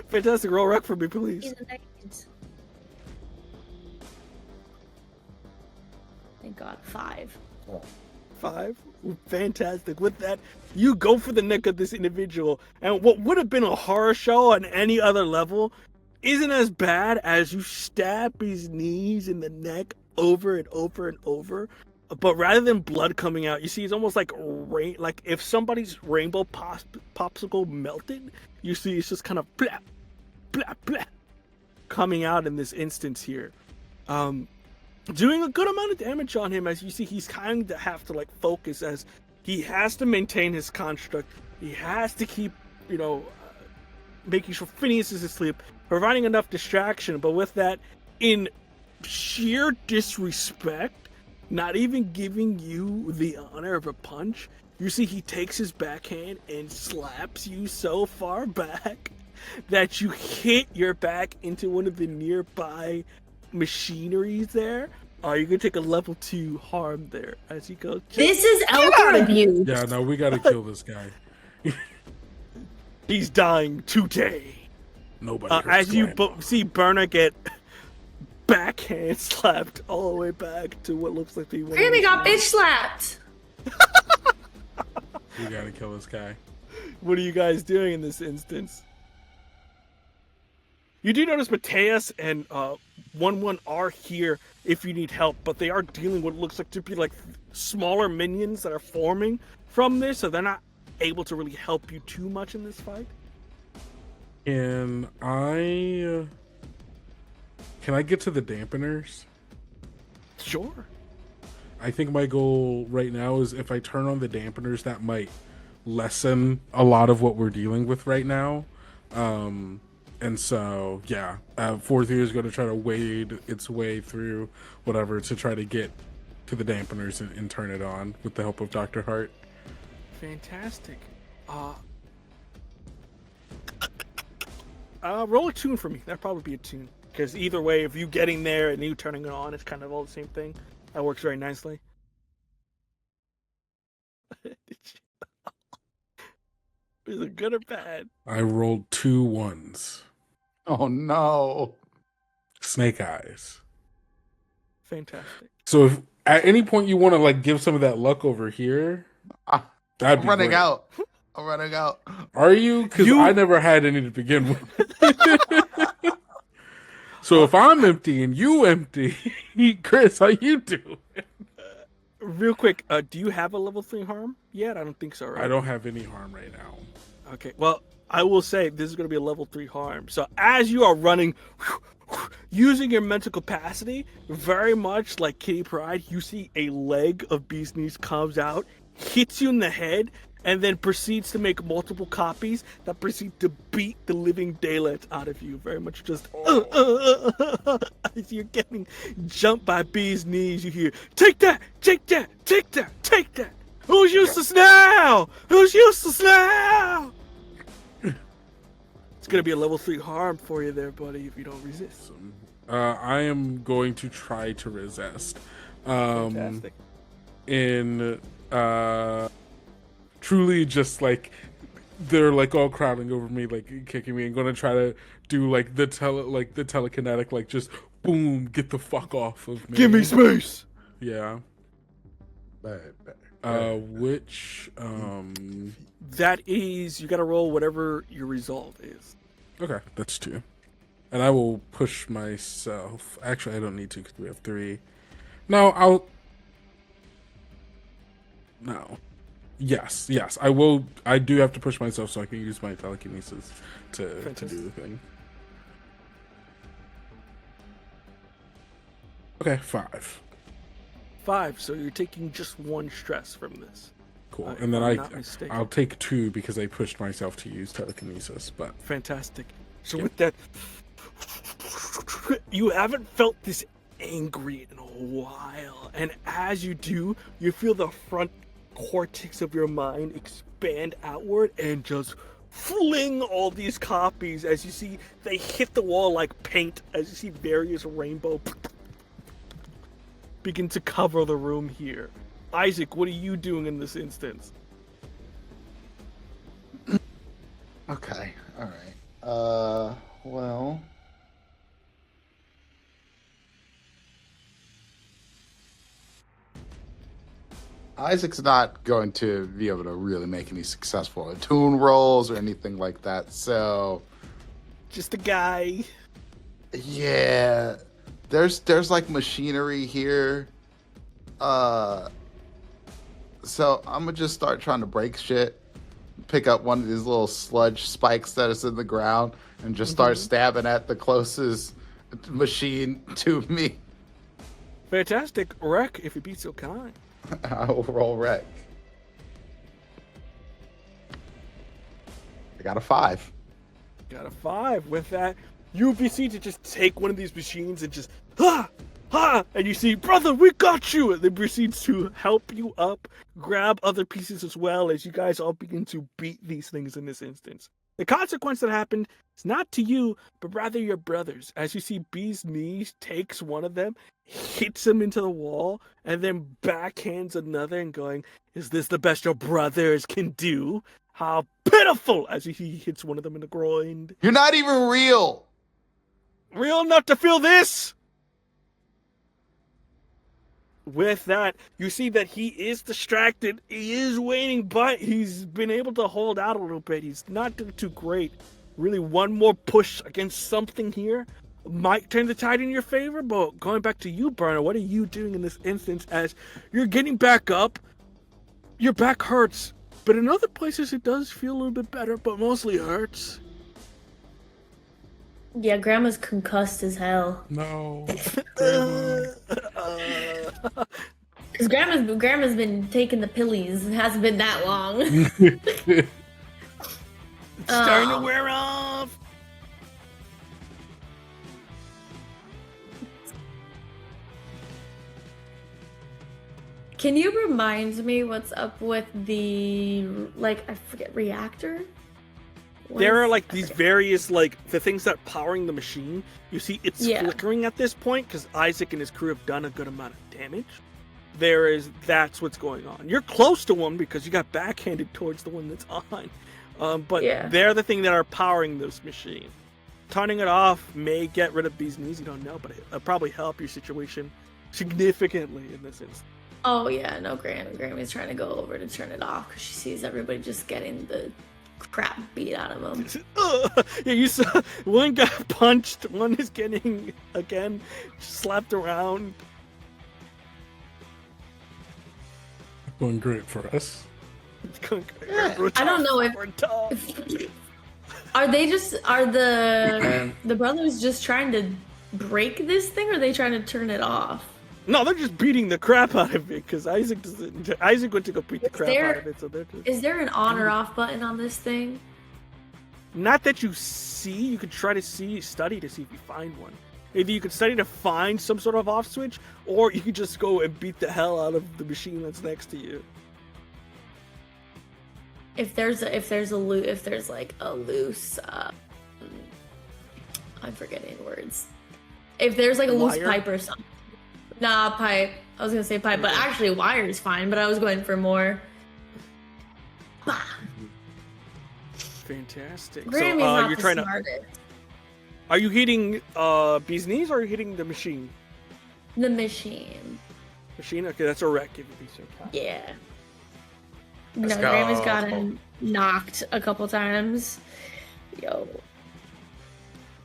Speaker 1: Fantastic. Roll rec for me, please.
Speaker 3: She's a knight. Thank God. 5.
Speaker 1: 5. Fantastic. With that, you go for the neck of this individual, and what would have been a horror show on any other level isn't as bad as you stab his knees in the neck over and over and over. But rather than blood coming out, you see it's almost like rain. Like if somebody's rainbow popsicle melted, you see it's just kind of blah, blah, blah, coming out in this instance here. Doing a good amount of damage on him, as you see he's kind of have to like focus as he has to maintain his construct. He has to keep, making sure Phineas is asleep, providing enough distraction. But with that, in sheer disrespect, not even giving you the honor of a punch, you see he takes his backhand and slaps you so far back that you hit your back into one of the nearby machineries there. You can take a level 2 harm there as you go.
Speaker 3: This is elder abuse.
Speaker 2: Yeah, no, we gotta kill this guy.
Speaker 1: He's dying today.
Speaker 2: Nobody hurts
Speaker 1: As you
Speaker 2: Grandma.
Speaker 1: see Berna get backhand slapped all the way back to what looks like the one.
Speaker 3: Granny got bitch slapped.
Speaker 2: We gotta kill this guy.
Speaker 1: What are you guys doing in this instance? You do notice Mateus and 1-1 are here if you need help, but they are dealing with what looks like to be like smaller minions that are forming from this, so they're not able to really help you too much in this fight.
Speaker 2: Can I get to the dampeners?
Speaker 1: Sure.
Speaker 2: I think my goal right now is if I turn on the dampeners, that might lessen a lot of what we're dealing with right now. And so, yeah, fourth year is going to try to wade its way through whatever to try to get to the dampeners and turn it on with the help of Dr. Hart.
Speaker 1: Fantastic. Roll a tune for me. That'd probably be a tune. Because either way, if you getting there and you turning it on, it's kind of all the same thing. That works very nicely. Is it good or bad?
Speaker 2: I rolled 2 1s.
Speaker 4: Oh no.
Speaker 2: Snake eyes.
Speaker 1: Fantastic.
Speaker 2: So if at any point you want to like give some of that luck over here, that'd
Speaker 4: I'm
Speaker 2: be
Speaker 4: running
Speaker 2: great.
Speaker 4: out. I'm running out.
Speaker 2: Are you? Because I never had any to begin with. So if I'm empty and you empty, Chris, how you do?
Speaker 1: Real quick, do you have a level 3 harm yet? I don't think so, right?
Speaker 2: I don't have any harm right now.
Speaker 1: Okay, well, I will say this is going to be a level 3 harm. So as you are running, using your mental capacity, very much like Kitty Pryde, you see a leg of Beez Kneez comes out, hits you in the head, and then proceeds to make multiple copies that proceed to beat the living daylights out of you. Very much just as you're getting jumped by Beez Kneez, you hear, "Take that! Take that! Take that! Take that! Who's useless now? Who's useless now?" It's gonna be a level 3 harm for you there, buddy, if you don't resist.
Speaker 2: I am going to try to resist.
Speaker 1: Fantastic.
Speaker 2: Truly just like they're like all crowding over me, like kicking me, and gonna try to do like the telekinetic, like just boom, get the fuck off of me.
Speaker 1: Give me space.
Speaker 2: Yeah. Which
Speaker 1: That is, you gotta roll whatever your resolve is.
Speaker 2: okay, that's 2. And I will push myself. Actually, I don't need to because we have 3. No. Yes, I will. I do have to push myself so I can use my telekinesis to do the thing. Okay, 5.
Speaker 1: 5, so you're taking just 1 stress from this.
Speaker 2: Cool.
Speaker 1: If
Speaker 2: And then
Speaker 1: I'm not mistaken.
Speaker 2: I'll take 2 because I pushed myself to use telekinesis. But
Speaker 1: Fantastic. So
Speaker 2: Yeah.
Speaker 1: with that, you haven't felt this angry in a while, and as you do, you feel the front cortex of your mind expand outward and just fling all these copies as you see they hit the wall like paint, as you see various rainbow begin to cover the room here. Isaac, what are you doing in this instance?
Speaker 4: Okay. All right. Well. Isaac's not going to be able to really make any successful attune rolls or anything like that. So,
Speaker 1: Just a guy.
Speaker 4: yeah, there's like machinery here. So I'm gonna just start trying to break shit. Pick up one of these little sludge spikes that is in the ground and just start stabbing at the closest machine to me.
Speaker 1: Fantastic. Wreck, if you be so kind.
Speaker 4: I will roll wreck. I got a 5.
Speaker 1: Got a 5. With that, you proceed to just take one of these machines and just and you see, brother, we got you. And they proceed to help you up, grab other pieces as well, as you guys all begin to beat these things in this instance. The consequence that happened is not to you, but rather your brothers. As you see, Beez Kneez takes one of them hits him into the wall, and then backhands another and going, "Is this the best your brothers can do? How pitiful!" As he hits one of them in the groin.
Speaker 4: You're not even real.
Speaker 1: Real enough to feel this? With that, you see that he is distracted. He is waiting, but he's been able to hold out a little bit. He's not doing too great. Really, one more push against something here might turn the tide in your favor, but going back to you, Burner, what are you doing in this instance as you're getting back up? Your back hurts, but in other places it does feel a little bit better, but mostly hurts.
Speaker 3: Yeah, Grandma's concussed as hell.
Speaker 2: No.
Speaker 3: Because Grandma's been taking the pillies. It hasn't been that long.
Speaker 1: It's starting to wear off.
Speaker 3: Can you remind me what's up with the, like, I forget, reactor?
Speaker 1: There are like these various, like, the things that are powering the machine. You see it's flickering at this point because Isaac and his crew have done a good amount of damage. That's what's going on. You're close to one because you got backhanded towards the one that's on. But they're the thing that are powering this machine. Turning it off may get rid of Beez Kneez, you don't know, but it'll probably help your situation significantly in this instance.
Speaker 3: Oh yeah, no, Grammy's trying to go over to turn it off because she sees everybody just getting the crap beat out of them.
Speaker 1: Yeah, you saw one got punched, one is getting, again, slapped around.
Speaker 2: Going great for us.
Speaker 3: I don't know if are the brothers just trying to break this thing, or are they trying to turn it off?
Speaker 1: No, they're just beating the crap out of it because Isaac went to go beat the crap out of it. So they're just...
Speaker 3: Is there an on or off button on this thing?
Speaker 1: Not that you see. You could try to study to see if you find one. Either you could study to find some sort of off switch, or you could just go and beat the hell out of the machine that's next to you.
Speaker 3: If there's like a loose, I'm forgetting words. If there's like a loose pipe or something. Nah, pipe. I was gonna say pipe, but actually wire is fine, but I was going for more. Bah.
Speaker 1: Fantastic.
Speaker 3: Grammy's
Speaker 1: so
Speaker 3: not
Speaker 1: you're
Speaker 3: the
Speaker 1: trying
Speaker 3: smartest.
Speaker 1: Are you hitting Beez Kneez or are you hitting the machine?
Speaker 3: The machine.
Speaker 1: Machine? Okay, that's a wreck if you be so kind.
Speaker 3: Yeah.
Speaker 4: Let's
Speaker 3: no,
Speaker 4: go.
Speaker 3: Grammy's gotten knocked a couple times. Yo.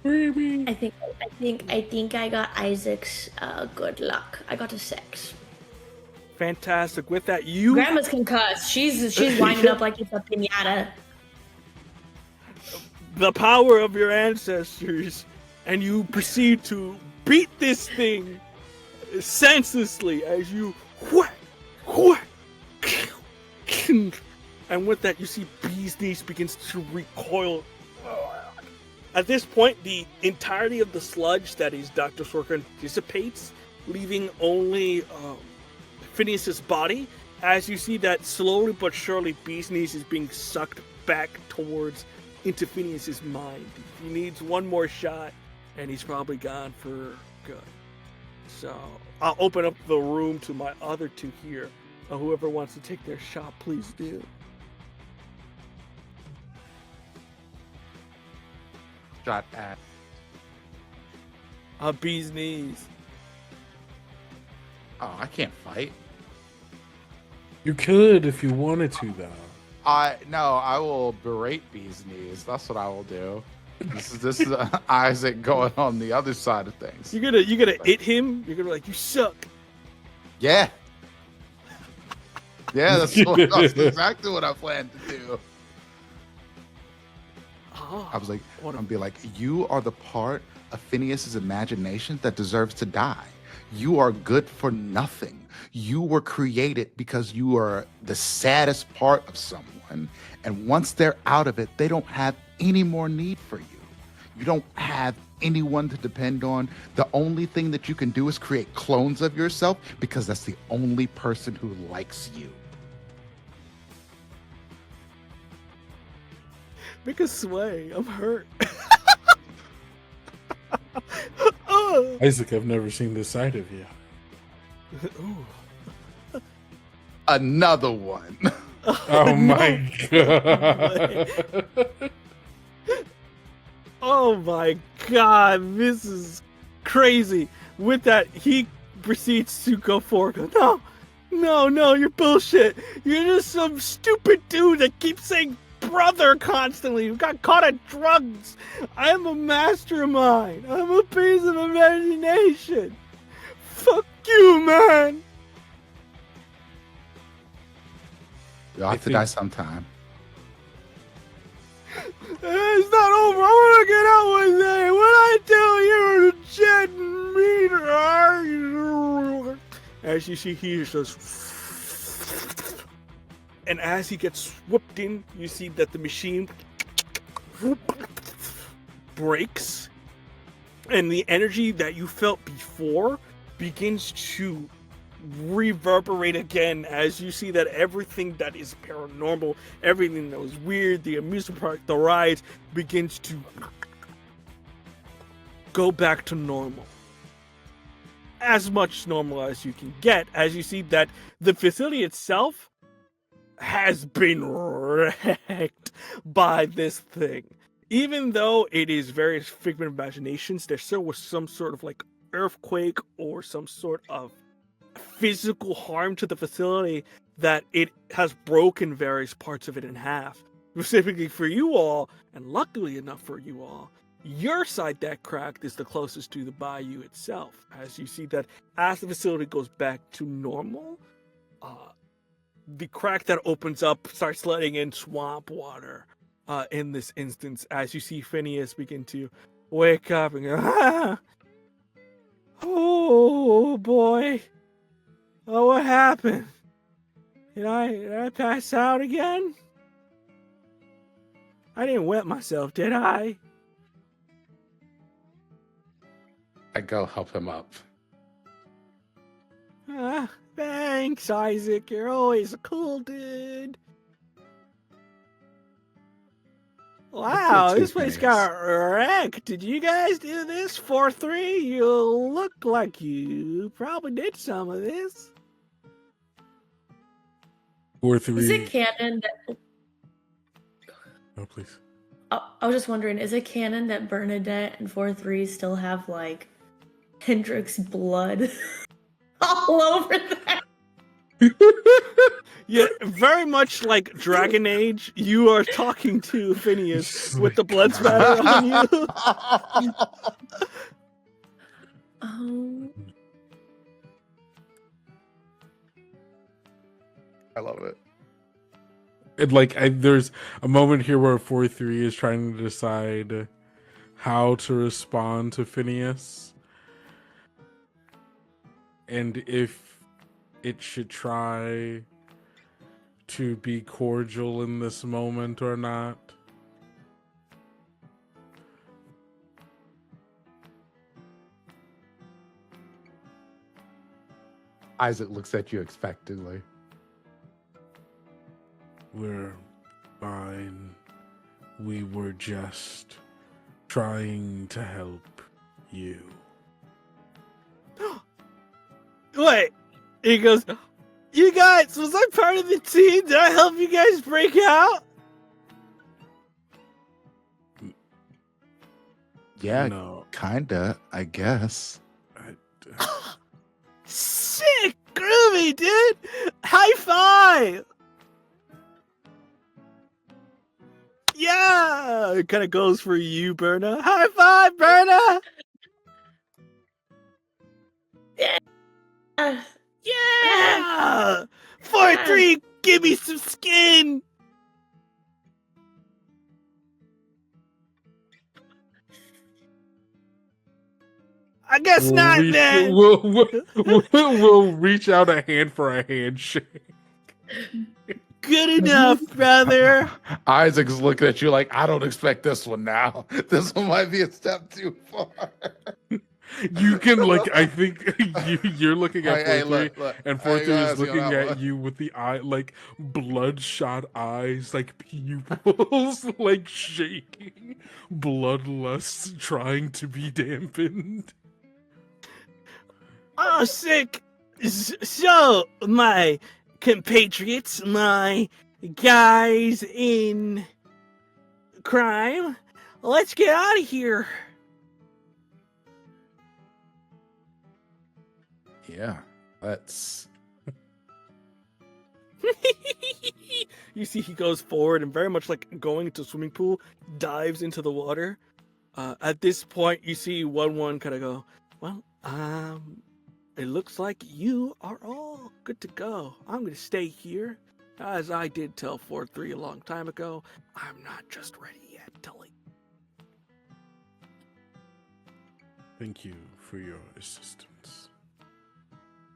Speaker 3: I think I got Isaac's good luck. I got a 6.
Speaker 1: Fantastic. With that, you
Speaker 3: Grandma's concussed. She's winding up like it's a piñata.
Speaker 1: The power of your ancestors, and you proceed to beat this thing senselessly as you whack, whack, and with that, you see Beez Kneez begins to recoil. At this point, the entirety of the sludge that is Dr. Sorkin dissipates, leaving only Phineas's body. As you see that slowly but surely, Beez Kneez is being sucked back into Phineas's mind. He needs one more shot, and he's probably gone for good. So I'll open up the room to my other two here. Whoever wants to take their shot, please do.
Speaker 4: Shot at
Speaker 1: Beez Kneez.
Speaker 4: Oh, I can't fight.
Speaker 2: You could if you wanted to, though.
Speaker 4: I will berate Beez Kneez. That's what I will do. This is Isaac going on the other side of things.
Speaker 1: You're gonna hit him. You're gonna be like, you suck.
Speaker 4: Yeah. Yeah, that's exactly what I planned to do. I was like, I'm gonna be like, you are the part of Phineas's imagination that deserves to die. You are good for nothing. You were created because you are the saddest part of someone. And once they're out of it, they don't have any more need for you. You don't have anyone to depend on. The only thing that you can do is create clones of yourself because that's the only person who likes you.
Speaker 1: Make a sway. I'm hurt.
Speaker 2: Isaac, I've never seen this side of you.
Speaker 1: Ooh.
Speaker 4: Another one.
Speaker 2: Oh my god.
Speaker 1: Oh my god, this is crazy. With that, he proceeds to go forward. Go, no, you're bullshit. You're just some stupid dude that keeps saying brother constantly. You got caught at drugs. I'm a mastermind. I'm a piece of imagination. Fuck you, man.
Speaker 4: You'll have to die sometime.
Speaker 1: It's not over. I want to get out one day. When I tell you to jet meter, as you see, he just, and as he gets swooped in, you see that the machine breaks, and the energy that you felt before begins to reverberate again as you see that everything that is paranormal, everything that was weird, the amusement park, the rides, begins to go back to normal. As much normal as you can get, as you see that the facility itself has been wrecked by this thing. Even though it is various figment of imaginations, there still was some sort of like earthquake or some sort of physical harm to the facility that it has broken various parts of it in half. Specifically for you all, and luckily enough for you all, your side that cracked is the closest to the bayou itself. As you see that as the facility goes back to normal, the crack that opens up starts letting in swamp water in this instance, as you see Phineas begin to wake up and go, oh boy. Oh, what happened? Did I pass out again? I didn't wet myself, did I?
Speaker 4: I go help him up.
Speaker 1: Thanks, Isaac. You're always a cool dude. Wow, this place got wrecked. Did you guys do this? 4-3? You look like you probably did some of this.
Speaker 2: 4-3.
Speaker 3: Is it canon that...
Speaker 2: Oh, please.
Speaker 3: I was just wondering, is it canon that Bernadette and 4-3 still have, like, Hendrix blood all over them?
Speaker 1: Yeah, very much like Dragon Age, you are talking to Phineas with the blood spatter on you.
Speaker 4: I love it.
Speaker 2: And there's a moment here where 4-3 is trying to decide how to respond to Phineas, and if it should try to be cordial in this moment or not.
Speaker 4: Isaac looks at you expectantly.
Speaker 2: We're fine. We were just trying to help you.
Speaker 1: Wait, he goes, you guys, was I part of the team? Did I help you guys break out?
Speaker 4: Yeah,
Speaker 2: No.
Speaker 4: kinda, I guess.
Speaker 1: Sick, groovy, dude. High five. Yeah, it kind of goes for you, Berna. High five, Berna. Yeah. 4-3, give me some skin. I guess not, man.
Speaker 2: We'll reach out a hand for a handshake.
Speaker 1: Good enough, brother.
Speaker 4: Isaac's looking at you like, I don't expect this one now. This one might be a step too far.
Speaker 2: You can, like, I think you're looking at 4-3,
Speaker 4: look.
Speaker 2: and 4-3 is looking
Speaker 4: that
Speaker 2: at
Speaker 4: one.
Speaker 2: you with the eye, like, bloodshot eyes, like pupils, like shaking, bloodlust trying to be dampened.
Speaker 1: Oh, sick. So, my compatriots, my guys in crime, let's get out of here.
Speaker 4: Yeah, let's.
Speaker 1: You see, he goes forward and very much like going into a swimming pool, dives into the water. At this point, you see one kind of go, well, it looks like you are all good to go. I'm going to stay here. As I did tell 4-3 a long time ago, I'm not just ready yet to leave.
Speaker 2: Thank you for your assistance.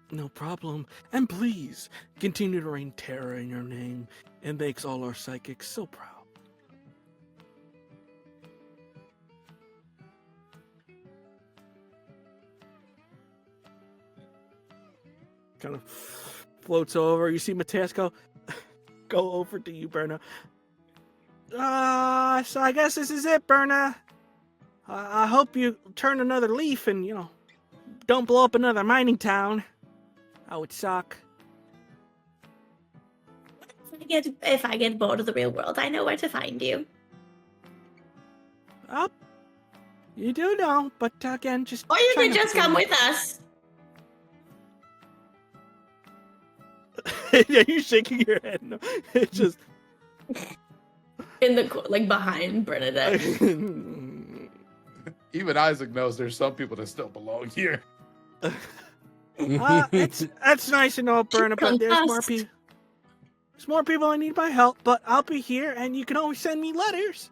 Speaker 1: No problem. And please, continue to reign terror in your name. It makes all our psychics so proud. Kind of floats over. You see Mateus go over to you, Berna. So I guess this is it, Berna. I hope you turn another leaf and, don't blow up another mining town. That would suck.
Speaker 3: If I get bored of the real world, I know where to find you.
Speaker 1: Oh, you do know, but again, just...
Speaker 3: Or you
Speaker 1: try
Speaker 3: can
Speaker 1: not to
Speaker 3: just
Speaker 1: go
Speaker 3: come
Speaker 1: nuts.
Speaker 3: with us.
Speaker 1: Yeah, you shaking your head. No, it's just...
Speaker 3: In the behind Bernadette.
Speaker 4: Even Isaac knows there's some people that still belong here.
Speaker 1: That's nice to know, Berna, but there's more
Speaker 3: Concussed.
Speaker 1: people. There's more people I need my help, but I'll be here, and you can always send me letters.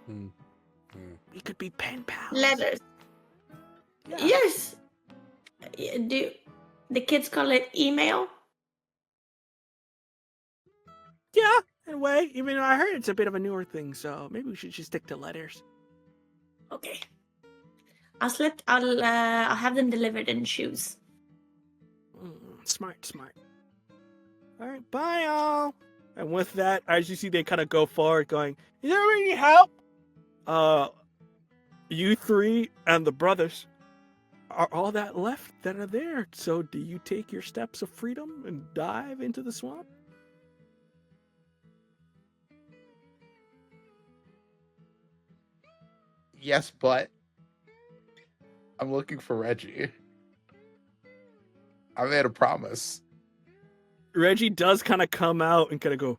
Speaker 2: Hmm.
Speaker 1: We could be pen pals.
Speaker 3: Letters.
Speaker 1: Yeah.
Speaker 3: Yes. Do the kids call it email?
Speaker 1: Yeah, in a way. Even though I heard it's a bit of a newer thing, so maybe we should just stick to letters.
Speaker 3: Okay. I'll have them delivered in shoes.
Speaker 1: Smart. All right, bye, all. And with that, as you see, they kind of go forward, going, "Is there any help?" You three and the brothers are all that left that are there. So, do you take your steps of freedom and dive into the swamp?
Speaker 4: Yes, but I'm looking for Reggie. I made a promise.
Speaker 1: Reggie does kind of come out and kind of go,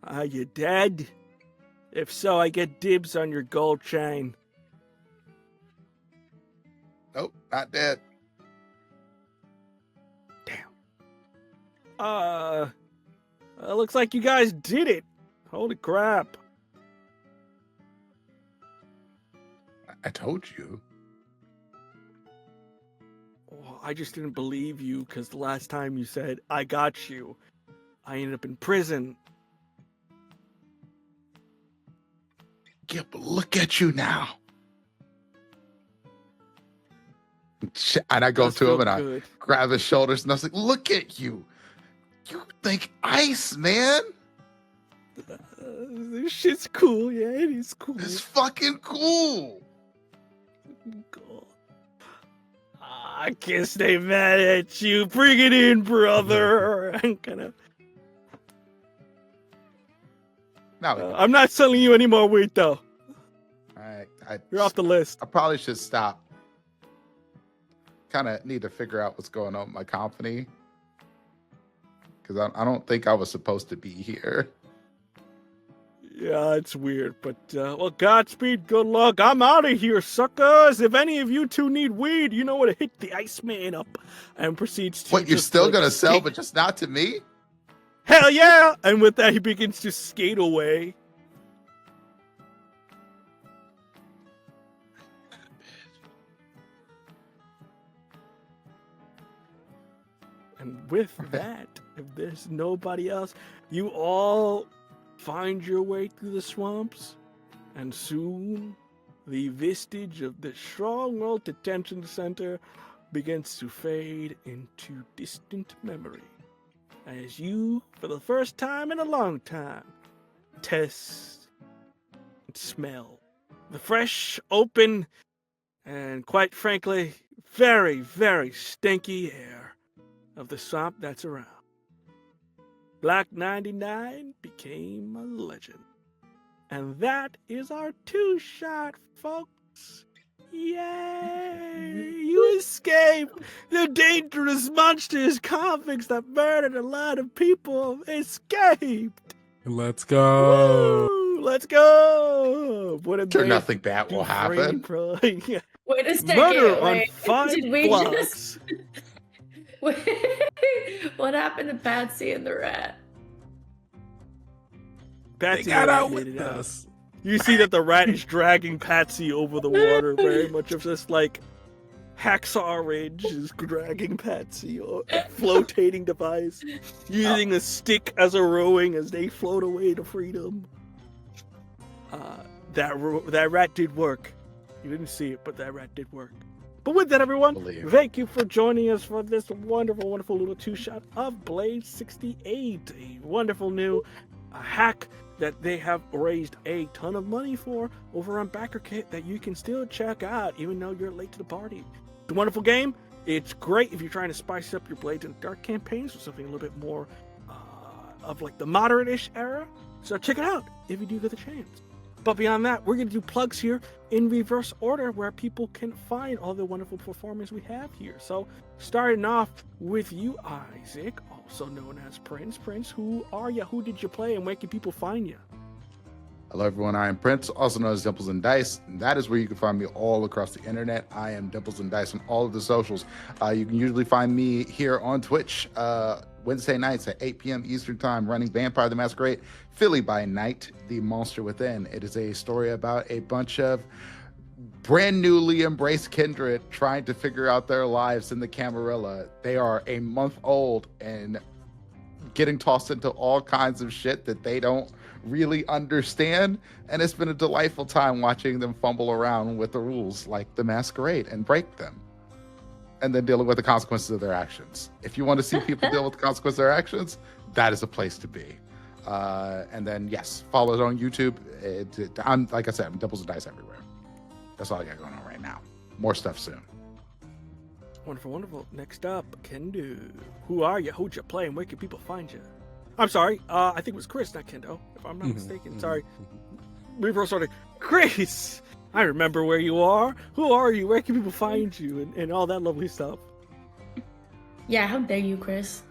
Speaker 1: "Are you dead? If so, I get dibs on your gold chain."
Speaker 4: Nope, not dead.
Speaker 1: Damn. Looks like you guys did it. Holy crap.
Speaker 4: I told you.
Speaker 1: Well, I just didn't believe you because the last time you said, "I got you," I ended up in prison.
Speaker 4: Yeah, but look at you now. And I go
Speaker 1: Does
Speaker 4: to him
Speaker 1: feel
Speaker 4: and I
Speaker 1: good.
Speaker 4: grab his shoulders and I was like, look at you. You think ice, man.
Speaker 1: This shit's cool, yeah, it is cool.
Speaker 4: It's fucking cool.
Speaker 1: Cool. I can't stay mad at you. Bring it in, brother. I'm kind
Speaker 4: Now,
Speaker 1: of. I'm not selling you any more wheat, though. You're off the list.
Speaker 4: I probably should stop. Kind of need to figure out what's going on with my company. Because I don't think I was supposed to be here.
Speaker 1: Yeah, it's weird, but, well, Godspeed, good luck. I'm out of here, suckers. If any of you two need weed, you know where to hit the Iceman up. And proceeds to.
Speaker 4: What, you're
Speaker 1: just,
Speaker 4: still
Speaker 1: like,
Speaker 4: going to sell,
Speaker 1: skate-
Speaker 4: but just not to me?
Speaker 1: Hell yeah! And with that, he begins to skate away. And with that, if there's nobody else, you all find your way through the swamps, and soon the vestige of the Stronghold Detention Center begins to fade into distant memory. As you, for the first time in a long time, test and smell the fresh, open and quite frankly, very, very stinky air of the swamp that's around. Black 99 became a legend. And that is our two-shot, folks. Yay! You escaped! The dangerous monsters, convicts that murdered a lot of people escaped!
Speaker 2: Let's go.
Speaker 1: Woo! Let's go! What a
Speaker 4: Sure,
Speaker 1: day.
Speaker 4: nothing bad will happen.
Speaker 1: Yeah.
Speaker 3: Wait a second.
Speaker 1: Murder on
Speaker 3: wait.
Speaker 1: 5
Speaker 3: Did we
Speaker 1: blocks.
Speaker 3: just... Wait, what happened to Patsy and the rat?
Speaker 1: Patsy
Speaker 2: They got
Speaker 1: and the rat
Speaker 2: out
Speaker 1: made
Speaker 2: with
Speaker 1: it out.
Speaker 2: us.
Speaker 1: You see that the rat is dragging Patsy over the water, very much of this like hacksaw ridge is dragging Patsy, or a flotating device, using a stick as a rowing as they float away to freedom. That rat did work. You didn't see it, but that rat did work. But with that, everyone,
Speaker 4: Believe.
Speaker 1: thank you for joining us for this wonderful, wonderful little two-shot of Blade 68, a wonderful new hack that they have raised a ton of money for over on BackerKit that you can still check out even though you're late to the party. It's a wonderful game. It's great if you're trying to spice up your Blades in the Dark campaigns or something a little bit more of like the moderate-ish era. So check it out if you do get the chance. But beyond that, we're going to do plugs here in reverse order where people can find all the wonderful performers we have here. So starting off with you, Isaac, also known as Prince. Prince, who are you? Who did you play? And where can people find you?
Speaker 4: Hello, everyone. I am Prince, also known as Dimples and Dice. And that is where you can find me all across the internet. I am Dimples and Dice on all of the socials. You can usually find me here on Twitch Wednesday nights at 8 p.m. Eastern Time, running Vampire the Masquerade, Philly by Night, The Monster Within. It is a story about a bunch of brand newly embraced kindred trying to figure out their lives in the Camarilla. They are a month old and getting tossed into all kinds of shit that they don't really understand, and it's been a delightful time watching them fumble around with the rules like the Masquerade and break them, and then dealing with the consequences of their actions. If you want to see people deal with the consequences of their actions, that is a place to be. And then, yes, follow it on YouTube. I'm, like I said, I'm Dimples and Dice everywhere. That's all I got going on right now. More stuff soon.
Speaker 1: Wonderful, wonderful. Next up, Kendo. Who are you? Who'd you play? And where can people find you? I'm sorry. I think it was Chris, not Kendo, if I'm not mistaken. Sorry. Reverse order. Chris! I remember where you are. Who are you? Where can people find you? And all that lovely stuff.
Speaker 3: Yeah, how dare you, Chris?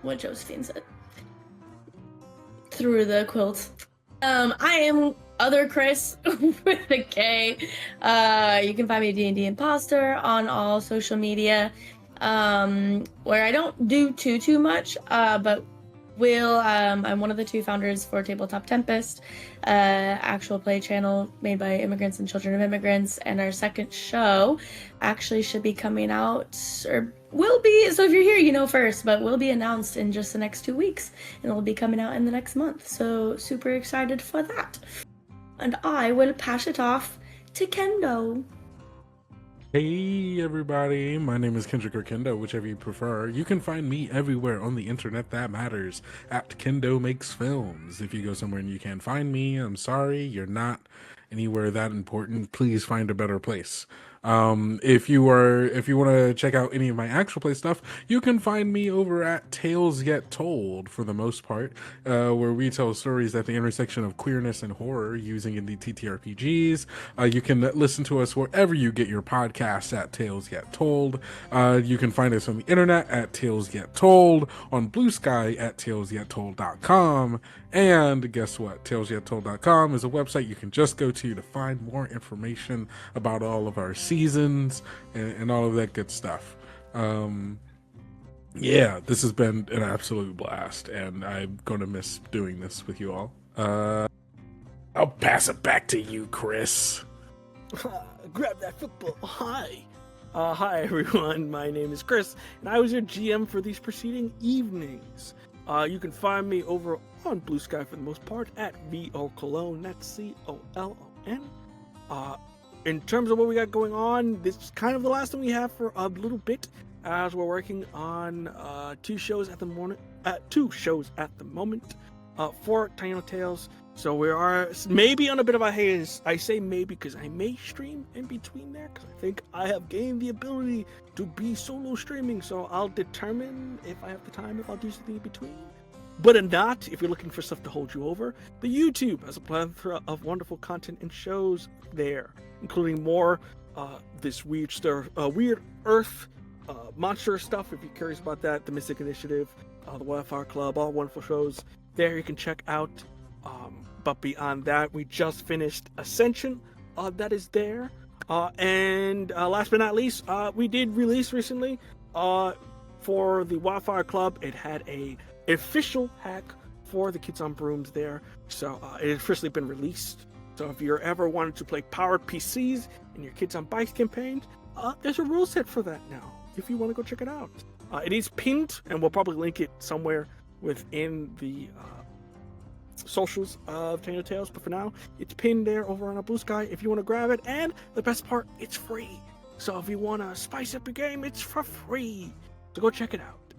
Speaker 3: What Josephine said. Through the quilt. I am other Chris with a K. You can find me at D&D Imposter on all social media, where I don't do too much, but I'm one of the two founders for Tabletop Tempest, actual play channel made by immigrants and children of immigrants, and our second show actually should be coming out, or will be, so if you're here you know first, but will be announced in just the next 2 weeks, and it'll be coming out in the next month, so super excited for that. And I will pass it off to Kendo.
Speaker 2: Hey everybody, my name is Kendrick or Kendo, whichever you prefer. You can find me everywhere on the internet that matters at Kendo Makes Films. If you go somewhere and you can't find me, I'm sorry, you're not anywhere that important. Please find a better place. If you want to check out any of my actual play stuff, you can find me over at Tales Get Told for the most part, where we tell stories at the intersection of queerness and horror using indie TTRPGs. You can listen to us wherever you get your podcasts at Tales Get Told. You can find us on the internet at Tales Get Told, on Blue Sky at talesgettold.com. And guess what? talesgettold.com is a website you can just go to find more information about all of our seasons and all of that good stuff. Yeah, this has been an absolute blast, and I'm going to miss doing this with you all. I'll pass it back to you, Chris.
Speaker 1: Grab that football. Hi. Hi, everyone. My name is Chris, and I was your GM for these preceding evenings. You can find me over on Blue Sky for the most part at VO Cologne. That's COLON. In terms of what we got going on, this is kind of the last thing we have for a little bit, as we're working on two shows at the moment. for Taíno Tales. So we are maybe on a bit of a hiatus. I say maybe because I may stream in between there, because I think I have gained the ability to be solo streaming. So I'll determine if I have the time, if I'll do something in between. But if not, if you're looking for stuff to hold you over, the YouTube has a plethora of wonderful content and shows there, including more this weird stuff, weird Earth monster stuff. If you're curious about that, the Mystic Initiative, the Wildfire Club, all wonderful shows there you can check out. But beyond that, we just finished Ascension. That is there. And last but not least, we did release recently for the Wildfire Club. It had a official hack for the Kids on Brooms there. So it has officially been released. So if you're ever wanted to play powered PCs in your Kids on Bikes campaign, there's a rule set for that now, if you want to go check it out. It is pinned, and we'll probably link it somewhere within the socials of Taíno Tales, but for now, it's pinned there over on a Blue Sky if you want to grab it, and the best part, it's free. So if you want to spice up your game, it's for free. So go check it out.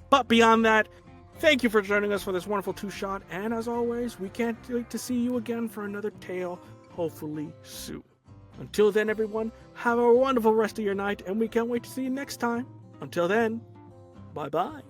Speaker 1: But beyond that, thank you for joining us for this wonderful two-shot, and as always, we can't wait to see you again for another tale, hopefully soon. Until then, everyone, have a wonderful rest of your night, and we can't wait to see you next time. Until then, bye-bye.